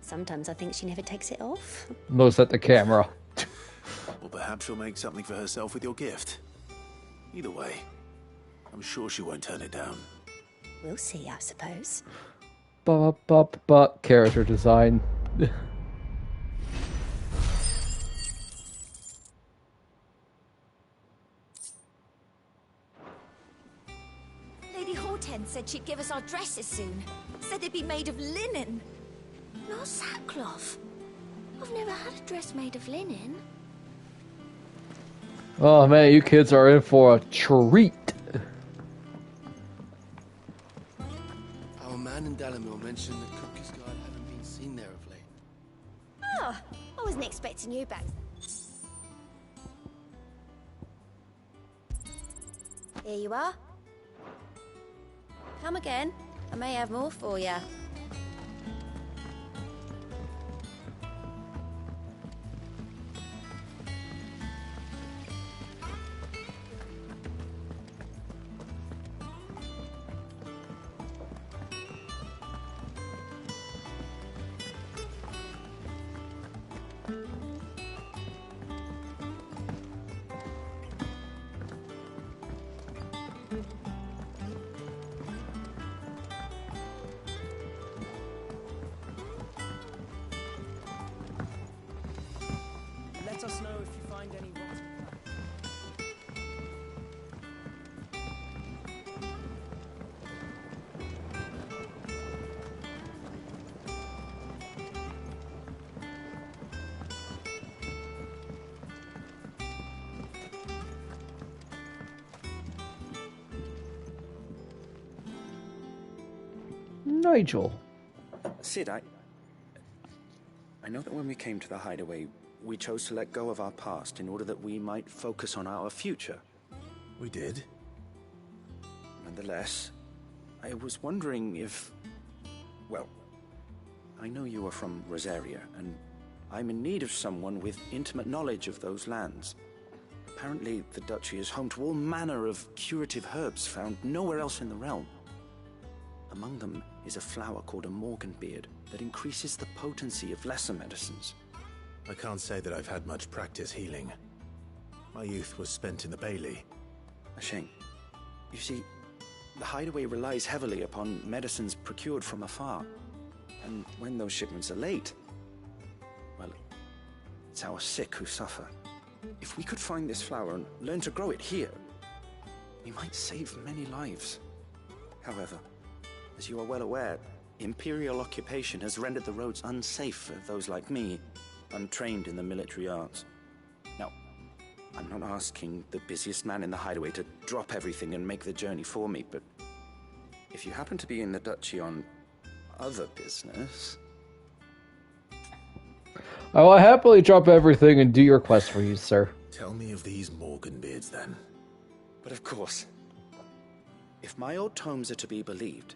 Sometimes I think she never takes it off. Looks at the camera. Or perhaps she'll make something for herself with your gift. Either way, I'm sure she won't turn it down. We'll see, I suppose. Character design. Lady Hortense said she'd give us our dresses soon. Said they'd be made of linen. Not sackcloth. I've never had a dress made of linen. Oh man, you kids are in for a treat. Our man in Dalamil mentioned that Cookie's Guard haven't been seen there of late. Oh, I wasn't expecting you back. Here you are. Come again. I may have more for you. Let us know if you find any rotten. Nigel. Sid, I know that when we came to the hideaway, we chose to let go of our past in order that we might focus on our future. We did. Nonetheless, I was wondering if... Well, I know you are from Rosaria, and I'm in need of someone with intimate knowledge of those lands. Apparently, the Duchy is home to all manner of curative herbs found nowhere else in the realm. Among them is a flower called a Morganbeard that increases the potency of lesser medicines. I can't say that I've had much practice healing. My youth was spent in the Bailey. A shame. You see, the hideaway relies heavily upon medicines procured from afar. And when those shipments are late, well, it's our sick who suffer. If we could find this flower and learn to grow it here, we might save many lives. However, as you are well aware, Imperial occupation has rendered the roads unsafe for those like me, untrained in the military arts. Now, I'm not asking the busiest man in the hideaway to drop everything and make the journey for me, but if you happen to be in the Duchy on other business... I will happily drop everything and do your quest for you, sir. Tell me of these Morganbeards, then. But of course. If my old tomes are to be believed,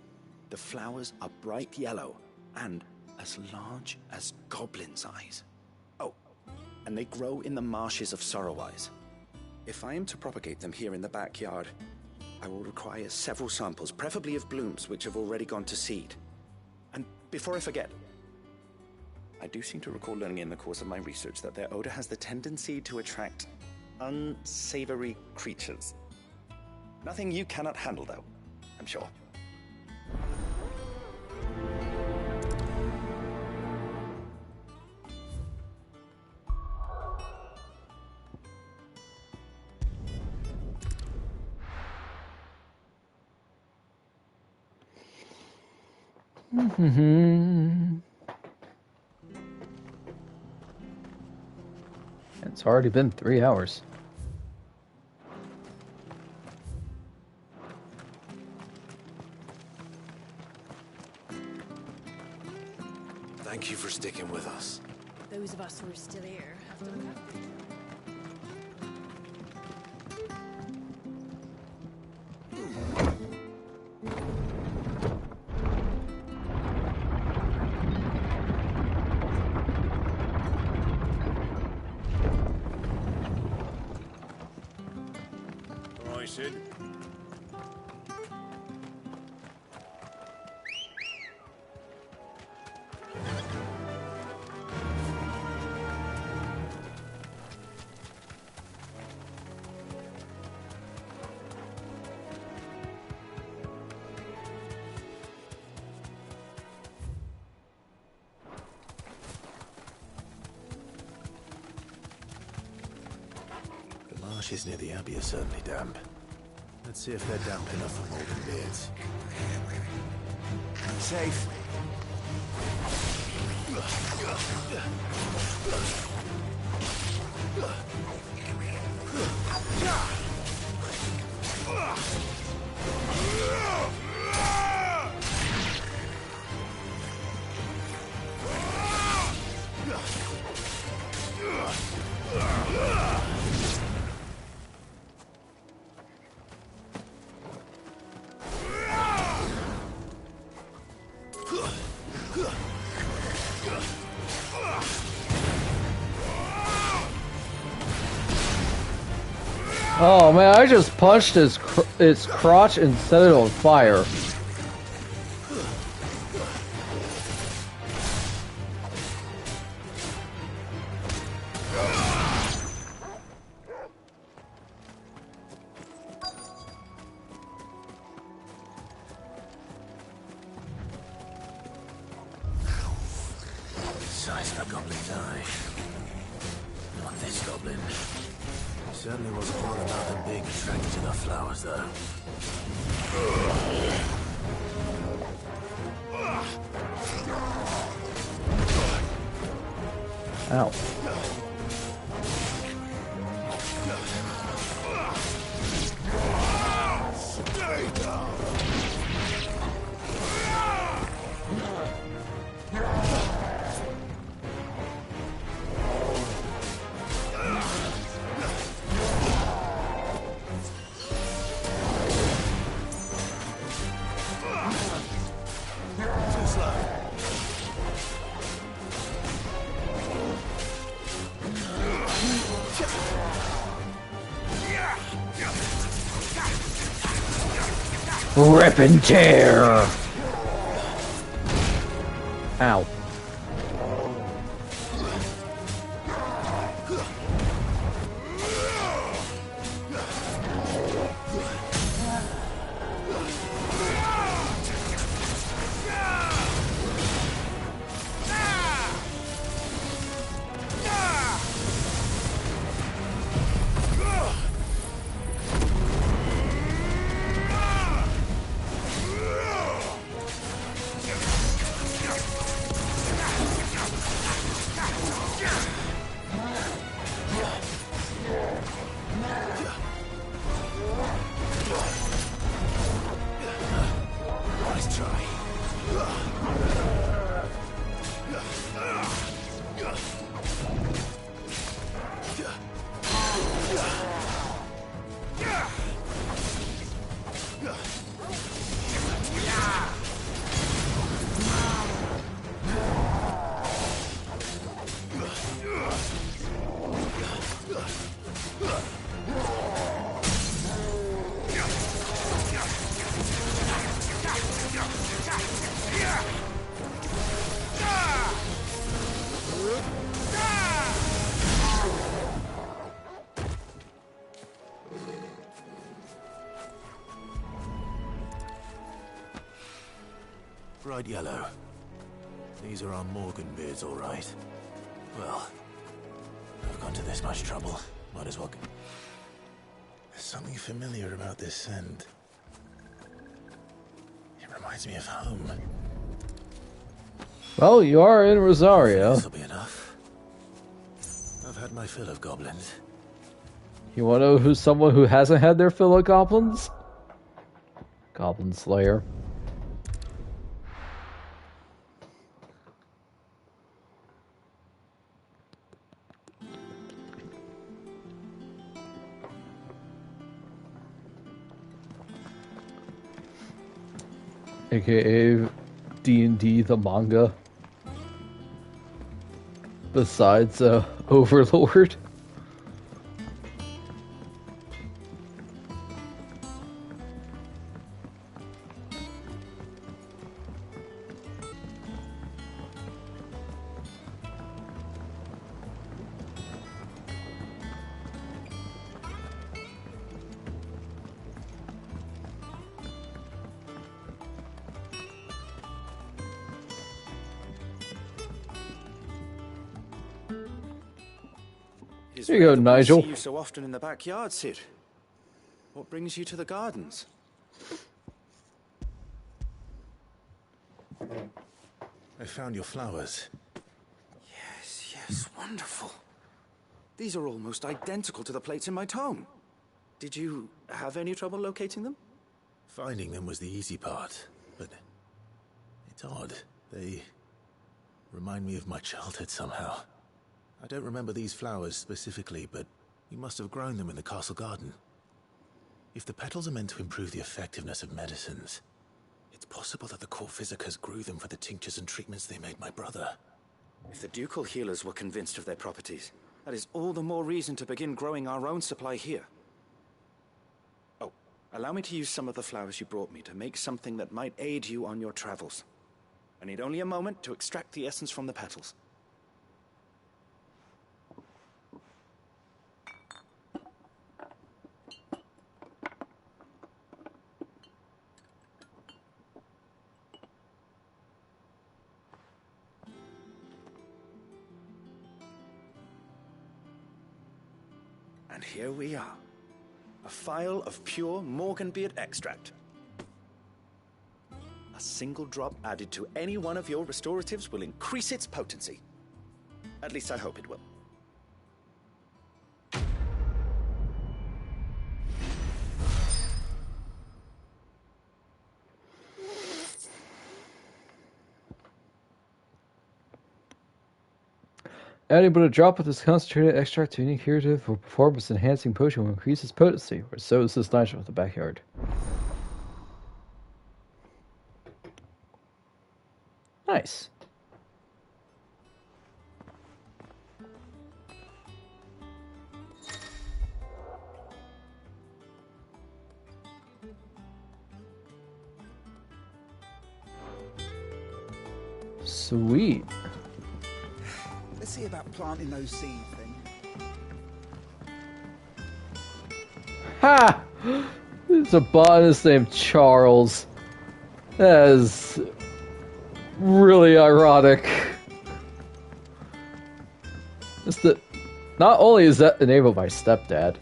the flowers are bright yellow and as large as goblins' eyes. Oh, and they grow in the marshes of Sorrowwise. If I am to propagate them here in the backyard, I will require several samples, preferably of blooms which have already gone to seed. And before I forget, I do seem to recall learning in the course of my research that their odor has the tendency to attract unsavory creatures. Nothing you cannot handle, though, I'm sure. It's already been 3 hours. Thank you for sticking with us. Those of us who are still here have to look after each other. Sid. The marshes near the Abbey are certainly damp. Let's see if they're damp enough for Morganbeards. Safe. Oh man, I just punched its crotch and set it on fire. Size of a goblin's eye. Not this goblin. Certainly wasn't one about them being attracted to the flowers, though. Ow. Rip and tear! Ow. Bright yellow. These are our Morgan beards, all right. Well, I've gone to this much trouble. Might as well. There's something familiar about this scent. It reminds me of home. Well, you are in Rosario. This'll be enough. I've had my fill of goblins. You want to know who's someone who hasn't had their fill of goblins? Goblin Slayer. AKA D&D the manga. Besides Overlord. Here you go, Nigel. See you so often in the backyard, Cid. What brings you to the gardens? I found your flowers. Yes, wonderful. These are almost identical to the plates in my tome. Did you have any trouble locating them? Finding them was the easy part, but it's odd. They remind me of my childhood somehow. I don't remember these flowers specifically, but you must have grown them in the castle garden. If the petals are meant to improve the effectiveness of medicines, it's possible that the court physicers grew them for the tinctures and treatments they made my brother. If the ducal healers were convinced of their properties, that is all the more reason to begin growing our own supply here. Oh, allow me to use some of the flowers you brought me to make something that might aid you on your travels. I need only a moment to extract the essence from the petals. And here we are. A phial of pure Morganbeard extract. A single drop added to any one of your restoratives will increase its potency. At least I hope it will. Adding but a drop of this concentrated extract to any curative or performance-enhancing potion will increase its potency, or so says Nigel of the backyard. Nice. Sweet. Let's see about planting those seeds then. Ha! There's a botanist named Charles. That is really ironic. It's that not only is that the name of my stepdad,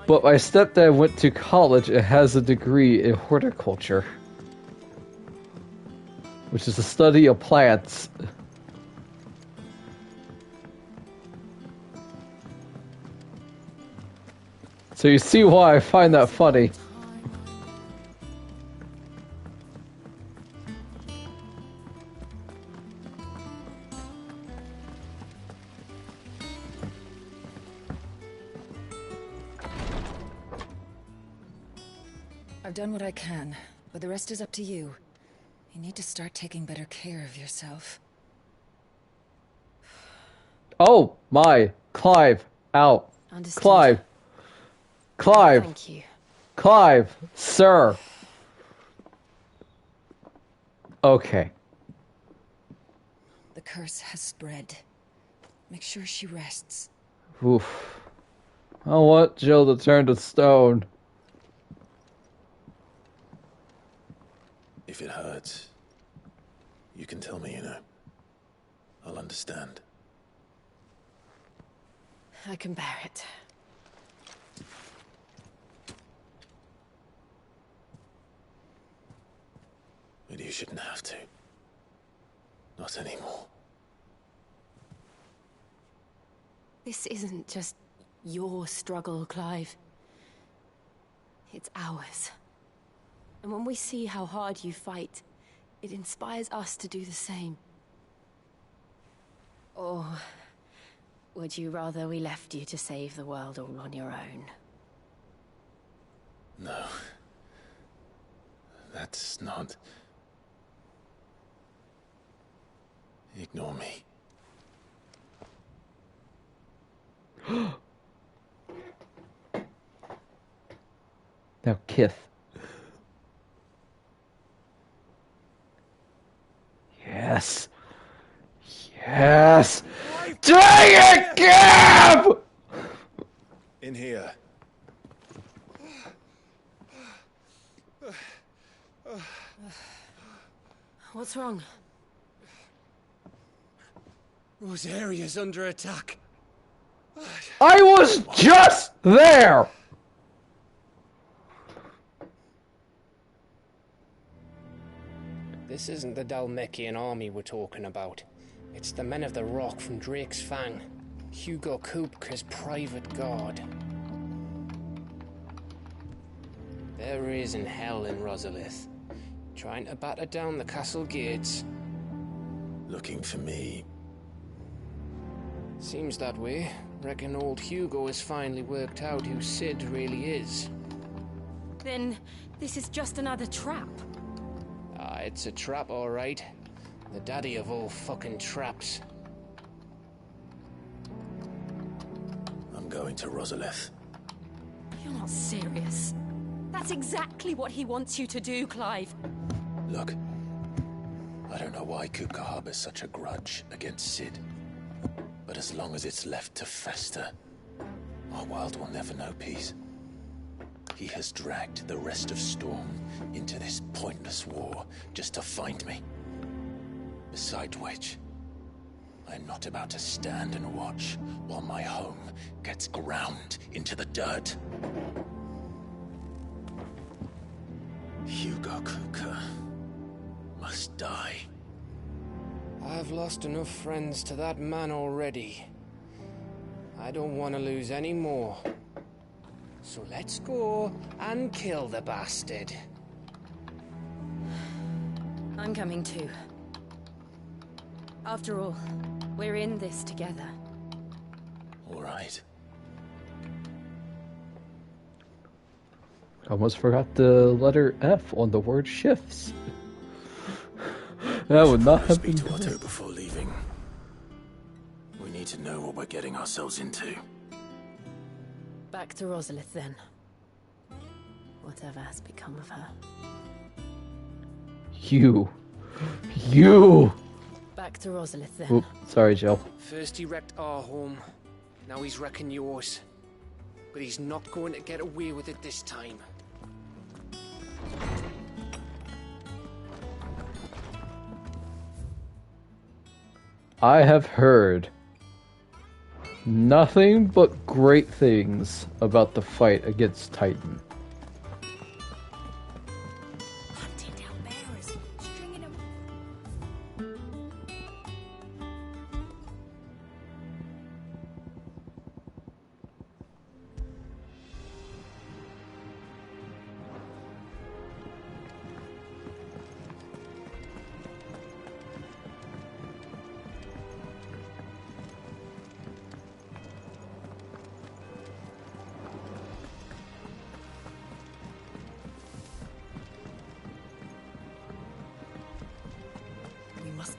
but my stepdad went to college and has a degree in horticulture, which is the study of plants. So you see why I find that funny. I've done what I can, but the rest is up to you. You need to start taking better care of yourself. Oh my, Clive, out. Understood. Clive. Clive. Thank you. Clive, sir. Okay. The curse has spread. Make sure she rests. Oof. I want Jill to turn to stone. If it hurts, You can tell me, you know. I'll understand. I can bear it. But you shouldn't have to. Not anymore. This isn't just your struggle, Clive. It's ours. And when we see how hard you fight, it inspires us to do the same. Or would you rather we left you to save the world all on your own? No. That's not... Ignore me. Now, Kith. Yes. Yes. Dang it, Gab! In here. What's wrong? Rosaria's under attack. I was just there! This isn't the Dhalmekian army we're talking about. It's the Men of the Rock from Drake's Fang. Hugo Kupka's private guard. There is in hell in Rosalith, trying to batter down the castle gates. Looking for me. Seems that way. Reckon old Hugo has finally worked out who Sid really is. Then this is just another trap. Ah, it's a trap, all right. The daddy of all fucking traps. I'm going to Rosalith. You're not serious. That's exactly what he wants you to do, Clive. Look, I don't know why Kupka harbors such a grudge against Sid. But as long as it's left to fester, our world will never know peace. He has dragged the rest of Storm into this pointless war just to find me. Besides which, I'm not about to stand and watch while my home gets ground into the dirt. Hugo Kupka must die. I've lost enough friends to that man already. I don't want to lose any more. So let's go and kill the bastard. I'm coming too. After all, we're in this together. All right. Almost forgot the letter F on the word shifts. That would not have been Speak to Otto before leaving. We need to know what we're getting ourselves into. Back to Rosalith then. Whatever has become of her. You. Back to Rosalith then. Oop, sorry, Jill. First he wrecked our home, now he's wrecking yours. But he's not going to get away with it this time. I have heard nothing but great things about the fight against Titan. Hunting down bearers, stringing them.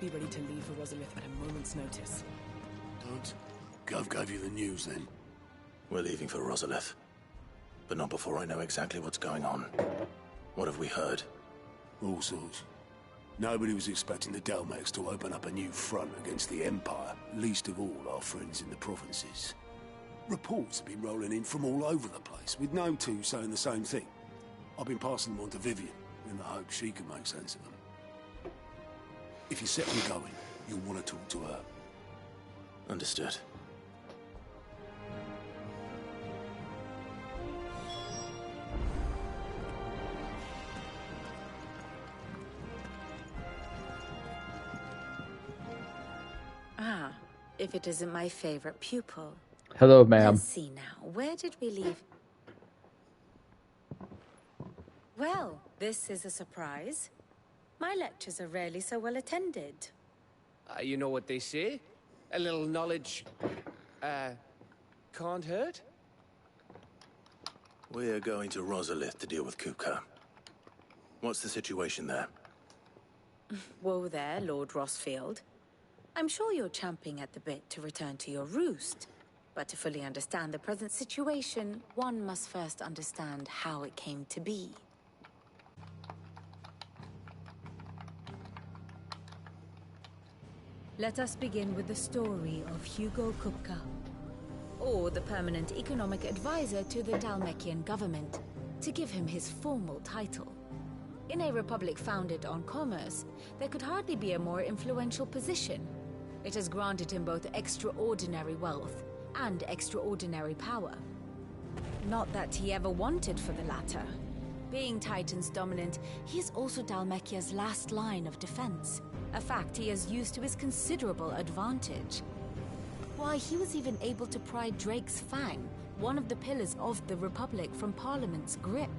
Be ready to leave for Rosalith at a moment's notice. Don't. Gov gave you the news then. We're leaving for Rosalith. But not before I know exactly what's going on. What have we heard? All sorts. Nobody was expecting the Dhalmekians to open up a new front against the Empire, least of all our friends in the provinces. Reports have been rolling in from all over the place, with no two saying the same thing. I've been passing them on to Vivian, in the hope she can make sense of them. If you set on going, you'll want to talk to her. Understood. Ah, if it isn't my favorite pupil. Hello, ma'am. Let's see now. Where did we leave? Well, this is a surprise. My lectures are rarely so well attended. You know what they say? A little knowledge, can't hurt? We're going to Rosalith to deal with Kupka. What's the situation there? Whoa there, Lord Rossfield. I'm sure you're champing at the bit to return to your roost. But to fully understand the present situation, one must first understand how it came to be. Let us begin with the story of Hugo Kupka, or the permanent economic advisor to the Dhalmekian government, to give him his formal title. In a republic founded on commerce, there could hardly be a more influential position. It has granted him both extraordinary wealth and extraordinary power. Not that he ever wanted for the latter. Being Titan's dominant, he is also Dhalmekia's last line of defense, a fact he has used to his considerable advantage. Why, he was even able to pry Drake's Fang, one of the pillars of the Republic, from Parliament's grip.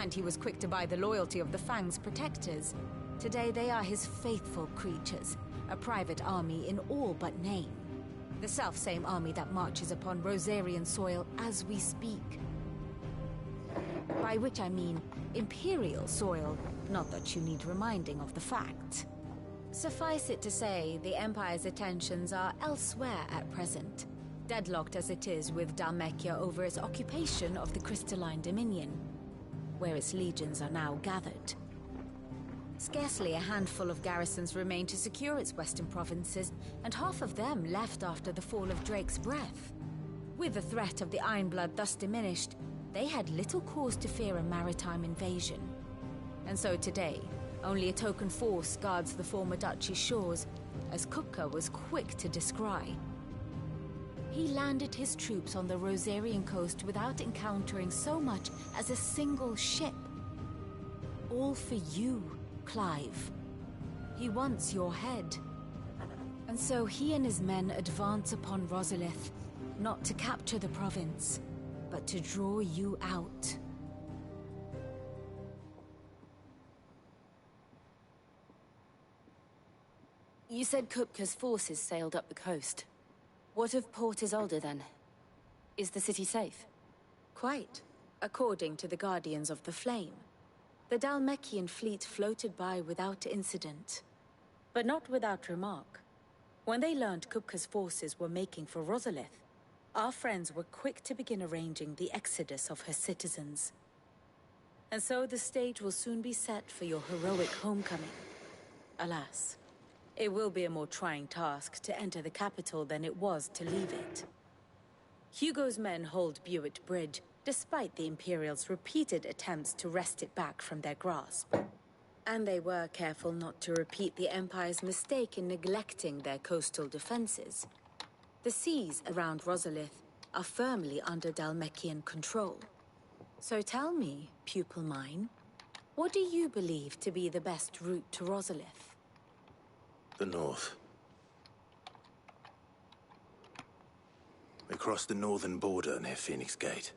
And he was quick to buy the loyalty of the Fang's protectors. Today they are his faithful creatures, a private army in all but name. The self-same army that marches upon Rosarian soil as we speak. By which I mean Imperial soil, not that you need reminding of the fact. Suffice it to say, the Empire's attentions are elsewhere at present, deadlocked as it is with Dhalmekia over its occupation of the Crystalline Dominion, where its legions are now gathered. Scarcely a handful of garrisons remain to secure its western provinces, and half of them left after the fall of Drake's Breath. With the threat of the Ironblood thus diminished, they had little cause to fear a maritime invasion. And so today, only a token force guards the former duchy's shores, as Kupka was quick to descry. He landed his troops on the Rosarian coast without encountering so much as a single ship. All for you, Clive. He wants your head. And so he and his men advance upon Rosalith, not to capture the province, but to draw you out. You said Kupka's forces sailed up the coast. What of Port Isolde then? Is the city safe? Quite, according to the Guardians of the Flame. The Dhalmekian fleet floated by without incident. But not without remark. When they learned Kupka's forces were making for Rosalith, our friends were quick to begin arranging the exodus of her citizens. And so the stage will soon be set for your heroic homecoming. Alas, it will be a more trying task to enter the capital than it was to leave it. Hugo's men hold Buet Bridge, despite the Imperials' repeated attempts to wrest it back from their grasp. And they were careful not to repeat the Empire's mistake in neglecting their coastal defenses. The seas around Rosalith are firmly under Dhalmekian control. So tell me, pupil mine, what do you believe to be the best route to Rosalith? The north. We cross the northern border near Phoenix Gate.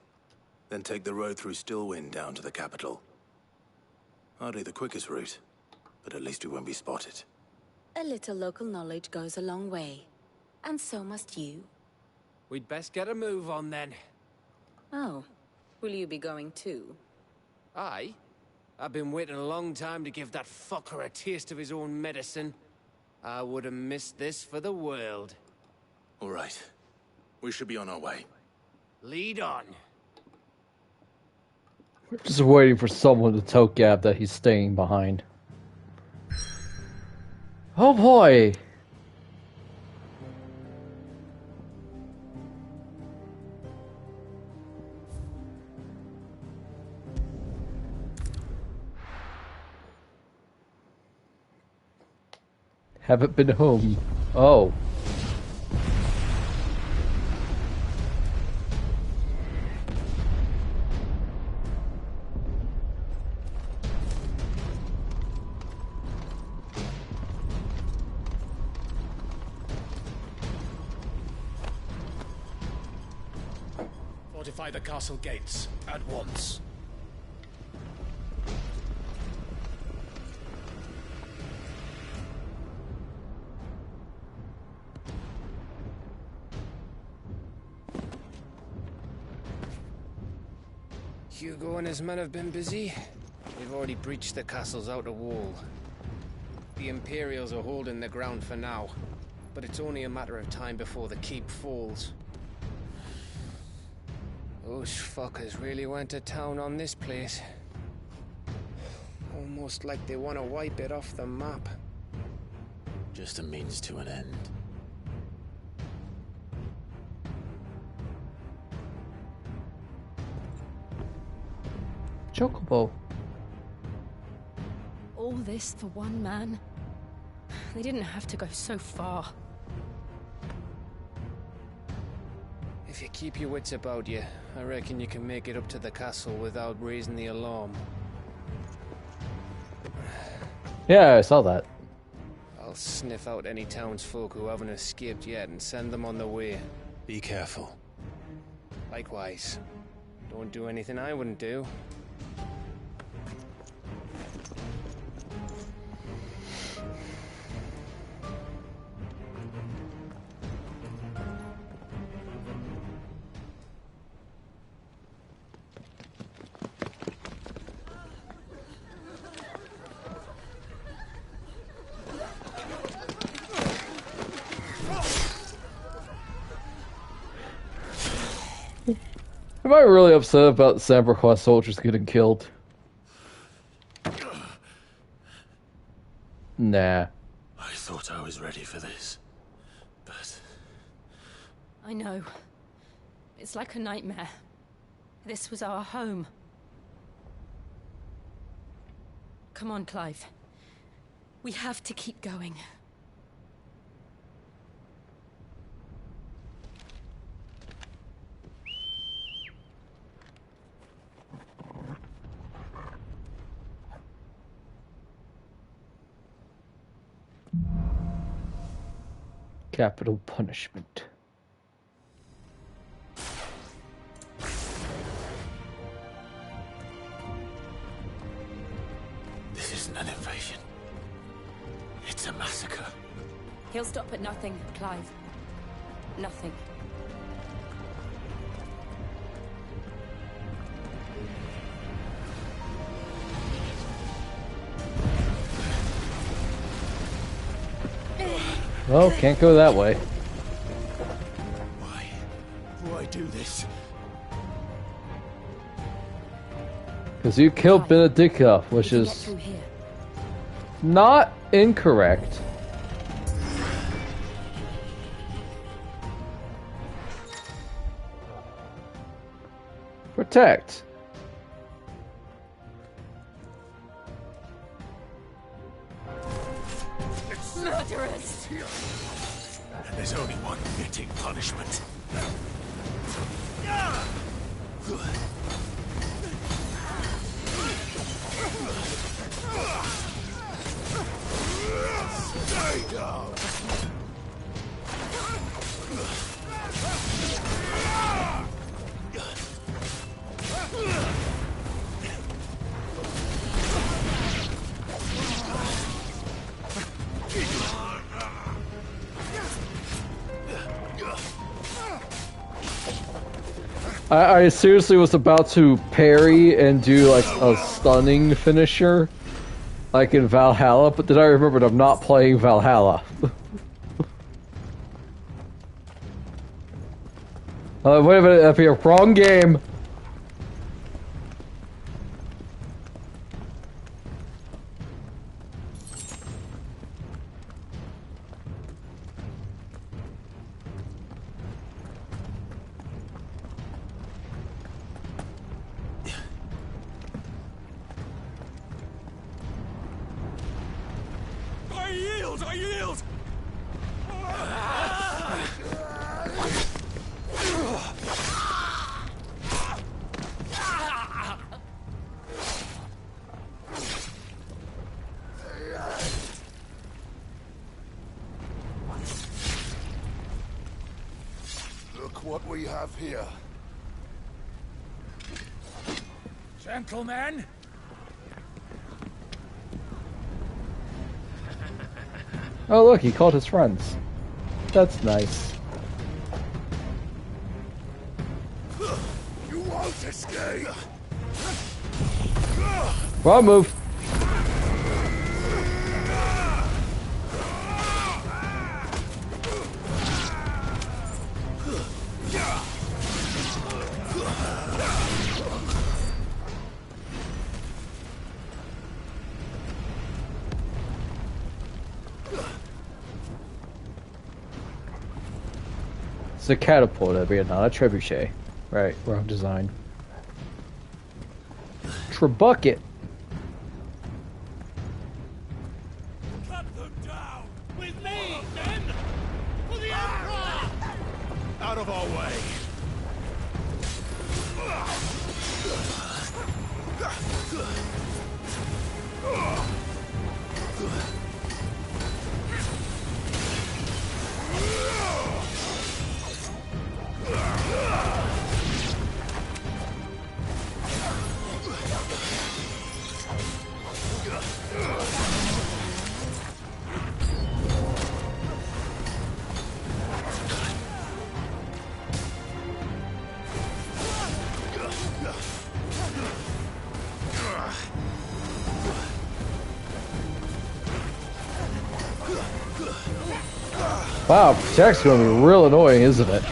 Then take the road through Stillwind down to the capital. Hardly the quickest route, but at least we won't be spotted. A little local knowledge goes a long way. And so must you. We'd best get a move on then. Oh, will you be going too? Aye. I've been waiting a long time to give that fucker a taste of his own medicine. I would have missed this for the world. All right. We should be on our way. Lead on. We're just waiting for someone to tell Gab that he's staying behind. Oh boy! Haven't been home. Oh. Fortify the castle gates at once. Hugo and his men have been busy. They've already breached the castle's outer wall. The Imperials are holding the ground for now, but it's only a matter of time before the keep falls. Those fuckers really went to town on this place. Almost like they want to wipe it off the map. Just a means to an end. Chocobo. All this for one man? They didn't have to go so far. If you keep your wits about you, I reckon you can make it up to the castle without raising the alarm. Yeah, I saw that. I'll sniff out any townsfolk who haven't escaped yet and send them on their way. Be careful. Likewise. Don't do anything I wouldn't do. Am I really upset about Samberclaw soldiers getting killed? Nah. I thought I was ready for this, but... I know. It's like a nightmare. This was our home. Come on, Clive. We have to keep going. Capital punishment. This isn't an invasion. It's a massacre. He'll stop at nothing, Clive. Nothing. Well, can't go that way. Why do this? Because you killed Benedicta, which is not incorrect. Protect. Murderers! There's only one fitting punishment. Stay down. I seriously was about to parry and do like a stunning finisher, like in Valhalla, but then I remembered I'm not playing Valhalla. Wait a minute, up here, wrong game. I yield! Look what we have here. Gentlemen, Oh look, he called his friends. That's nice. You won't escape! Wrong move. It's a catapult, but not a trebuchet. Right, wrong design. Trebucket. Cut them down! With me, men! For the Emperor! Out of our way! Wow, Protect's gonna be real annoying, isn't it?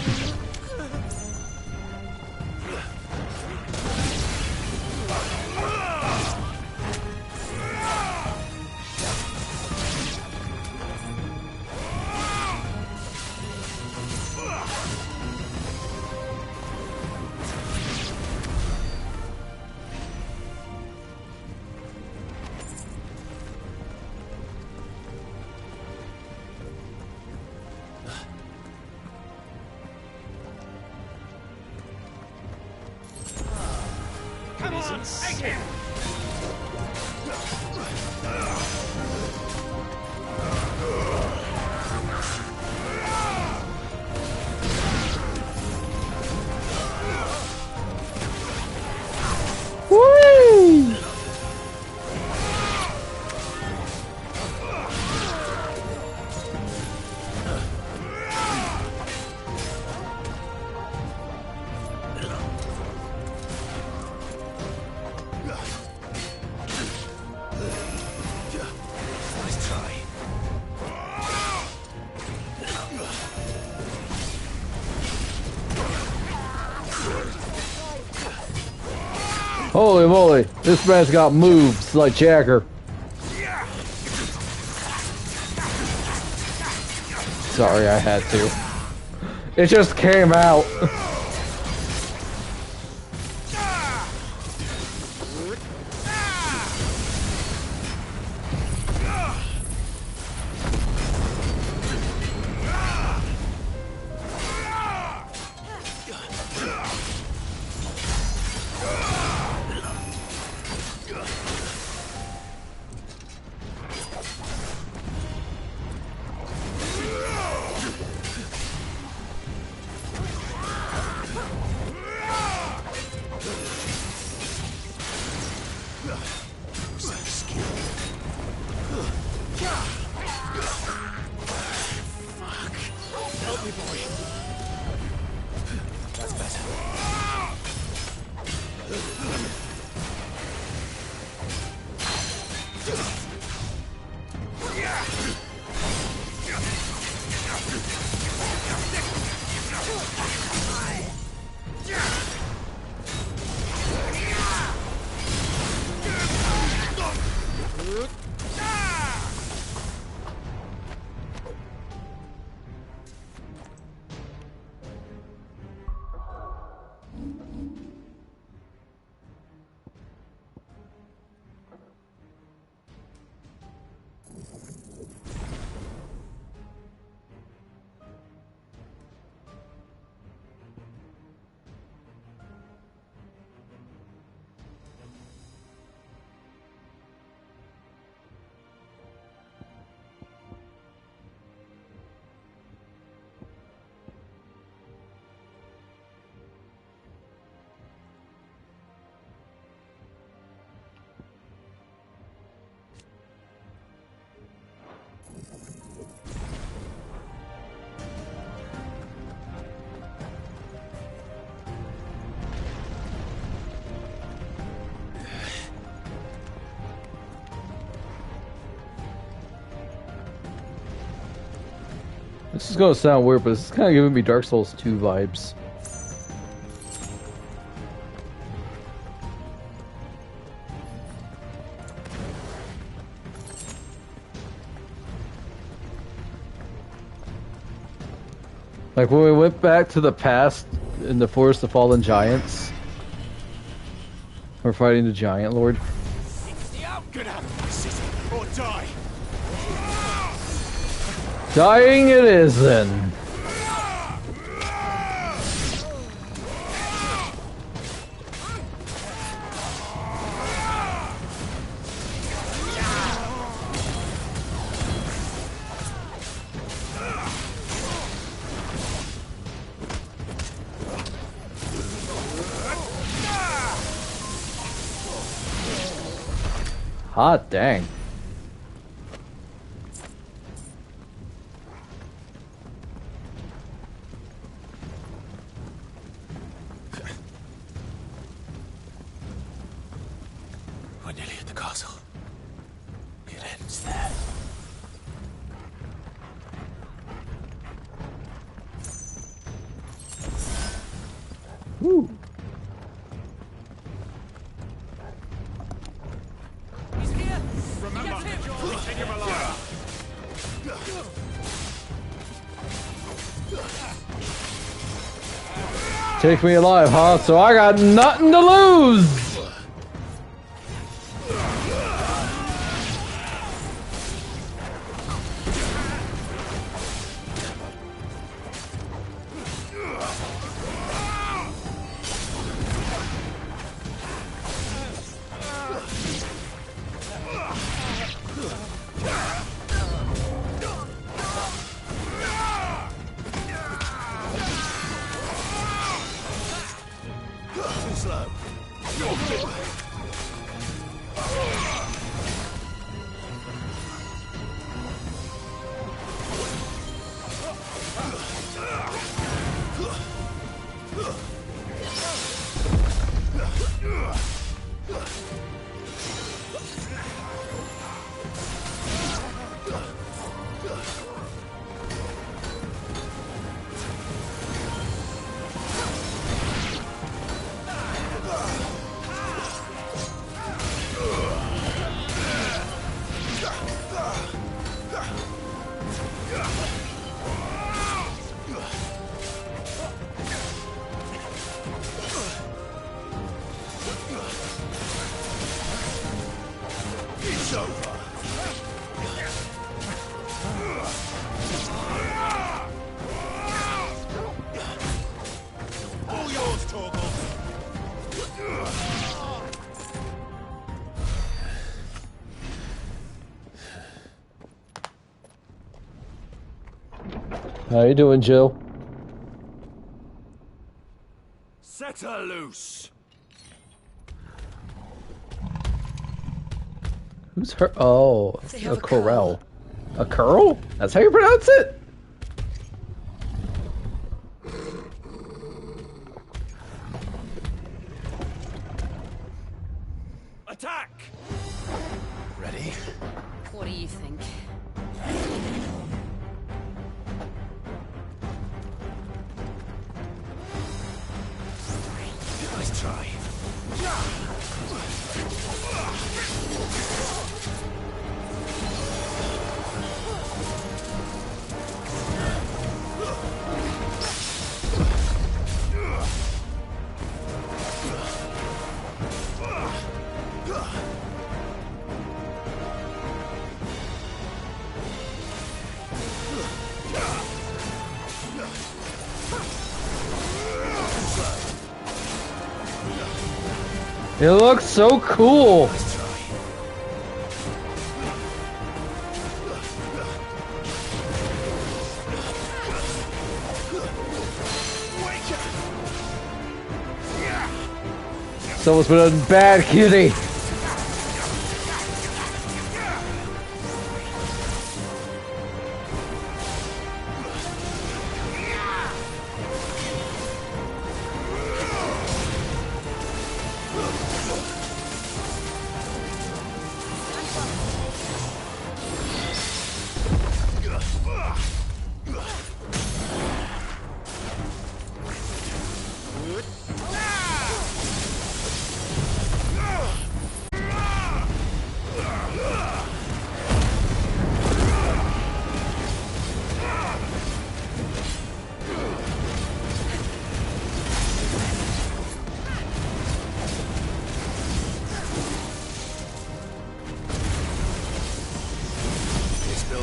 Come on, take him! Whee! Nice try. Holy moly, this man's got moves like Jagger. Sorry, I had to. It just came out. Help me, boy. That's better. This is gonna sound weird, but this is kind of giving me Dark Souls 2 vibes. Like when we went back to the past in the Forest of Fallen Giants. We're fighting the Giant Lord. Get out of this city or die. Dying it is then. Hot dang. We're nearly at the castle. It ends there. Woo. Take me alive, huh? So I got nothing to lose! How you doing, Jill? Set her loose. Who's her? Oh, a corral. A curl? That's how you pronounce it? Attack! Ready? What do you think? Nice try. It looks so cool. Someone's been a bad kitty.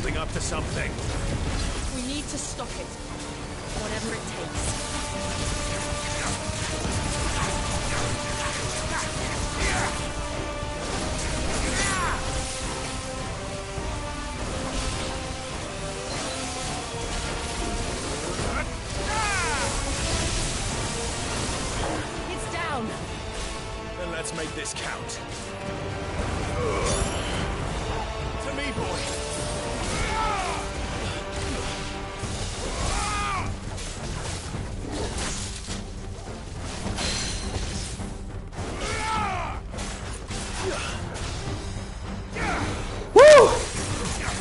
building up to something. We need to stop it. Whatever it takes. It's down. Then let's make this count. To me, boy. Woo!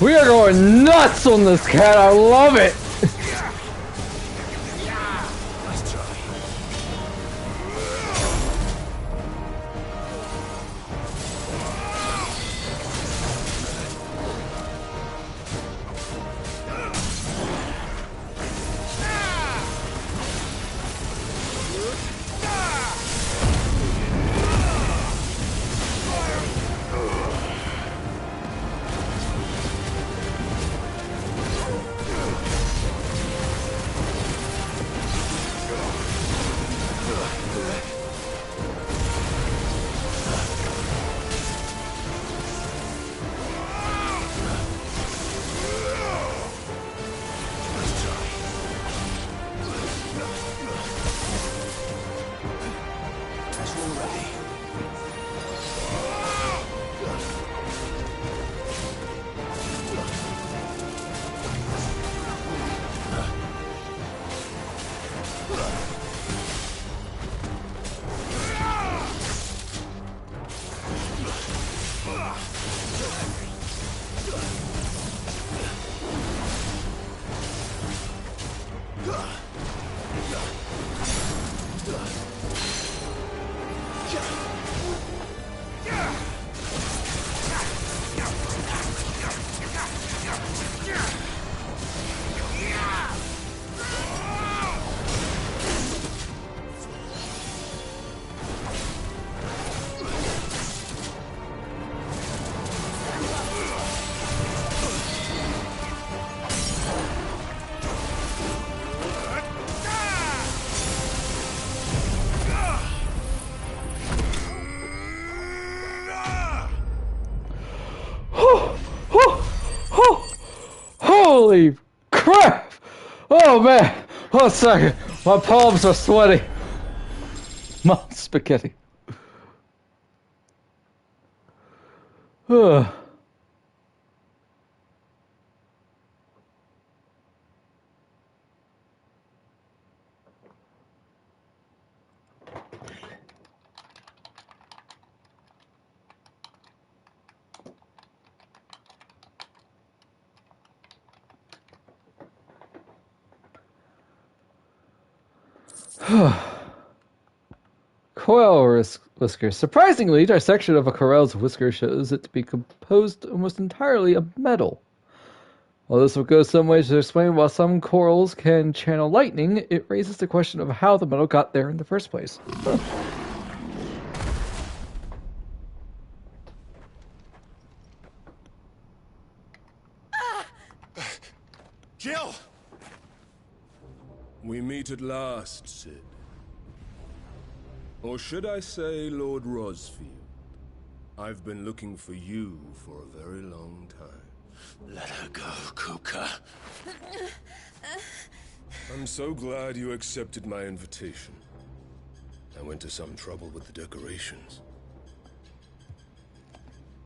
We are going nuts on this cat. I love it. Holy crap! Oh man! One second. My palms are sweaty. My spaghetti. Ugh. Coil whisker. Surprisingly, dissection of a coral's whisker shows it to be composed almost entirely of metal. While this will go some way to explain why some corals can channel lightning, it raises the question of how the metal got there in the first place. Jill! We meet at last, Cid. Or should I say, Lord Rosfield? I've been looking for you for a very long time. Let her go, Kuka. I'm so glad you accepted my invitation. I went to some trouble with the decorations.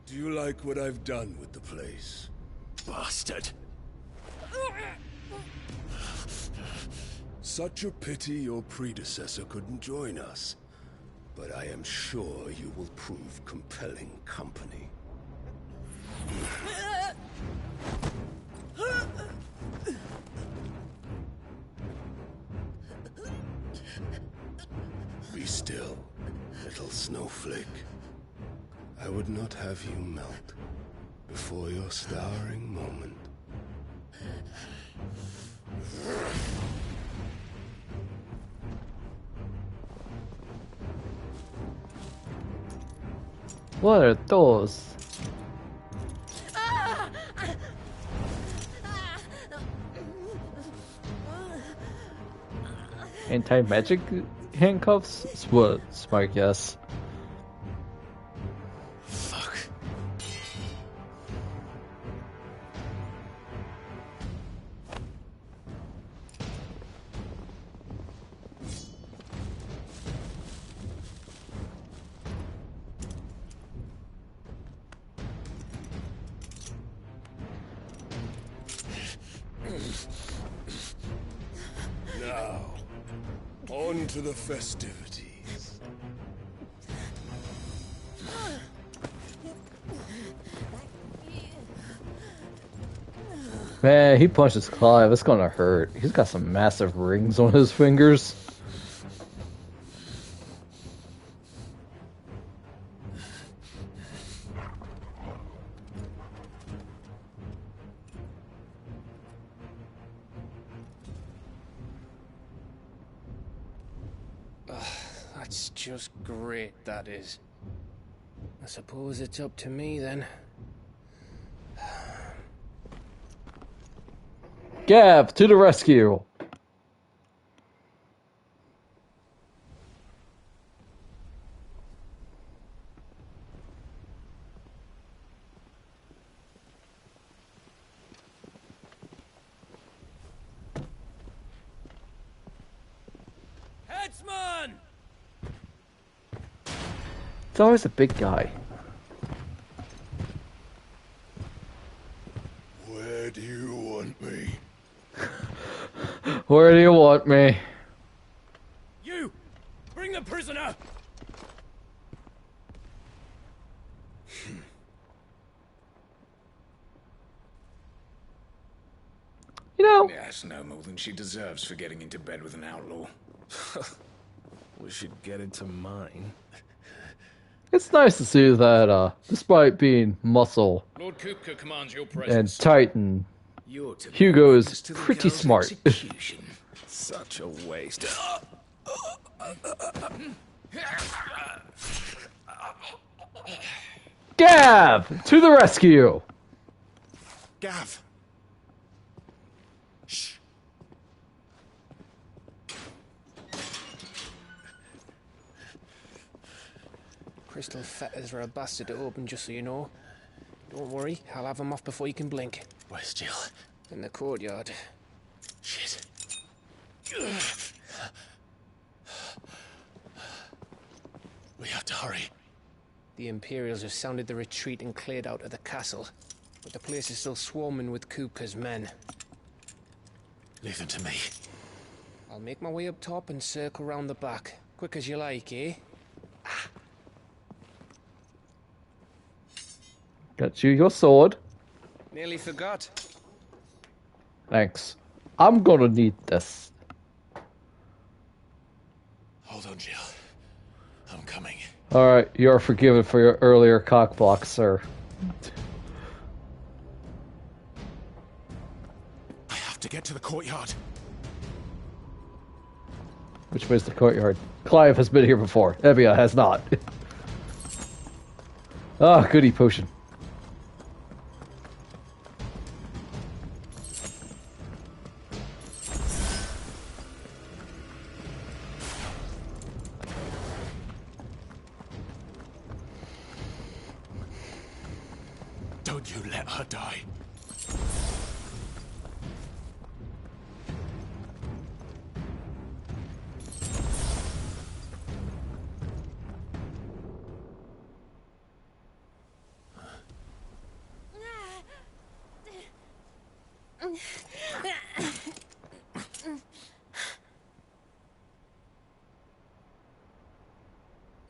Do you like what I've done with the place? Bastard. Such a pity your predecessor couldn't join us. But I am sure you will prove compelling company. Be still, little snowflake. I would not have you melt before your starring moment. What are those? Anti-magic handcuffs? Smart guess. Fuck. Now, on to the festivities. Man, he punches Clive. It's gonna hurt. He's got some massive rings on his fingers. That's just great, that is. I suppose it's up to me then. Gav, to the rescue! Headsman! It's always a big guy. Where do you want me? Where do you want me? You! Bring the prisoner! You know... That's no more than she deserves for getting into bed with an outlaw. We should get into mine. It's nice to see that, despite being muscle Lord Kupka commands your and presence. Titan, Hugo is pretty smart. Such a waste. Gav, to the rescue! Gav! Shh. Crystal fetters are a bastard to open, just so you know. Don't worry, I'll have them off before you can blink. Where's Jill? In the courtyard. Shit. We have to hurry. The Imperials have sounded the retreat and cleared out of the castle, but the place is still swarming with Kupka's men. Leave them to me. I'll make my way up top and circle round the back. Quick as you like, eh? Got you your sword. Nearly forgot. Thanks. I'm gonna need this. Hold on, Jill. I'm coming. Alright, you are forgiven for your earlier cockblock, sir. I have to get to the courtyard. Which way's the courtyard? Clive has been here before. Evia has not. Ah, goody potion. Don't you let her die.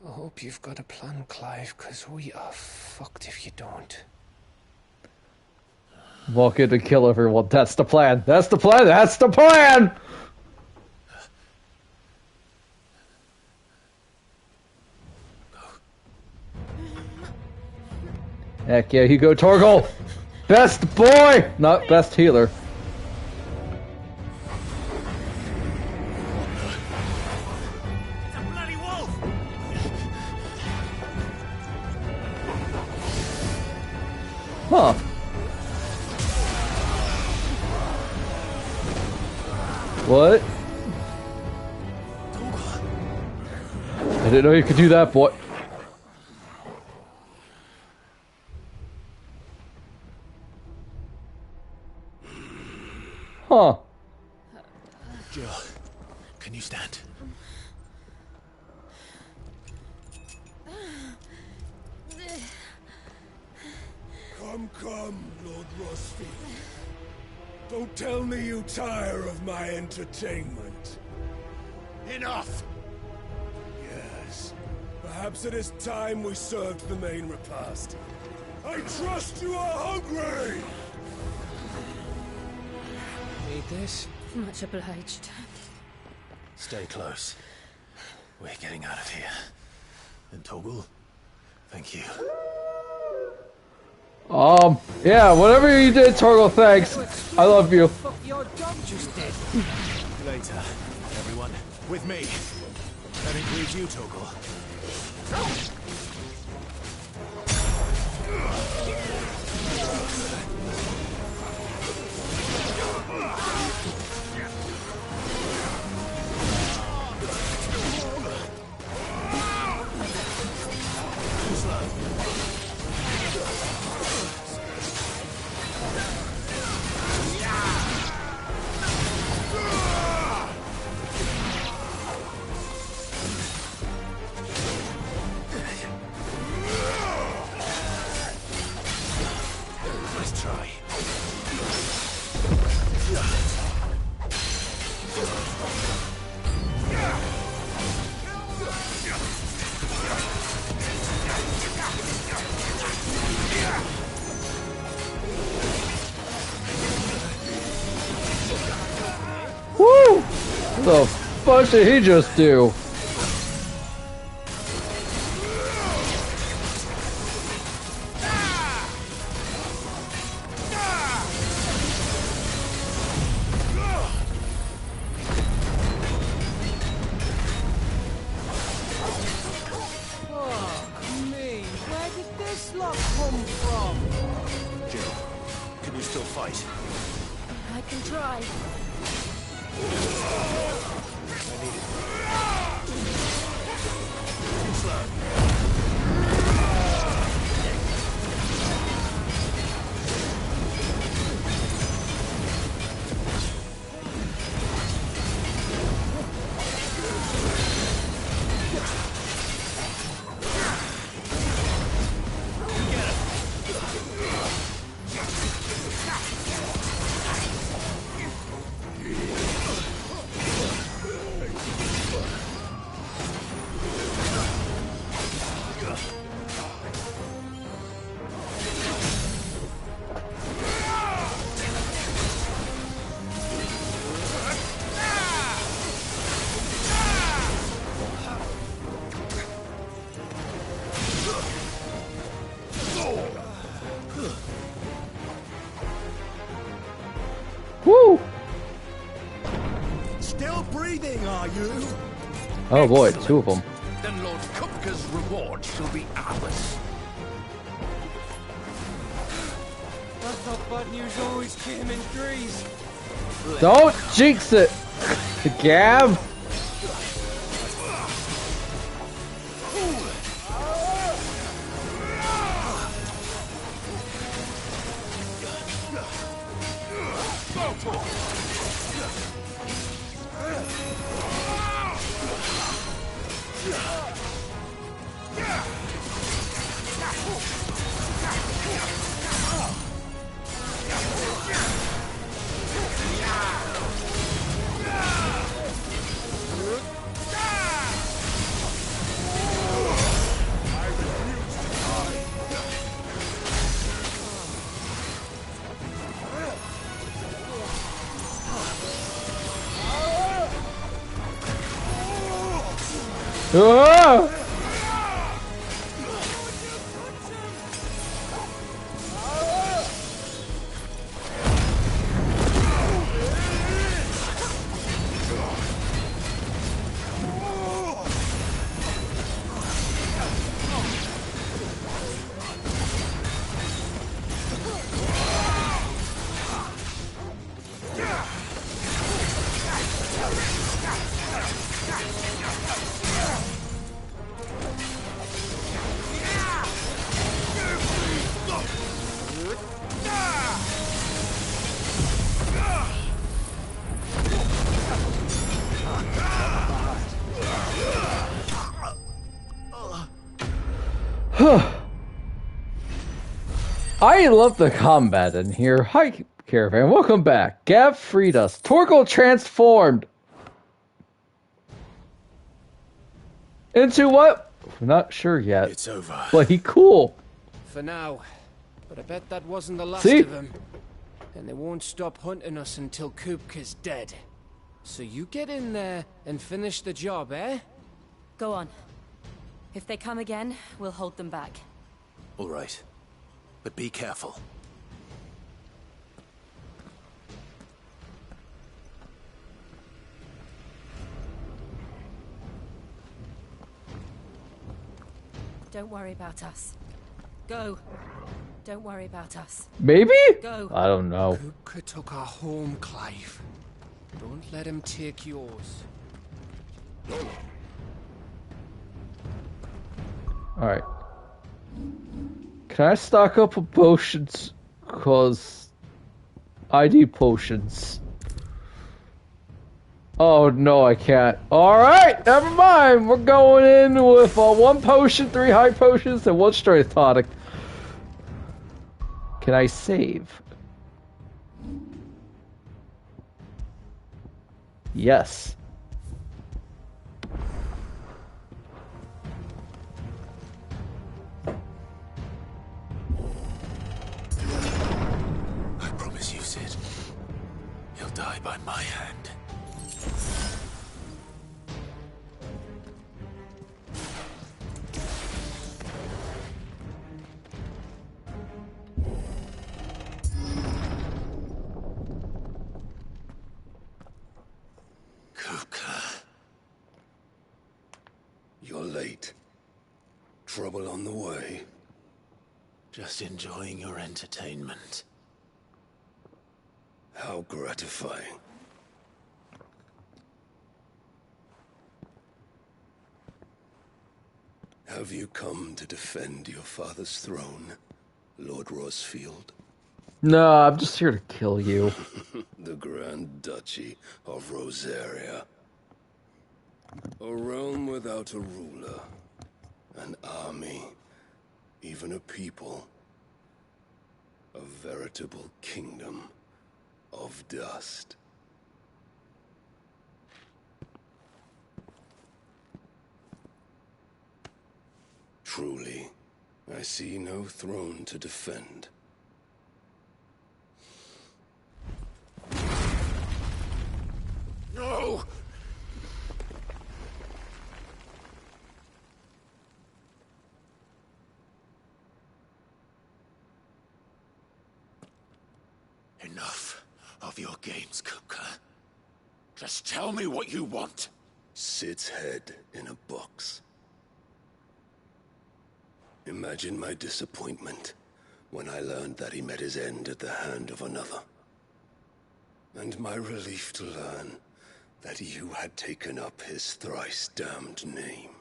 I hope you've got a plan, Clive, because we are fucked if you don't. Walk in and kill everyone. That's the plan. That's the plan. That's the plan! Heck yeah, you go, Torgal! Best boy! Not best healer. Huh. What? I didn't know you could do that, boy. Huh. Jill, can you stand? Come, Lord Rosfield. Don't tell me you tire of my entertainment. Enough! Yes. Perhaps it is time we served the main repast. I trust you are hungry! Need this? Much obliged. Stay close. We're getting out of here. And Toggle, thank you. Yeah, whatever you did, Torgal, thanks. I love you. Your dog just did. Later, everyone. With me. That includes you, Toggle. Let's try. Woo! The fuck did he just do? I can try. Woo! Still breathing, are you? Oh boy, two of them. Then Lord Kupka's reward shall be ours. I thought bad news always came in threes. Don't jinx it, Gab. Ah! I love the combat in here. Hi, Caravan. Welcome back. Gav freed us. Torgal transformed. Into what? We're not sure yet. It's over. But he cool. For now. But I bet that wasn't the last See? of them. And they won't stop hunting us until Kupka's dead. So you get in there and finish the job, eh? Go on. If they come again, we'll hold them back. All right. But be careful. Don't worry about us. Go. Don't worry about us. Maybe? Go. I don't know. Kupka took our home, Clive. Don't let him take yours. Alright. Can I stock up on potions? Cause I need potions. Oh no, I can't. Alright, never mind. We're going in with 1 potion, 3 high potions, and 1 strength tonic. Can I save? Yes. I promise you, Sid. He'll die by my hand. You're late. Trouble on the way? Just enjoying your entertainment. How gratifying. Have you come to defend your father's throne, Lord Rosfield? No, I'm just here to kill you. The Grand Duchy of Rosaria. A realm without a ruler, an army, even a people. A veritable kingdom of dust. Truly, I see no throne to defend. No! Enough of your games, Kupka. Just tell me what you want. Sid's head in a box. Imagine my disappointment when I learned that he met his end at the hand of another. And my relief to learn that you had taken up his thrice damned name.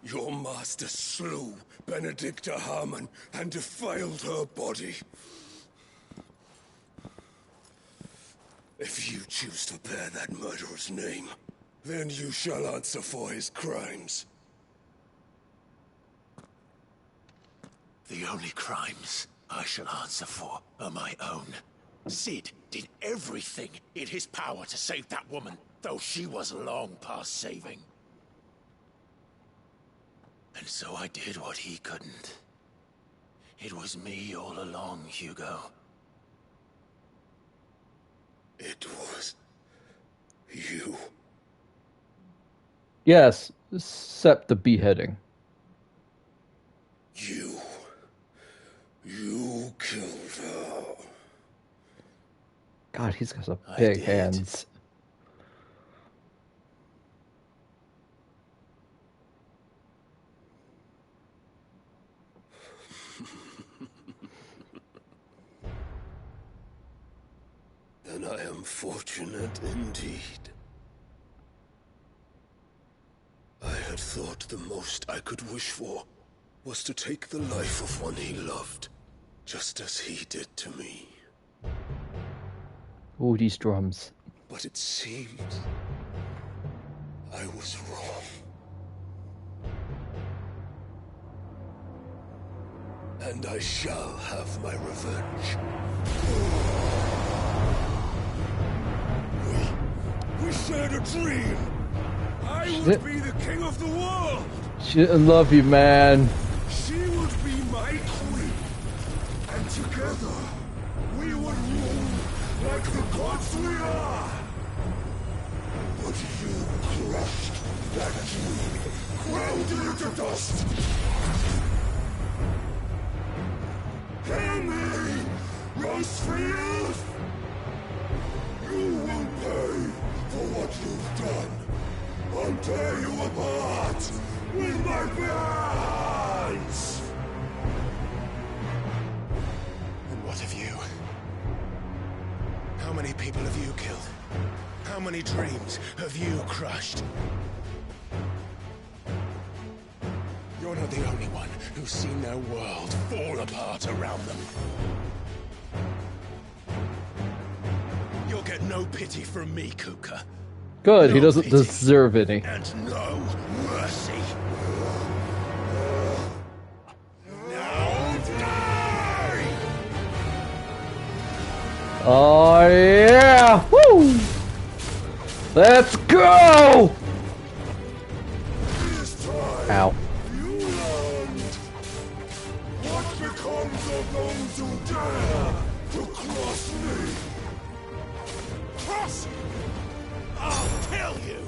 Your master slew Benedicta Harmon and defiled her body. If you choose to bear that murderer's name, then you shall answer for his crimes. The only crimes I shall answer for are my own. Sid did everything in his power to save that woman, though she was long past saving. And so I did what he couldn't. It was me all along, Hugo. It was you. Yes, except the beheading. You killed her. God, he's got some big hands. Then I am fortunate indeed. I had thought the most I could wish for was to take the life of one he loved, just as he did to me. Ooh, these drums. But it seems I I was wrong. And I shall have my revenge. We shared a dream. I would be the king of the world. She didn't love you, man. She would be my queen. And together, we would rule like the gods we are. But you crushed that dream, ground it to dust. Hear me, Rosefield! You will pay for what you've done. I'll tear you apart with my hands! And what have you? How many people have you killed? How many dreams have you crushed? You're not the only one who's seen their world fall apart around them. You'll get no pity from me, Kupka. Good, he doesn't deserve any. And no mercy. Now die! Oh yeah! Woo! Let's go! Ow. What becomes of those who dare to cross me? Cross? I'll kill you!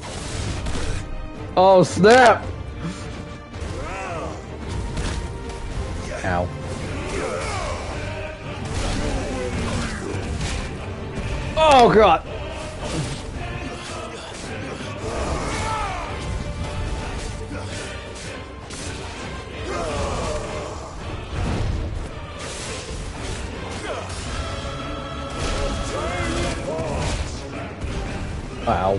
Oh snap! Ow. Oh god! Wow.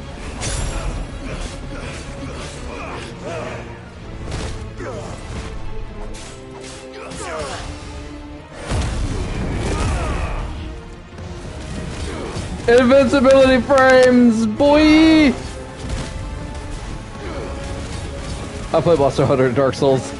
Invincibility frames, boy! I play Monster Hunter and Dark Souls.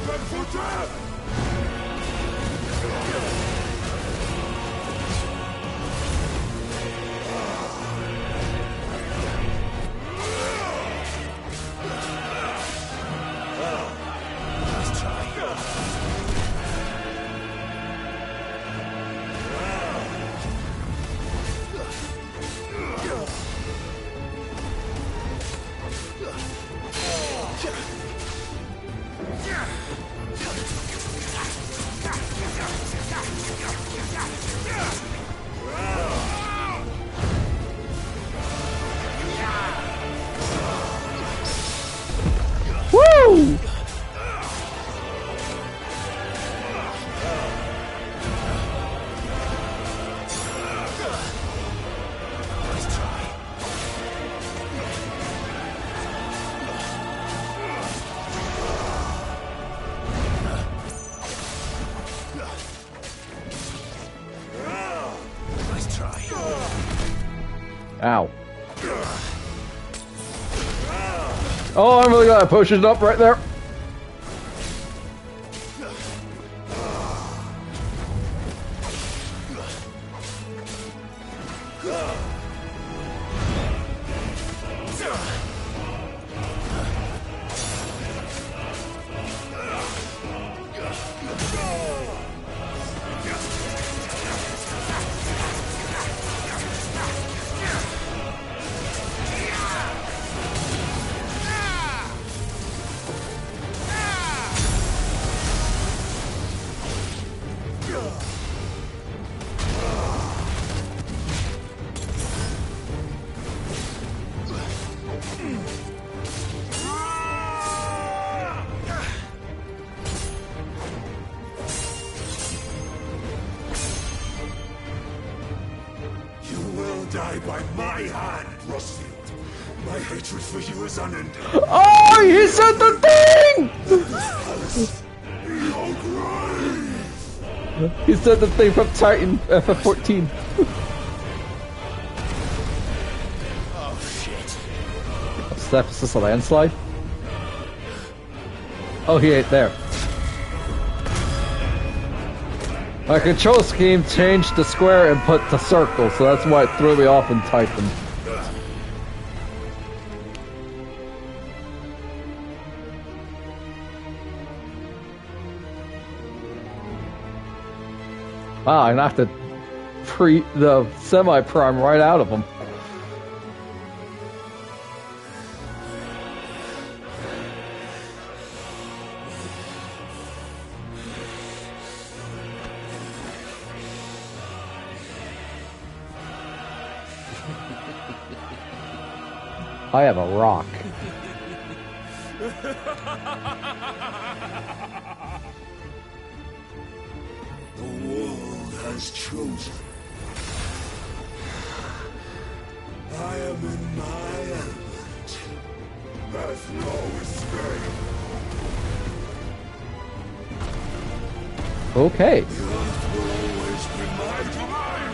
Woo! Nice try. Ow. Oh, I'm really glad I potioned up right there. Die by my hand, Rosefield. My hatred for you is unending. Oh, he said the thing! He said the thing from Titan FF14. Oh shit. step? Is this a landslide? Oh, he ain't there. My control scheme changed the square and put the circle, so that's why it threw me off in typing. Wow, I knocked the semi-prime right out of him. I have a rock. The world has chosen. I am in my element. There's no escape. Okay. The earth will always be my domain.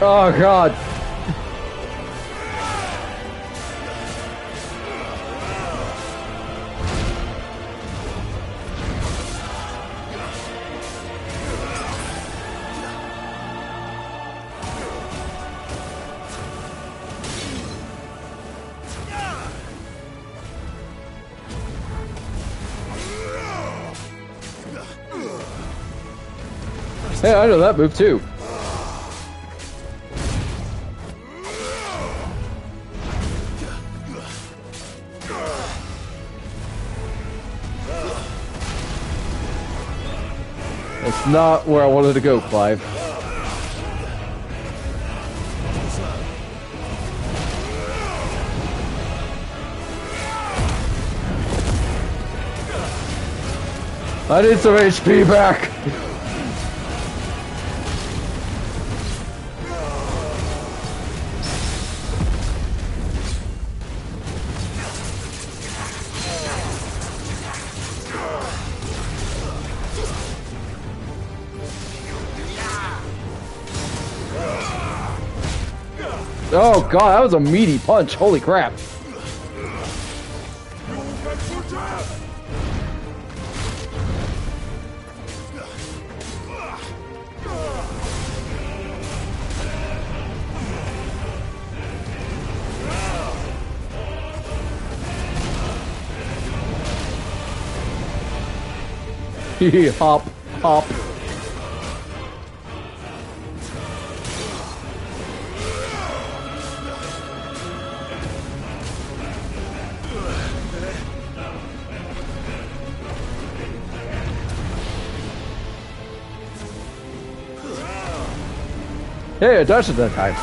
Oh God. Hey, I know that move too. It's not where I wanted to go, Clive. I need some HP back. Oh God, that was a meaty punch. Holy crap. Hop, hop. Hey, I dodged it that time.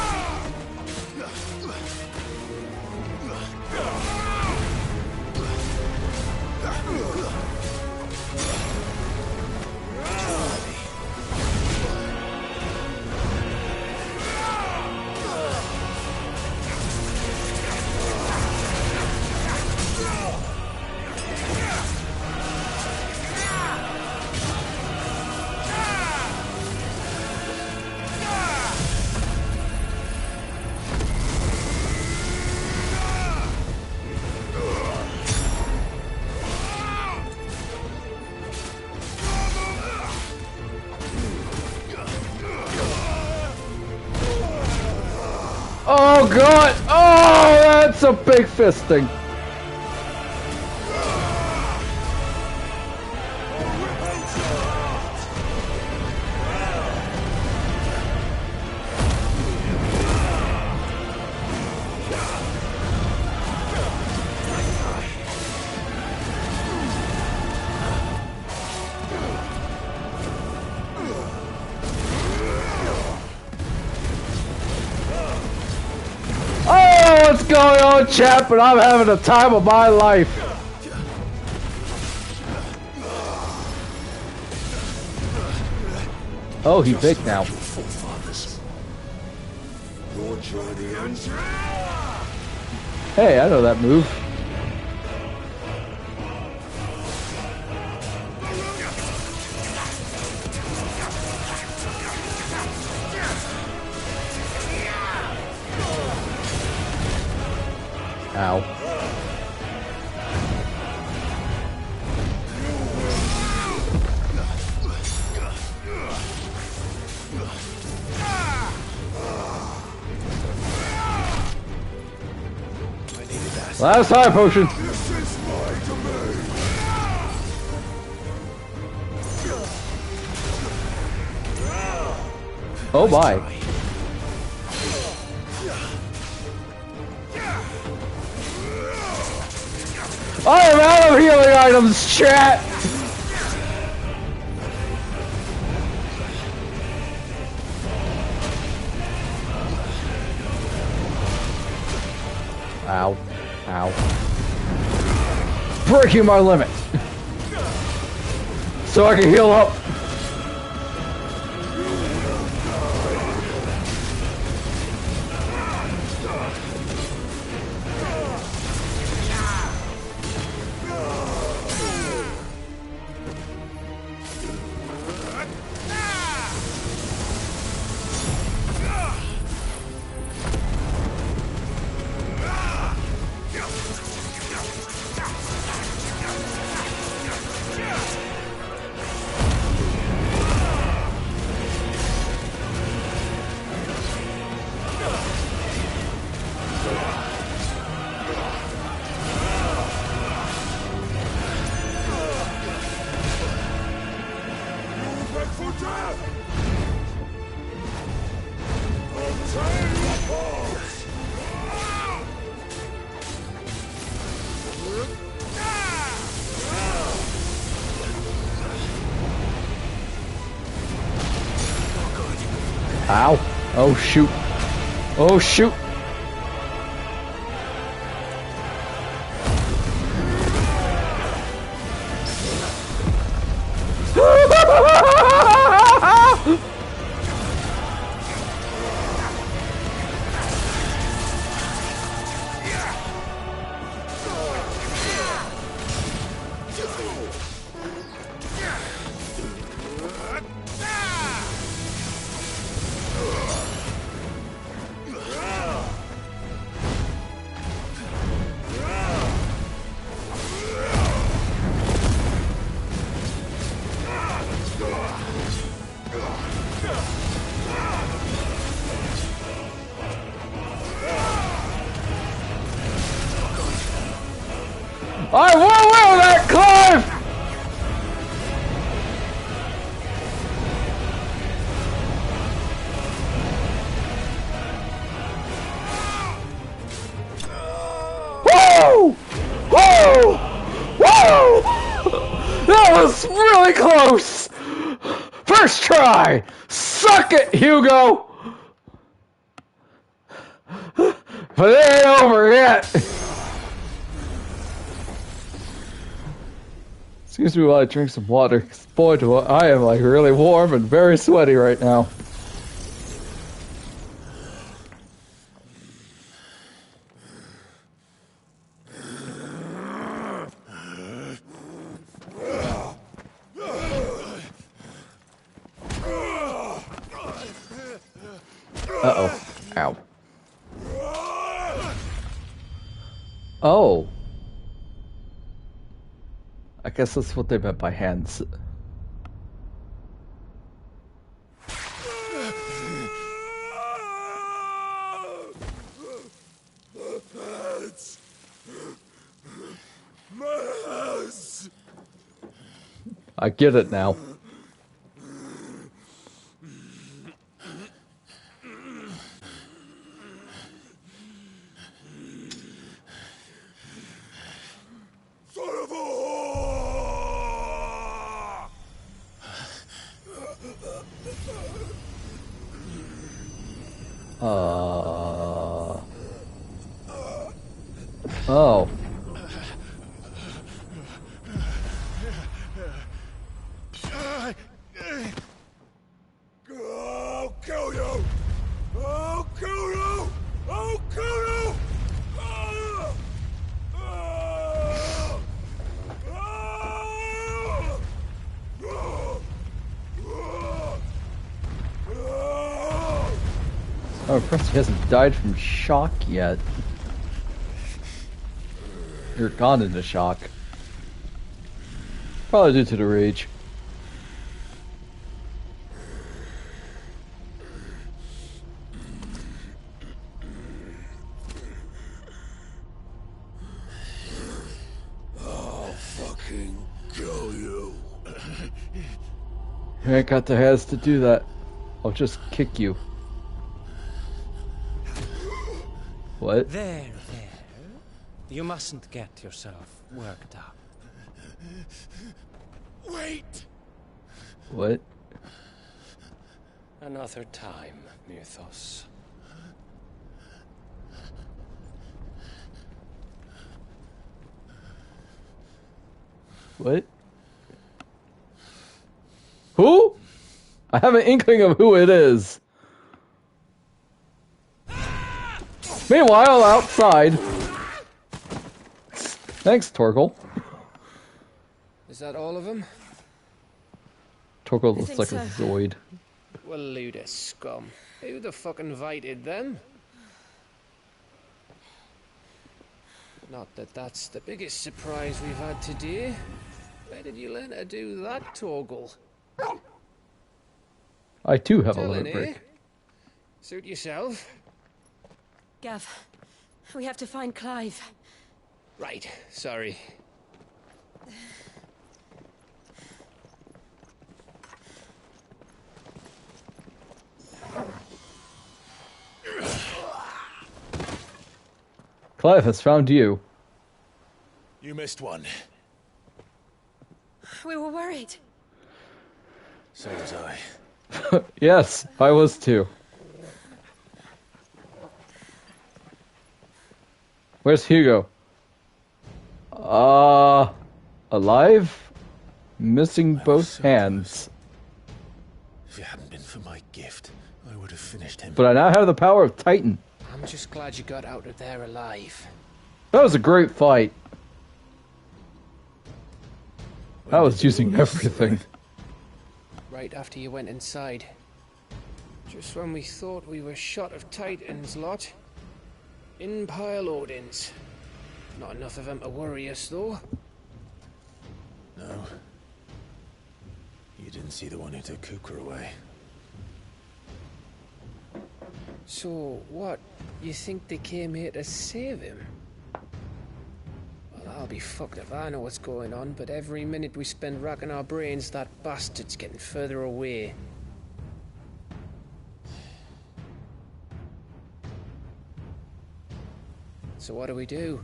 Oh God! Oh, that's a big fisting. What's going on, chap? And I'm having the time of my life. Oh, he's big now. Hey, I know that move. Last high potion. Oh my. I am out of healing items, chat! Ow. Ow. Breaking my limit! So I can heal up! Ow. Oh shoot. Oh shoot. I will that climb! Woo! Woo! Woo! That was really close! First try! Suck it, Hugo! But it ain't over yet! Excuse me while I drink some water, 'cause boy do I am like really warm and very sweaty right now. Uh-oh. Ow. Oh. I guess that's what they meant by hands. I get it now. Oh. I'll kill you! I'll kill you! I'll kill you! Oh, Press hasn't died from shock yet. You're gone into shock. Probably due to the rage. I'll fucking kill you. You ain't got the hands to do that. I'll just kick you. What? There. You mustn't get yourself worked up. Wait! What? Another time, Mythos. What? Who? I have an inkling of who it is. Meanwhile, outside. Thanks, Torgal. Is that all of them? Torgal looks like a Zoid. Well, load of scum. Who the fuck invited them? Not that that's the biggest surprise we've had today. Where did you learn to do that, Torgal? I too have a Dylan, limit break. Suit yourself. Gav, we have to find Clive. Right, sorry. Clive has found you. You missed one. We were worried. So was I. Yes, I was too. Where's Hugo? Alive? Missing both hands. If it hadn't been for my gift, I would have finished him. But I now have the power of Titan. I'm just glad you got out of there alive. That was a great fight. I was using everything. Right after you went inside. Just when we thought we were shot of Titans, lot. In pile Odins. Not enough of them to worry us, though. No. You didn't see the one who took Kukra away. So, what? You think they came here to save him? Well, I'll be fucked if I know what's going on, but every minute we spend racking our brains, that bastard's getting further away. So what do we do?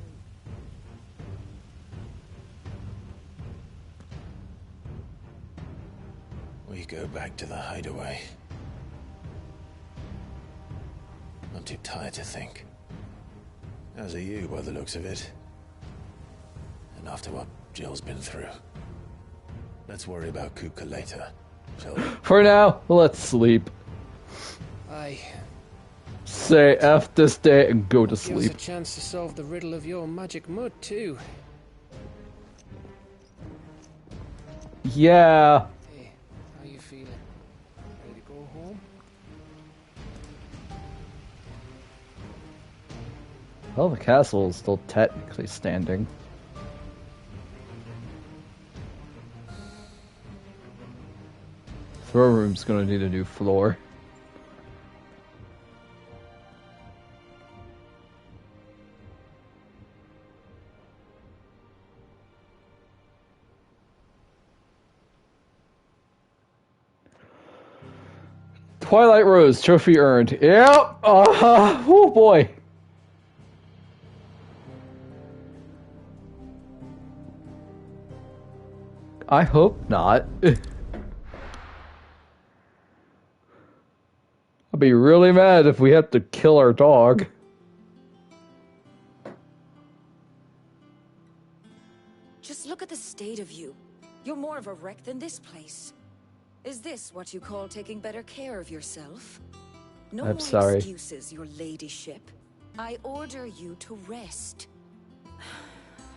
We go back to the hideaway. I'm too tired to think. As are you, by the looks of it. And after what Jill's been through. Let's worry about Kupka later, shall we? For now, let's sleep. Aye. Say F this day and go to Give us a sleep. chance to solve the riddle of your magic mud, too. Yeah. Hey, how you feeling? Ready to go home? Well, the castle is still technically standing. Throne room's gonna need a new floor. Twilight Rose, trophy earned. Yep! Oh boy. I hope not. I'd be really mad if we had to kill our dog. Just look at the state of you. You're more of a wreck than this place. Is this what you call taking better care of yourself? No I'm more sorry. excuses, your ladyship. I order you to rest.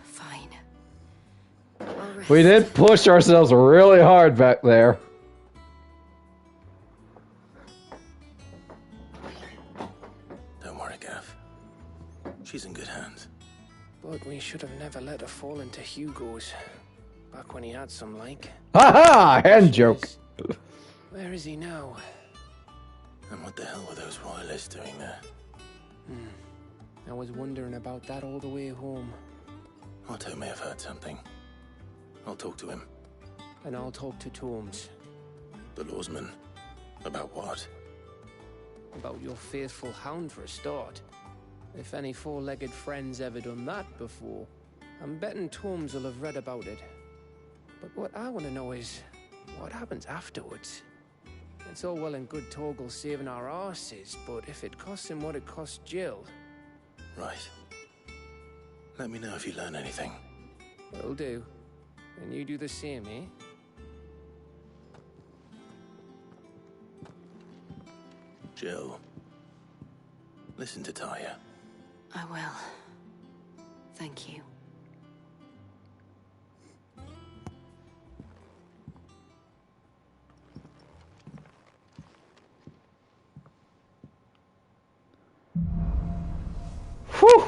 Fine. I'll rest. We did push ourselves really hard back there. Don't worry, Gav. She's in good hands. But we should have never let her fall into Hugo's. Back when he had some like. Ha hand joke. Where is he now? And what the hell were those royalists doing there? I was wondering about that all the way home. Otto may have heard something. I'll talk to him. And I'll talk to Torms. The lawsman. About what? About your faithful hound for a start. If any four-legged friend's ever done that before, I'm betting Torms will have read about it. But what I want to know is, what happens afterwards? It's all well and good Torgal saving our arses, but if it costs him what it cost Jill... Right. Let me know if you learn anything. Will do. And you do the same, eh? Jill, listen to Taya. I will. Thank you. Whew!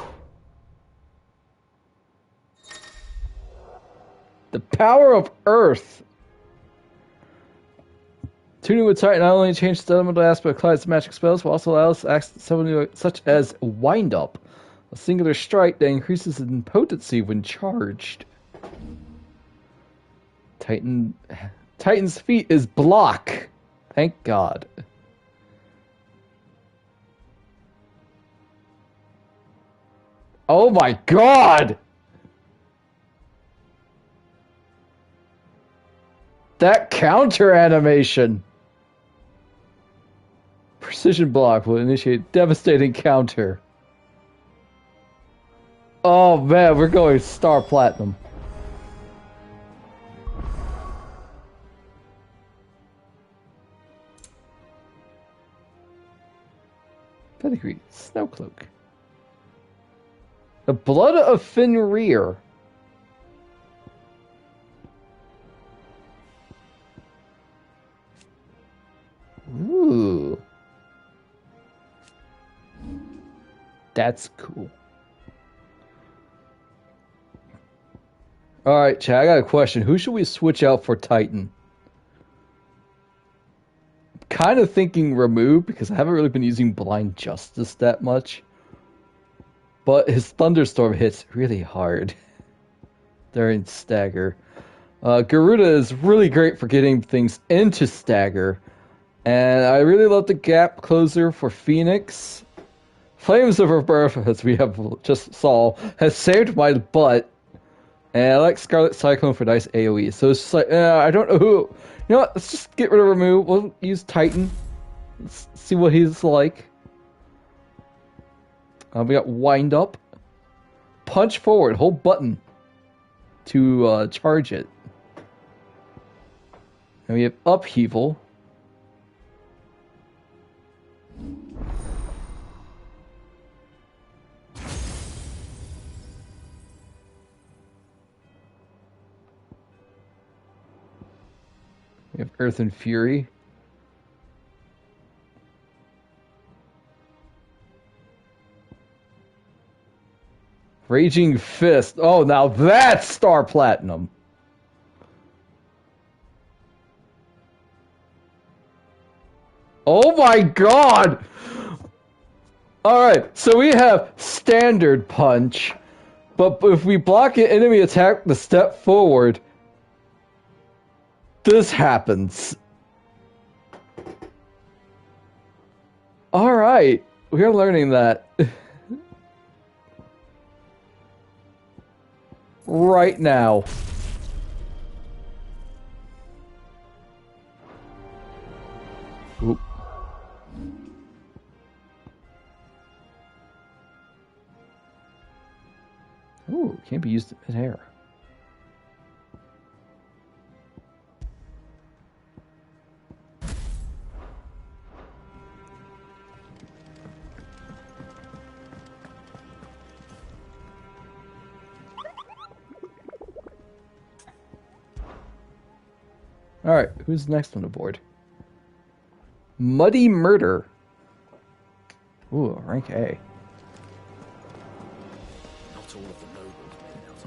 The power of Earth. Tuning with Titan not only changes the elemental aspect of Clyde's magic spells, but also allows acts such as Wind Up, a singular strike that increases in potency when charged. Titan's feat is Block. Thank God. Oh my God! That counter animation! Precision block will initiate devastating counter. Oh man, we're going Star Platinum. Pedigree, Snowcloak. The Blood of Fenrir. Ooh. That's cool. Alright, Chad, I got a question. Who should we switch out for Titan? Kind of thinking remove, because I haven't really been using Blind Justice that much. But his Thunderstorm hits really hard during Stagger. Garuda is really great for getting things into Stagger. And I really love the Gap Closer for Phoenix. Flames of Rebirth, as we have just saw, has saved my butt. And I like Scarlet Cyclone for nice AoE. So it's just like, I don't know who... You know what, let's just get rid of Remove. We'll use Titan. Let's see what he's like. We got Wind Up. Punch Forward, hold button to charge it. And we have Upheaval. We have Earth and Fury. Raging Fist. Oh, now that's Star Platinum. Oh my God! Alright, so we have Standard Punch, but if we block an enemy attack the step forward, this happens. Alright, we are learning that. Right now. Oop. Ooh, can't be used in air. Alright, who's next on the board? Muddy Murder. Ooh, rank A. Not all of the nobles made it out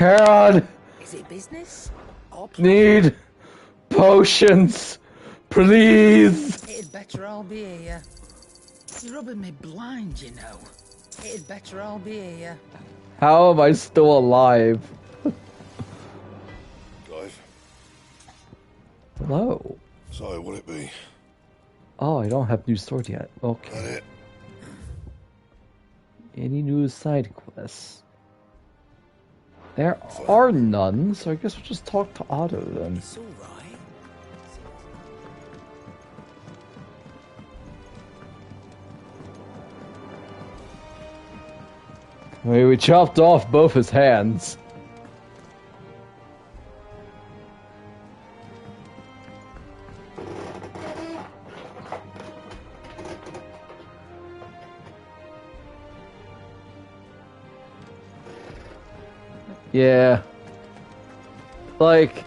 can. Is it business? Need potions, please. It'd better all be here. You're rubbing me blind, you know. It'd better all be here. How am I still alive? Clive. Hello. So, will it be? Oh, I don't have new sword yet. Okay. Any new side quests? There are none, so I guess we'll just talk to Otto then. It's alright. I mean, we chopped off both his hands. Yeah. Like,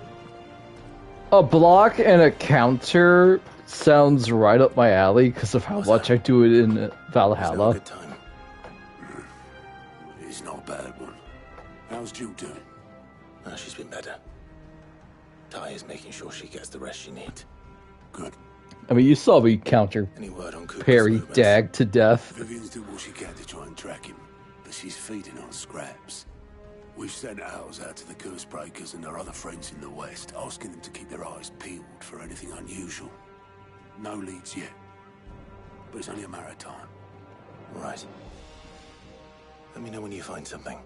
a block and a counter sounds right up my alley because of how much I do it in Valhalla. It's not a bad one. How's Jill doing? Oh, she's been better. Ty is making sure she gets the rest she needs. Good. I mean, you saw me counter Any word on Cooper's Perry movements? Dag to death. Vivian's doing what she can to try and track him, but she's feeding on scraps. We've sent ours out to the Cursebreakers and our other friends in the West, asking them to keep their eyes peeled for anything unusual. No leads yet, but it's only a matter of time. Right. Let me know when you find something.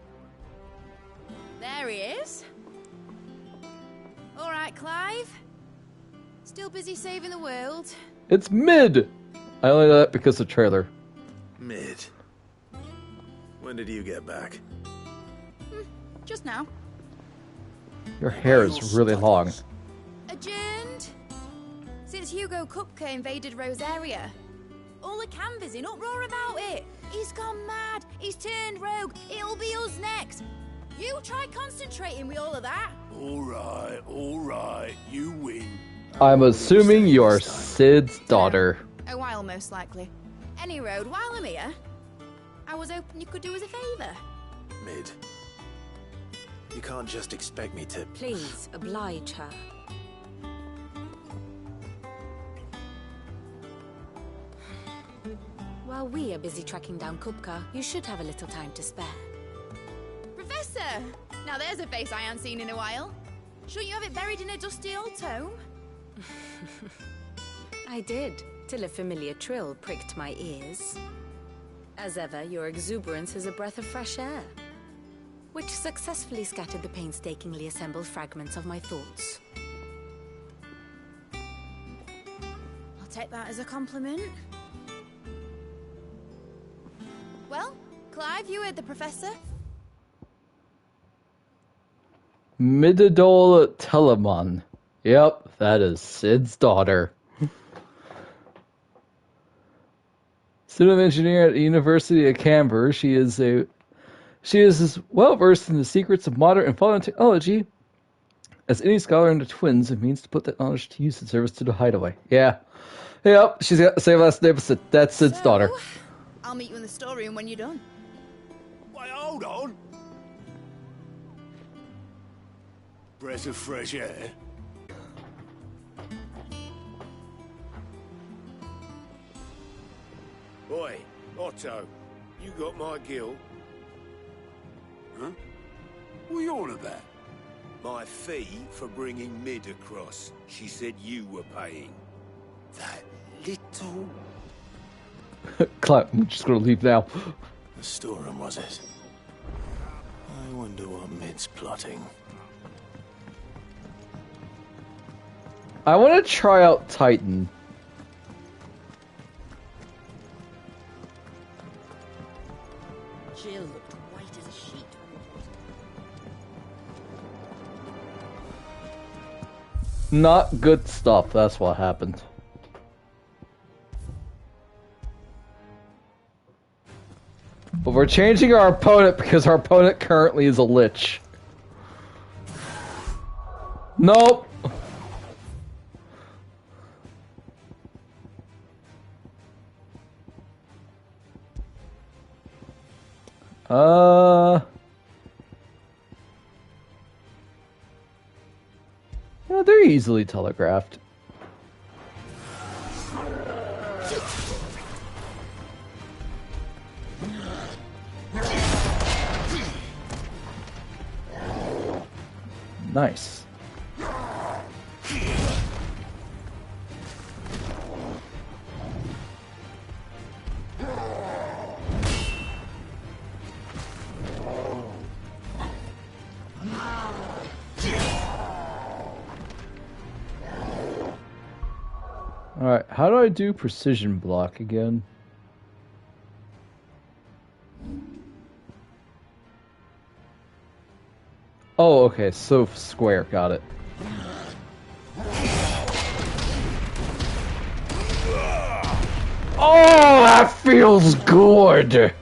There he is. All right, Clive. Still busy saving the world. It's mid! I only know that because of the trailer. Mid. When did you get back? Just now. Your hair is really long. Adjourned. Since Hugo Kupka invaded Rosaria. All the canvas in uproar about it. He's gone mad. He's turned rogue. It'll be us next. You try concentrating with all of that. All right. You win. I'm assuming you're Sid's daughter. A while, most likely. Any road, while I'm here, I was hoping you could do us a favour. Mid. You can't just expect me to... Please, oblige her. While we are busy tracking down Kupka, you should have a little time to spare. Professor! Now there's a face I haven't seen in a while. Shouldn't you have it buried in a dusty old tome? I did, till a familiar trill pricked my ears. As ever, your exuberance is a breath of fresh air, which successfully scattered the painstakingly assembled fragments of my thoughts. I'll take that as a compliment. Well, Clive, you heard the professor. Mididol Telemon. Yep, that is Sid's daughter. Student of engineer at the University of Canberra, she is as well versed in the secrets of modern and fallen technology as any scholar in the twins, and means to put that knowledge to use in service to the hideaway. Yeah. Yep, she's got the same last name as Sid. That's Sid's daughter. I'll meet you in the storeroom when you're done. Wait, hold on. Breath of fresh air. Boy, Otto, you got my gill. Huh? What are you on about? My fee for bringing Mid across. She said you were paying. That little... Clive, I'm just gonna leave now. The storeroom, was it? I wonder what Mid's plotting. I want to try out Titan. Jill looked white as a sheet. Not good stuff, that's what happened. But we're changing our opponent because our opponent currently is a lich. Nope. easily telegraphed. Nice. Alright, how do I do precision block again? Oh, okay, so square, got it. Oh, that feels good!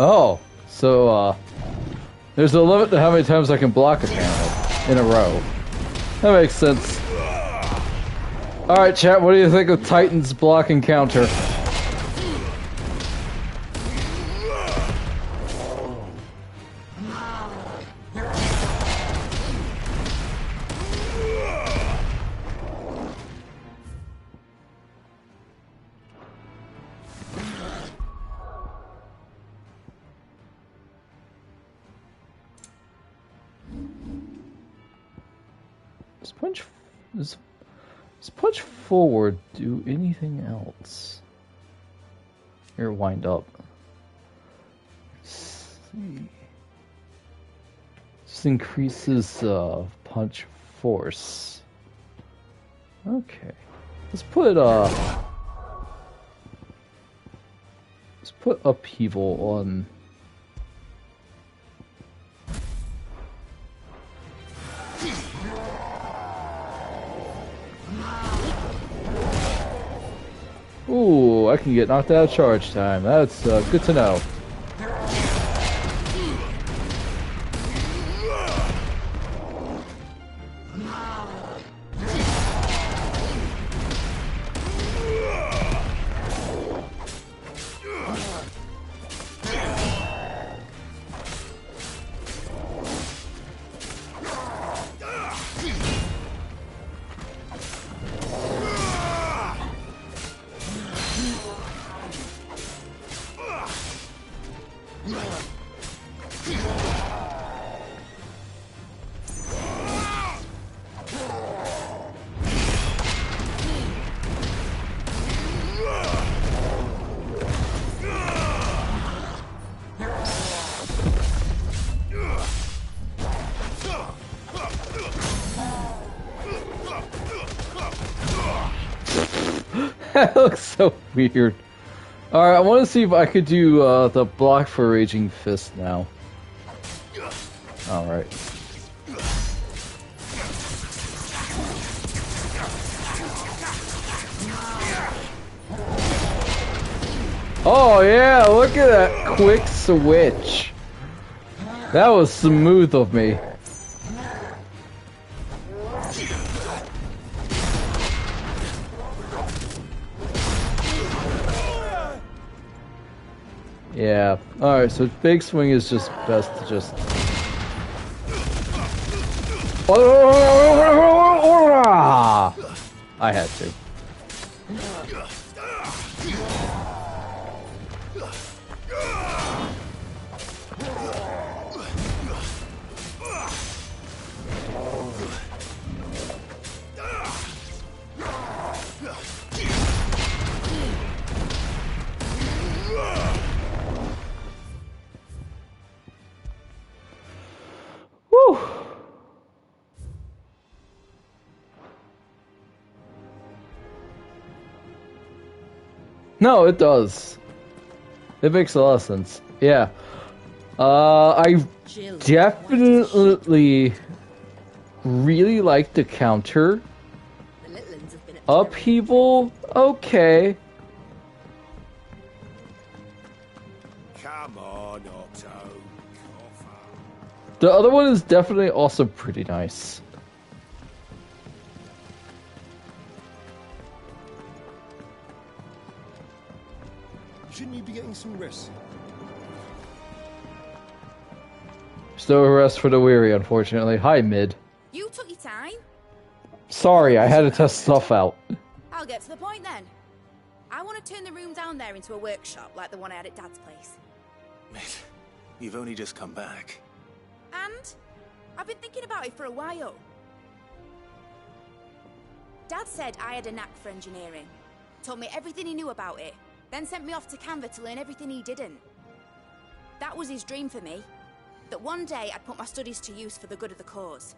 Oh, so, there's a limit to how many times I can block a panel in a row. That makes sense. Alright, chat, what do you think of Titan's block encounter? Does punch forward do anything else? Here, wind up. Let's see. Just increases punch force. Okay. Let's put upheaval on. Ooh, I can get knocked out of charge time. That's good to know. That looks so weird. Alright, I want to see if I could do the block for Raging Fist now. Alright. Oh yeah, look at that quick switch. That was smooth of me. Yeah. Alright, so Big Swing is just best to just... I had to. Whew. No, it does. It makes a lot of sense. Yeah. I definitely really like the counter. Upheaval, okay. Come on, Otto. The other one is definitely also pretty nice. Shouldn't you be getting some rest? There's no rest for the weary, unfortunately. Hi, Mid. You took your time. Sorry, I had to test stuff out. I'll get to the point then. I want to turn the room down there into a workshop like the one I had at Dad's place. Mate, you've only just come back. And I've been thinking about it for a while. Dad said I had a knack for engineering. Told me everything he knew about it. Then sent me off to Canva to learn everything he didn't. That was his dream for me. That one day I'd put my studies to use for the good of the cause.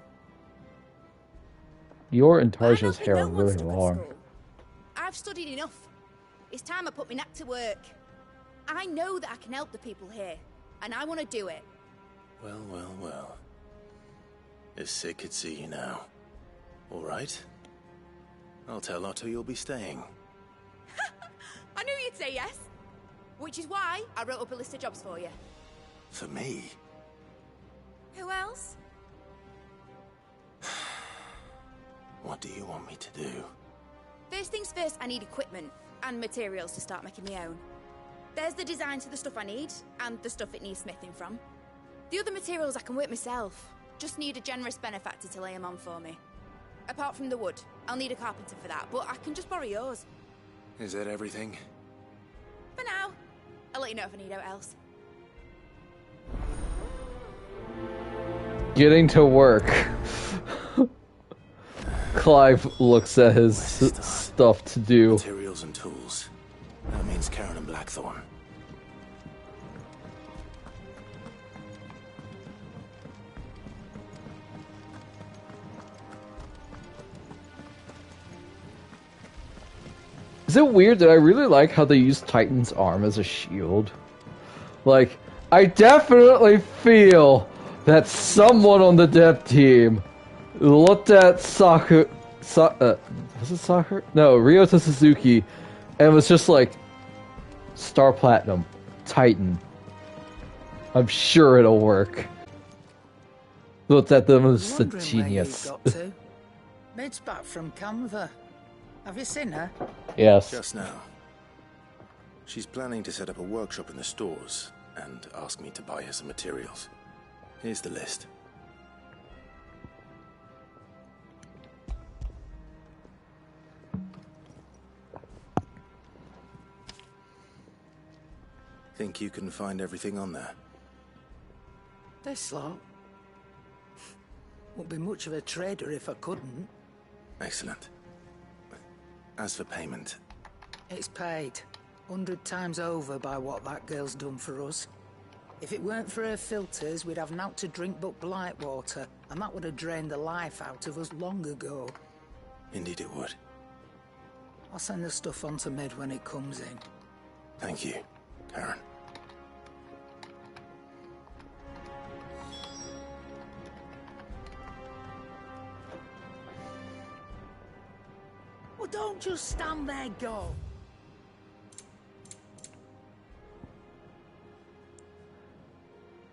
Your and Tarja's hair are really long. I've studied enough. It's time I put my knack to work. I know that I can help the people here, and I want to do it. Well, well, well. If Sid could see you now. All right. I'll tell Otto you'll be staying. I knew you'd say yes. Which is why I wrote up a list of jobs for you. For me? Who else? What do you want me to do? First things first, I need equipment and materials to start making my own. There's the design to the stuff I need, and the stuff it needs smithing from. The other materials I can work myself. Just need a generous benefactor to lay them on for me. Apart from the wood, I'll need a carpenter for that, but I can just borrow yours. Is that everything? For now. I'll let you know if I need out else. Getting to work. Clive looks at his stuff to do. Materials and tools. That means Karen and Blackthorn. Is it weird that I really like how they use Titan's arm as a shield? Like, I definitely feel that someone on the dev team looked at was it Sakura? No, Ryota Suzuki, and was just like, Star Platinum, Titan. I'm sure it'll work. Looked at them as a genius. Mid's back from Canva. Have you seen her? Yes. Just now. She's planning to set up a workshop in the stores and ask me to buy her some materials. Here's the list. Think you can find everything on there? This lot. Wouldn't be much of a trader if I couldn't. Excellent. As for payment... It's paid. 100 times over by what that girl's done for us. If it weren't for her filters, we'd have naught to drink but blight water, and that would have drained the life out of us long ago. Indeed it would. I'll send the stuff on to Mid when it comes in. Thank you, Karen. Well, don't just stand there, go.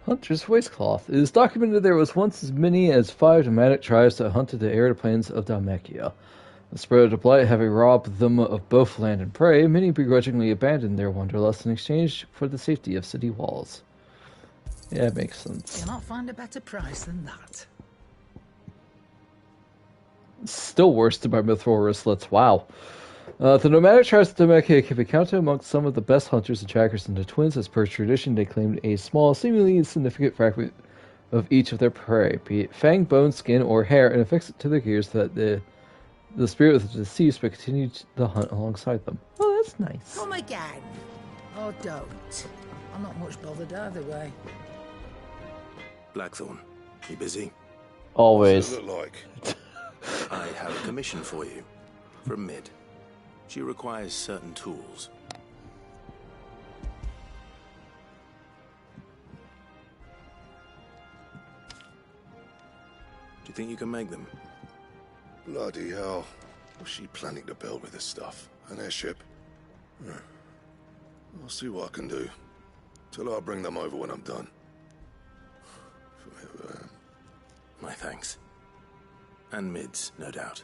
Hunter's Waistcloth. It is documented there was once as many as 5 nomadic tribes that hunted the arid plains of Dhalmekia. The spread of the Blight having robbed them of both land and prey, many begrudgingly abandoned their wanderlust in exchange for the safety of city walls. Yeah, it makes sense. Cannot find a better price than that. Still worse than my mithril wristlets. Wow. The nomadic tribes of Demacia can be counted amongst some of the best hunters and trackers in the Twins, as per tradition they claimed a small, seemingly insignificant fragment of each of their prey, be it fang, bone, skin, or hair, and affix it to their gears so that the spirit of the deceased may continue the hunt alongside them. Oh, that's nice. Come again. Or don't. I'm not much bothered either way. Blackthorn, you busy? Always. What's it look like? I have a commission for you. From Mid. She requires certain tools. Do you think you can make them? Bloody hell. What's she planning to build with this stuff? An airship? I'll see what I can do. Till I'll bring them over when I'm done. My thanks. And Mid's, no doubt.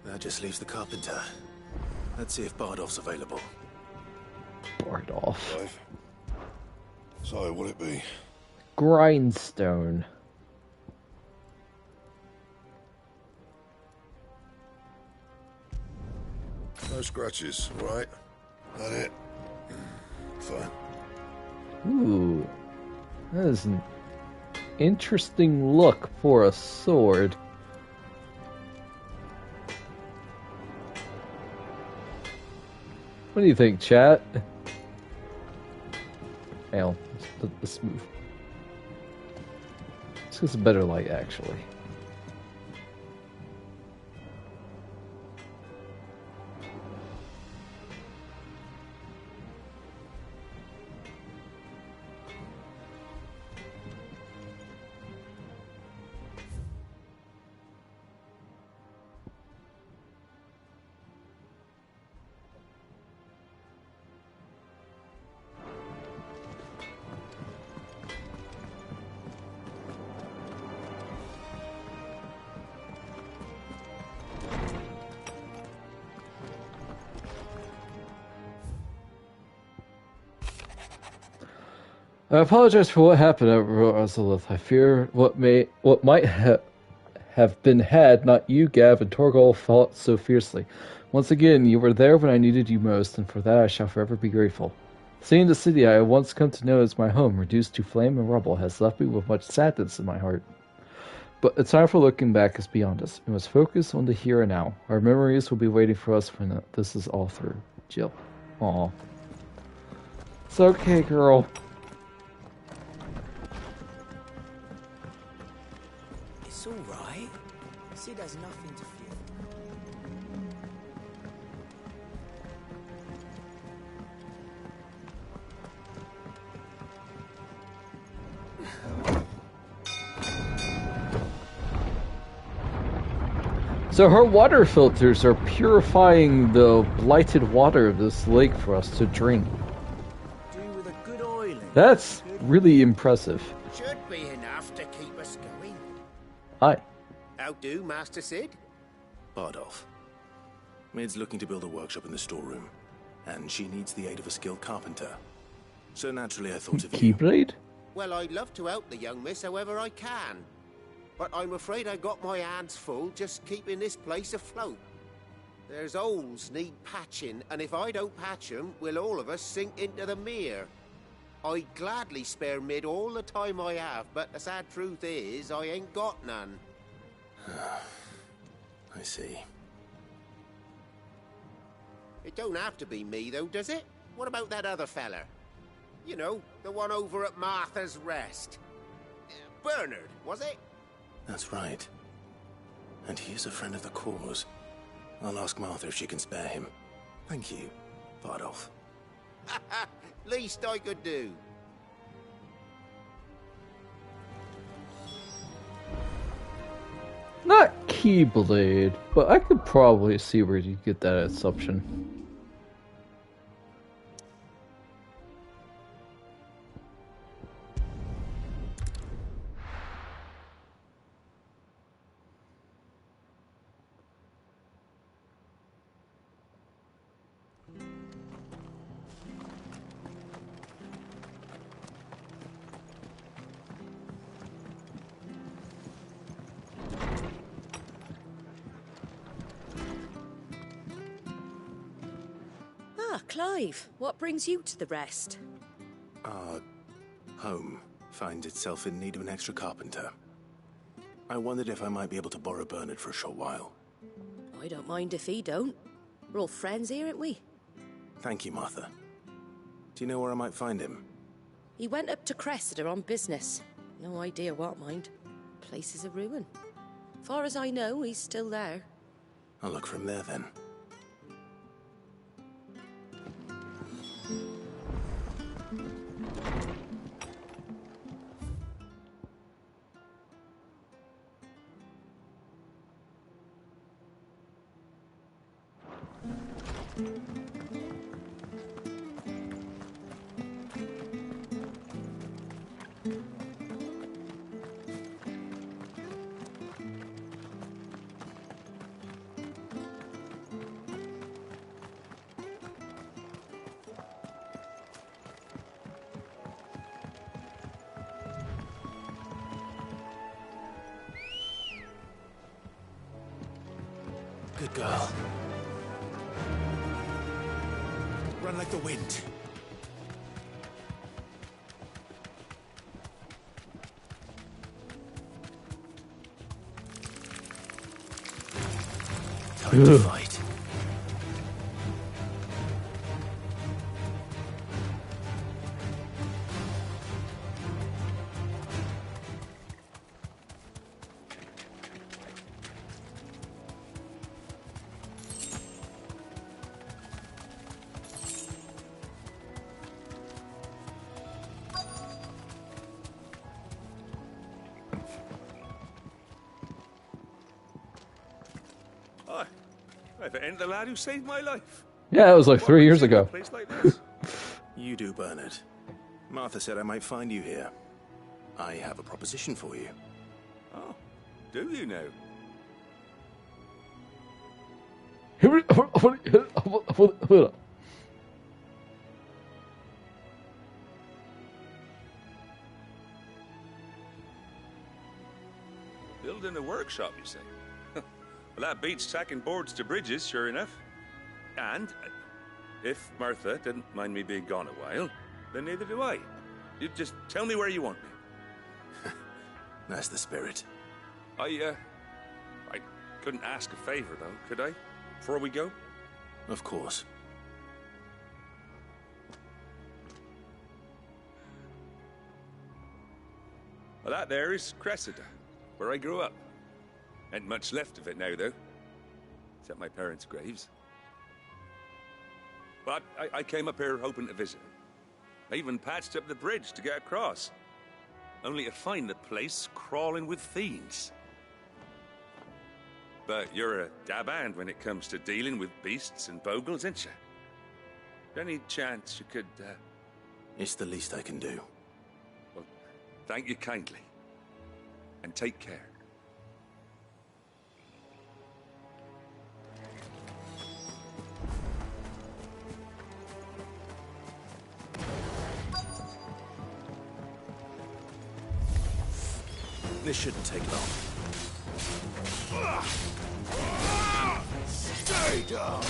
That just leaves the carpenter. Let's see if Bardolph's available. Bardolph. So, will it be? Grindstone. No scratches, right? That it? Fine. Ooh. That is an interesting look for a sword. What do you think, chat? Hang on, let's move. This is a better light, actually. I apologize for what happened at Rosalith. I fear what might have been had not you, Gav, and Torgal fought so fiercely. Once again, you were there when I needed you most, and for that I shall forever be grateful. Seeing the city I had once come to know as my home reduced to flame and rubble has left me with much sadness in my heart. But the time for looking back is beyond us. We must focus on the here and now. Our memories will be waiting for us when this is all through. Jill. Aw. It's okay, girl. It's all right. Sid has nothing to fear. So her water filters are purifying the blighted water of this lake for us to drink. Do with a good oiling. That's really impressive. Should be enough to keep us going. Hi. How do, Master Sid? Bardolph. Mid's looking to build a workshop in the storeroom, and she needs the aid of a skilled carpenter. So naturally I thought of you. Keyblade? Well, I'd love to help the young miss however I can. But I'm afraid I got my hands full just keeping this place afloat. There's holes need patching, and if I don't patch them, will all of us sink into the mere. I'd gladly spare Mid all the time I have, but the sad truth is, I ain't got none. I see. It don't have to be me, though, does it? What about that other feller? You know, the one over at Martha's Rest. Bernard, was it? That's right. And he is a friend of the cause. I'll ask Martha if she can spare him. Thank you, Bardolph. Least I could do. Not Keyblade, but I could probably see where you get that assumption. Ah, Clive. What brings you to the rest? Our home finds itself in need of an extra carpenter. I wondered if I might be able to borrow Bernard for a short while. I don't mind if he don't. We're all friends here, aren't we? Thank you, Martha. Do you know where I might find him? He went up to Cressida on business. No idea what, mind. Place is a ruin. Far as I know, he's still there. I'll look for him there, then. Good girl. Run like the wind. Time to fight. If it ain't the lad who saved my life. Yeah, it was like 3 years ago. Place like this? You do, Bernard. Martha said I might find you here. I have a proposition for you. Oh, do you now? Building a workshop, you say? Well, that beats tacking boards to bridges, sure enough. And if Martha didn't mind me being gone a while, then neither do I. You just tell me where you want me. That's the spirit. I couldn't ask a favor, though, could I? Before we go? Of course. Well, that there is Cressida, where I grew up. Ain't much left of it now, though. Except my parents' graves. But I came up here hoping to visit. I even patched up the bridge to get across. Only to find the place crawling with fiends. But you're a dab hand when it comes to dealing with beasts and bogles, ain't you? Any chance you could, It's the least I can do. Well, thank you kindly. And take care. This shouldn't take long. Stay down!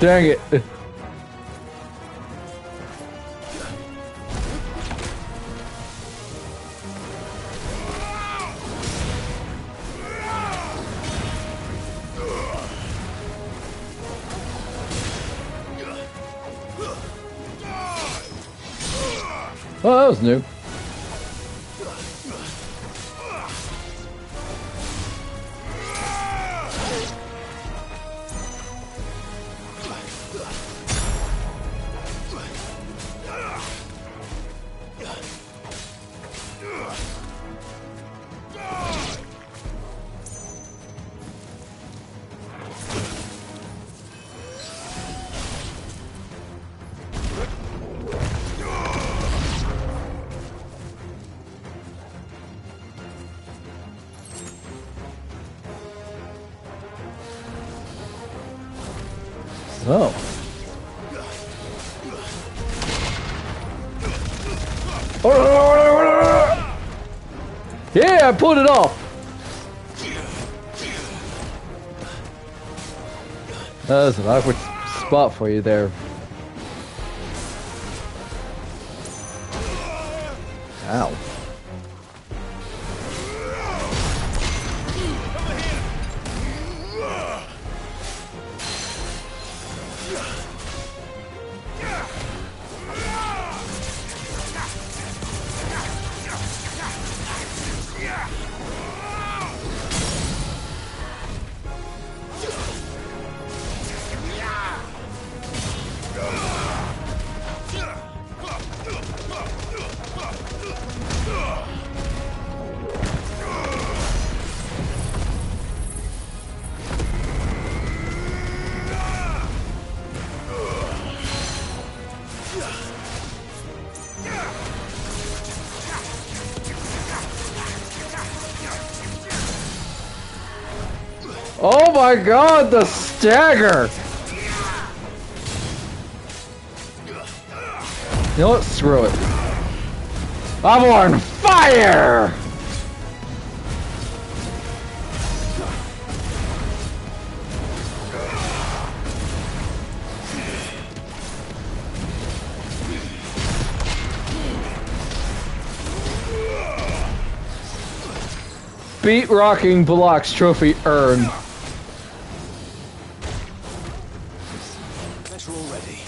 Dang it. Oh, that was new. Oh. Yeah, I pulled it off. That was an awkward spot for you there. Ow. Oh my god, the stagger! You know what? Screw it. I'm on fire! Beat Rocking Blocks trophy earned. That's all ready.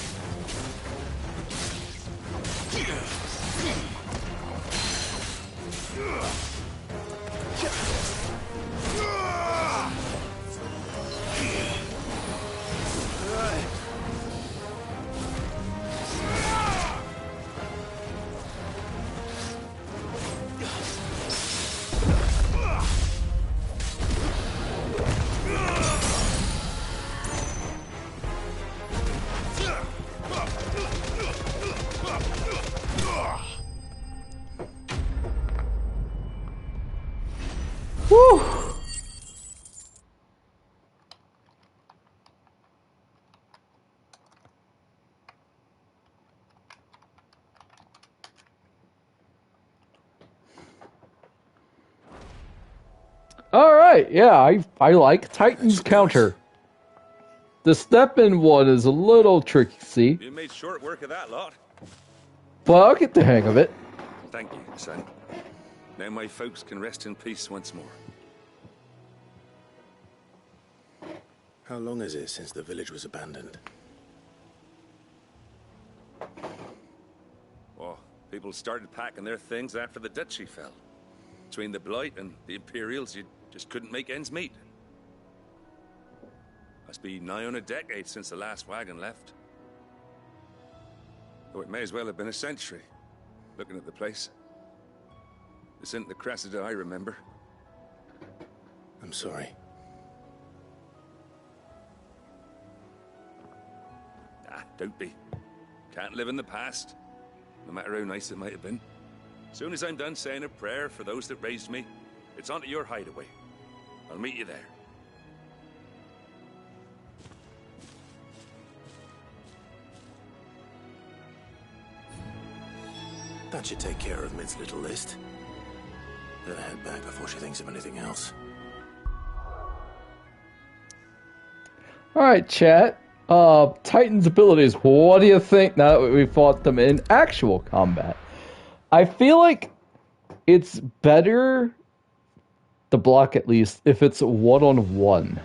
Woo! Alright, yeah, I like Titan's counter. The step-in one is a little tricky, see? You made short work of that lot. But I'll get the hang of it. Thank you, son. Now my folks can rest in peace once more. How long is it since the village was abandoned? Oh, people started packing their things after the duchy fell. Between the Blight and the Imperials, you just couldn't make ends meet. Must be nigh on a decade since the last wagon left. Though it may as well have been a century, looking at the place. This isn't the Cressida I remember. I'm sorry. Ah, don't be. Can't live in the past, no matter how nice it might have been. Soon as I'm done saying a prayer for those that raised me, it's on to your hideaway. I'll meet you there. That should take care of Mid's little list. Better head back before she thinks of anything else. Alright, chat. Titan's abilities, what do you think now that we fought them in actual combat? I feel like it's better, the block at least, if it's one-on-one.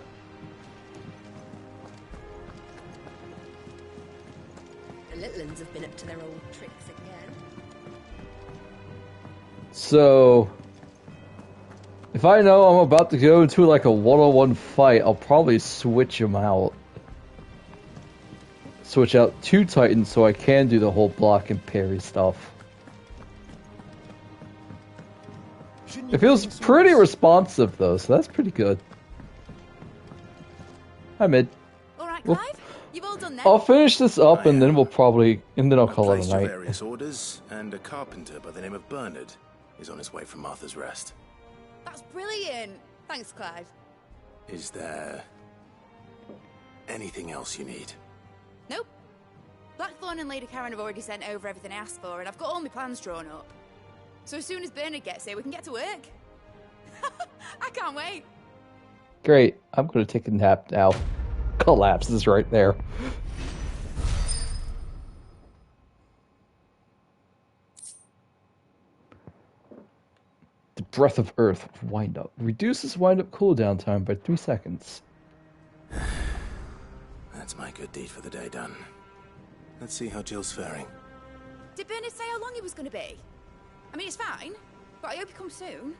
The little ones have been up to their old tricks again. So, if I know I'm about to go into like a one-on-one fight, I'll probably switch them out. Switch out 2 Titans so I can do the whole block and parry stuff. It feels pretty responsive though, so that's pretty good. Hi, Mid. Alright, Clive? You've all done that? I'll finish this up and then I'll call it a night. Various orders, and a carpenter by the name of Bernard is on his way from Martha's Rest. That's brilliant. Thanks, Clive. Is there anything else you need? Nope. Blackthorn and Lady Karen have already sent over everything I asked for, and I've got all my plans drawn up. So as soon as Bernard gets here, we can get to work. I can't wait. Great. I'm going to take a nap now. Collapses right there. The Breath of Earth wind up. Reduces wind up cooldown time by 3 seconds. That's my good deed for the day done. Let's see how Jill's faring. Did Bernard say how long he was going to be? I mean, it's fine, but I hope he comes soon.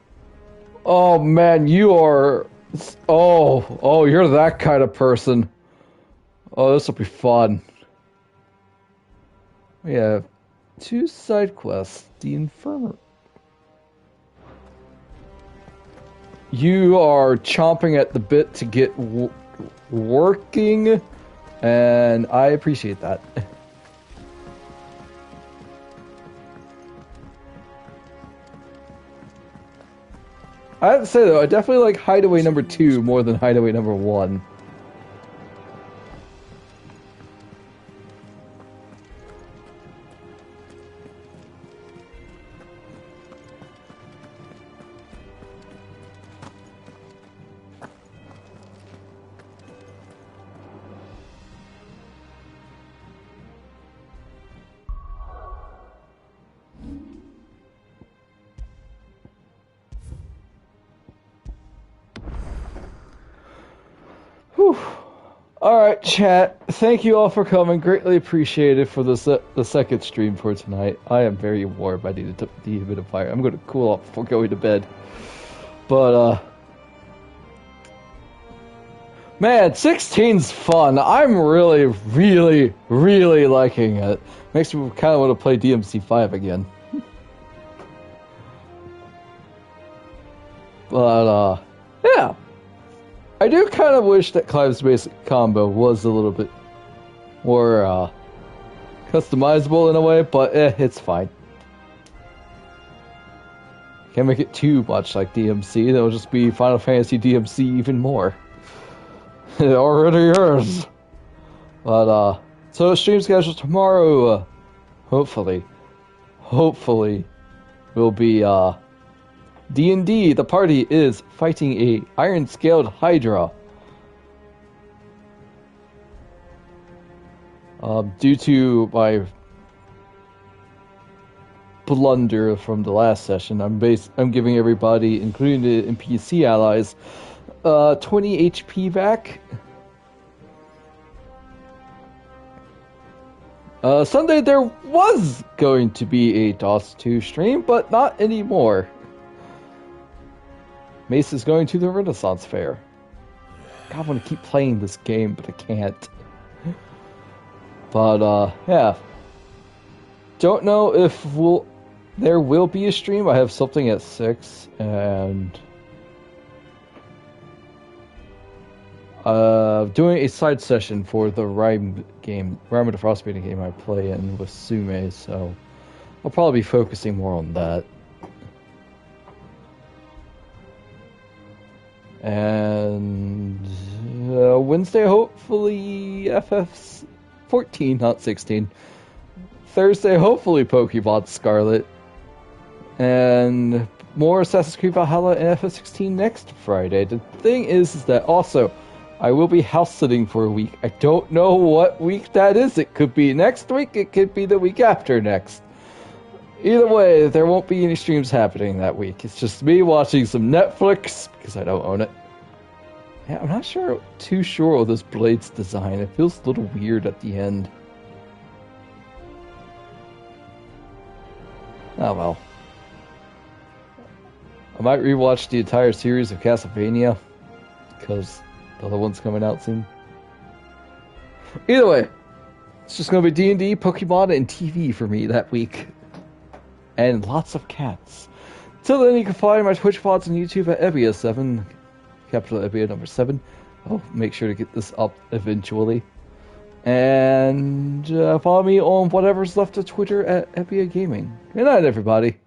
Oh man, you are... Oh, you're that kind of person. Oh, this will be fun. We have 2 side quests. The Infirmary. You are chomping at the bit to get working, and I appreciate that. I have to say though, I definitely like Hideaway number 2 more than Hideaway number 1. Alright, chat. Thank you all for coming. Greatly appreciated for the second stream for tonight. I am very warm. I need a bit of fire. I'm going to cool off before going to bed. But, man, 16's fun. I'm really, really, really liking it. Makes me kind of want to play DMC5 again. But, yeah. I do kind of wish that Clive's basic combo was a little bit more customizable in a way, but it's fine. Can't make it too much like DMC, that'll just be Final Fantasy DMC even more. It already is. But, so stream schedule tomorrow, hopefully, will be, D&D, the party is fighting a iron-scaled Hydra. Due to my blunder from the last session, I'm giving everybody, including the NPC allies, 20 HP back. Sunday there was going to be a DOS 2 stream, but not anymore. Mace is going to the Renaissance Fair. God, I want to keep playing this game, but I can't. But, yeah. Don't know if there will be a stream. I have something at 6, and... doing a side session for the Rime game, Rime of the Frostmaiden game I play in with Sume, so I'll probably be focusing more on that. And Wednesday, hopefully FF 14, not 16. Thursday, hopefully Pokemon Scarlet. And more Assassin's Creed Valhalla and FF 16 next Friday. The thing is that also, I will be house sitting for a week. I don't know what week that is. It could be next week, it could be the week after next. Either way, there won't be any streams happening that week. It's just me watching some Netflix, because I don't own it. Yeah, I'm not too sure of this Blade's design. It feels a little weird at the end. Oh well. I might rewatch the entire series of Castlevania, because the other one's coming out soon. Either way, it's just going to be D&D, Pokemon, and TV for me that week. And lots of cats. Till then, you can find my Twitch VODs on YouTube at Evia7, capital Evia number 7. I'll make sure to get this up eventually. And follow me on whatever's left of Twitter at Evia Gaming. Good night, everybody.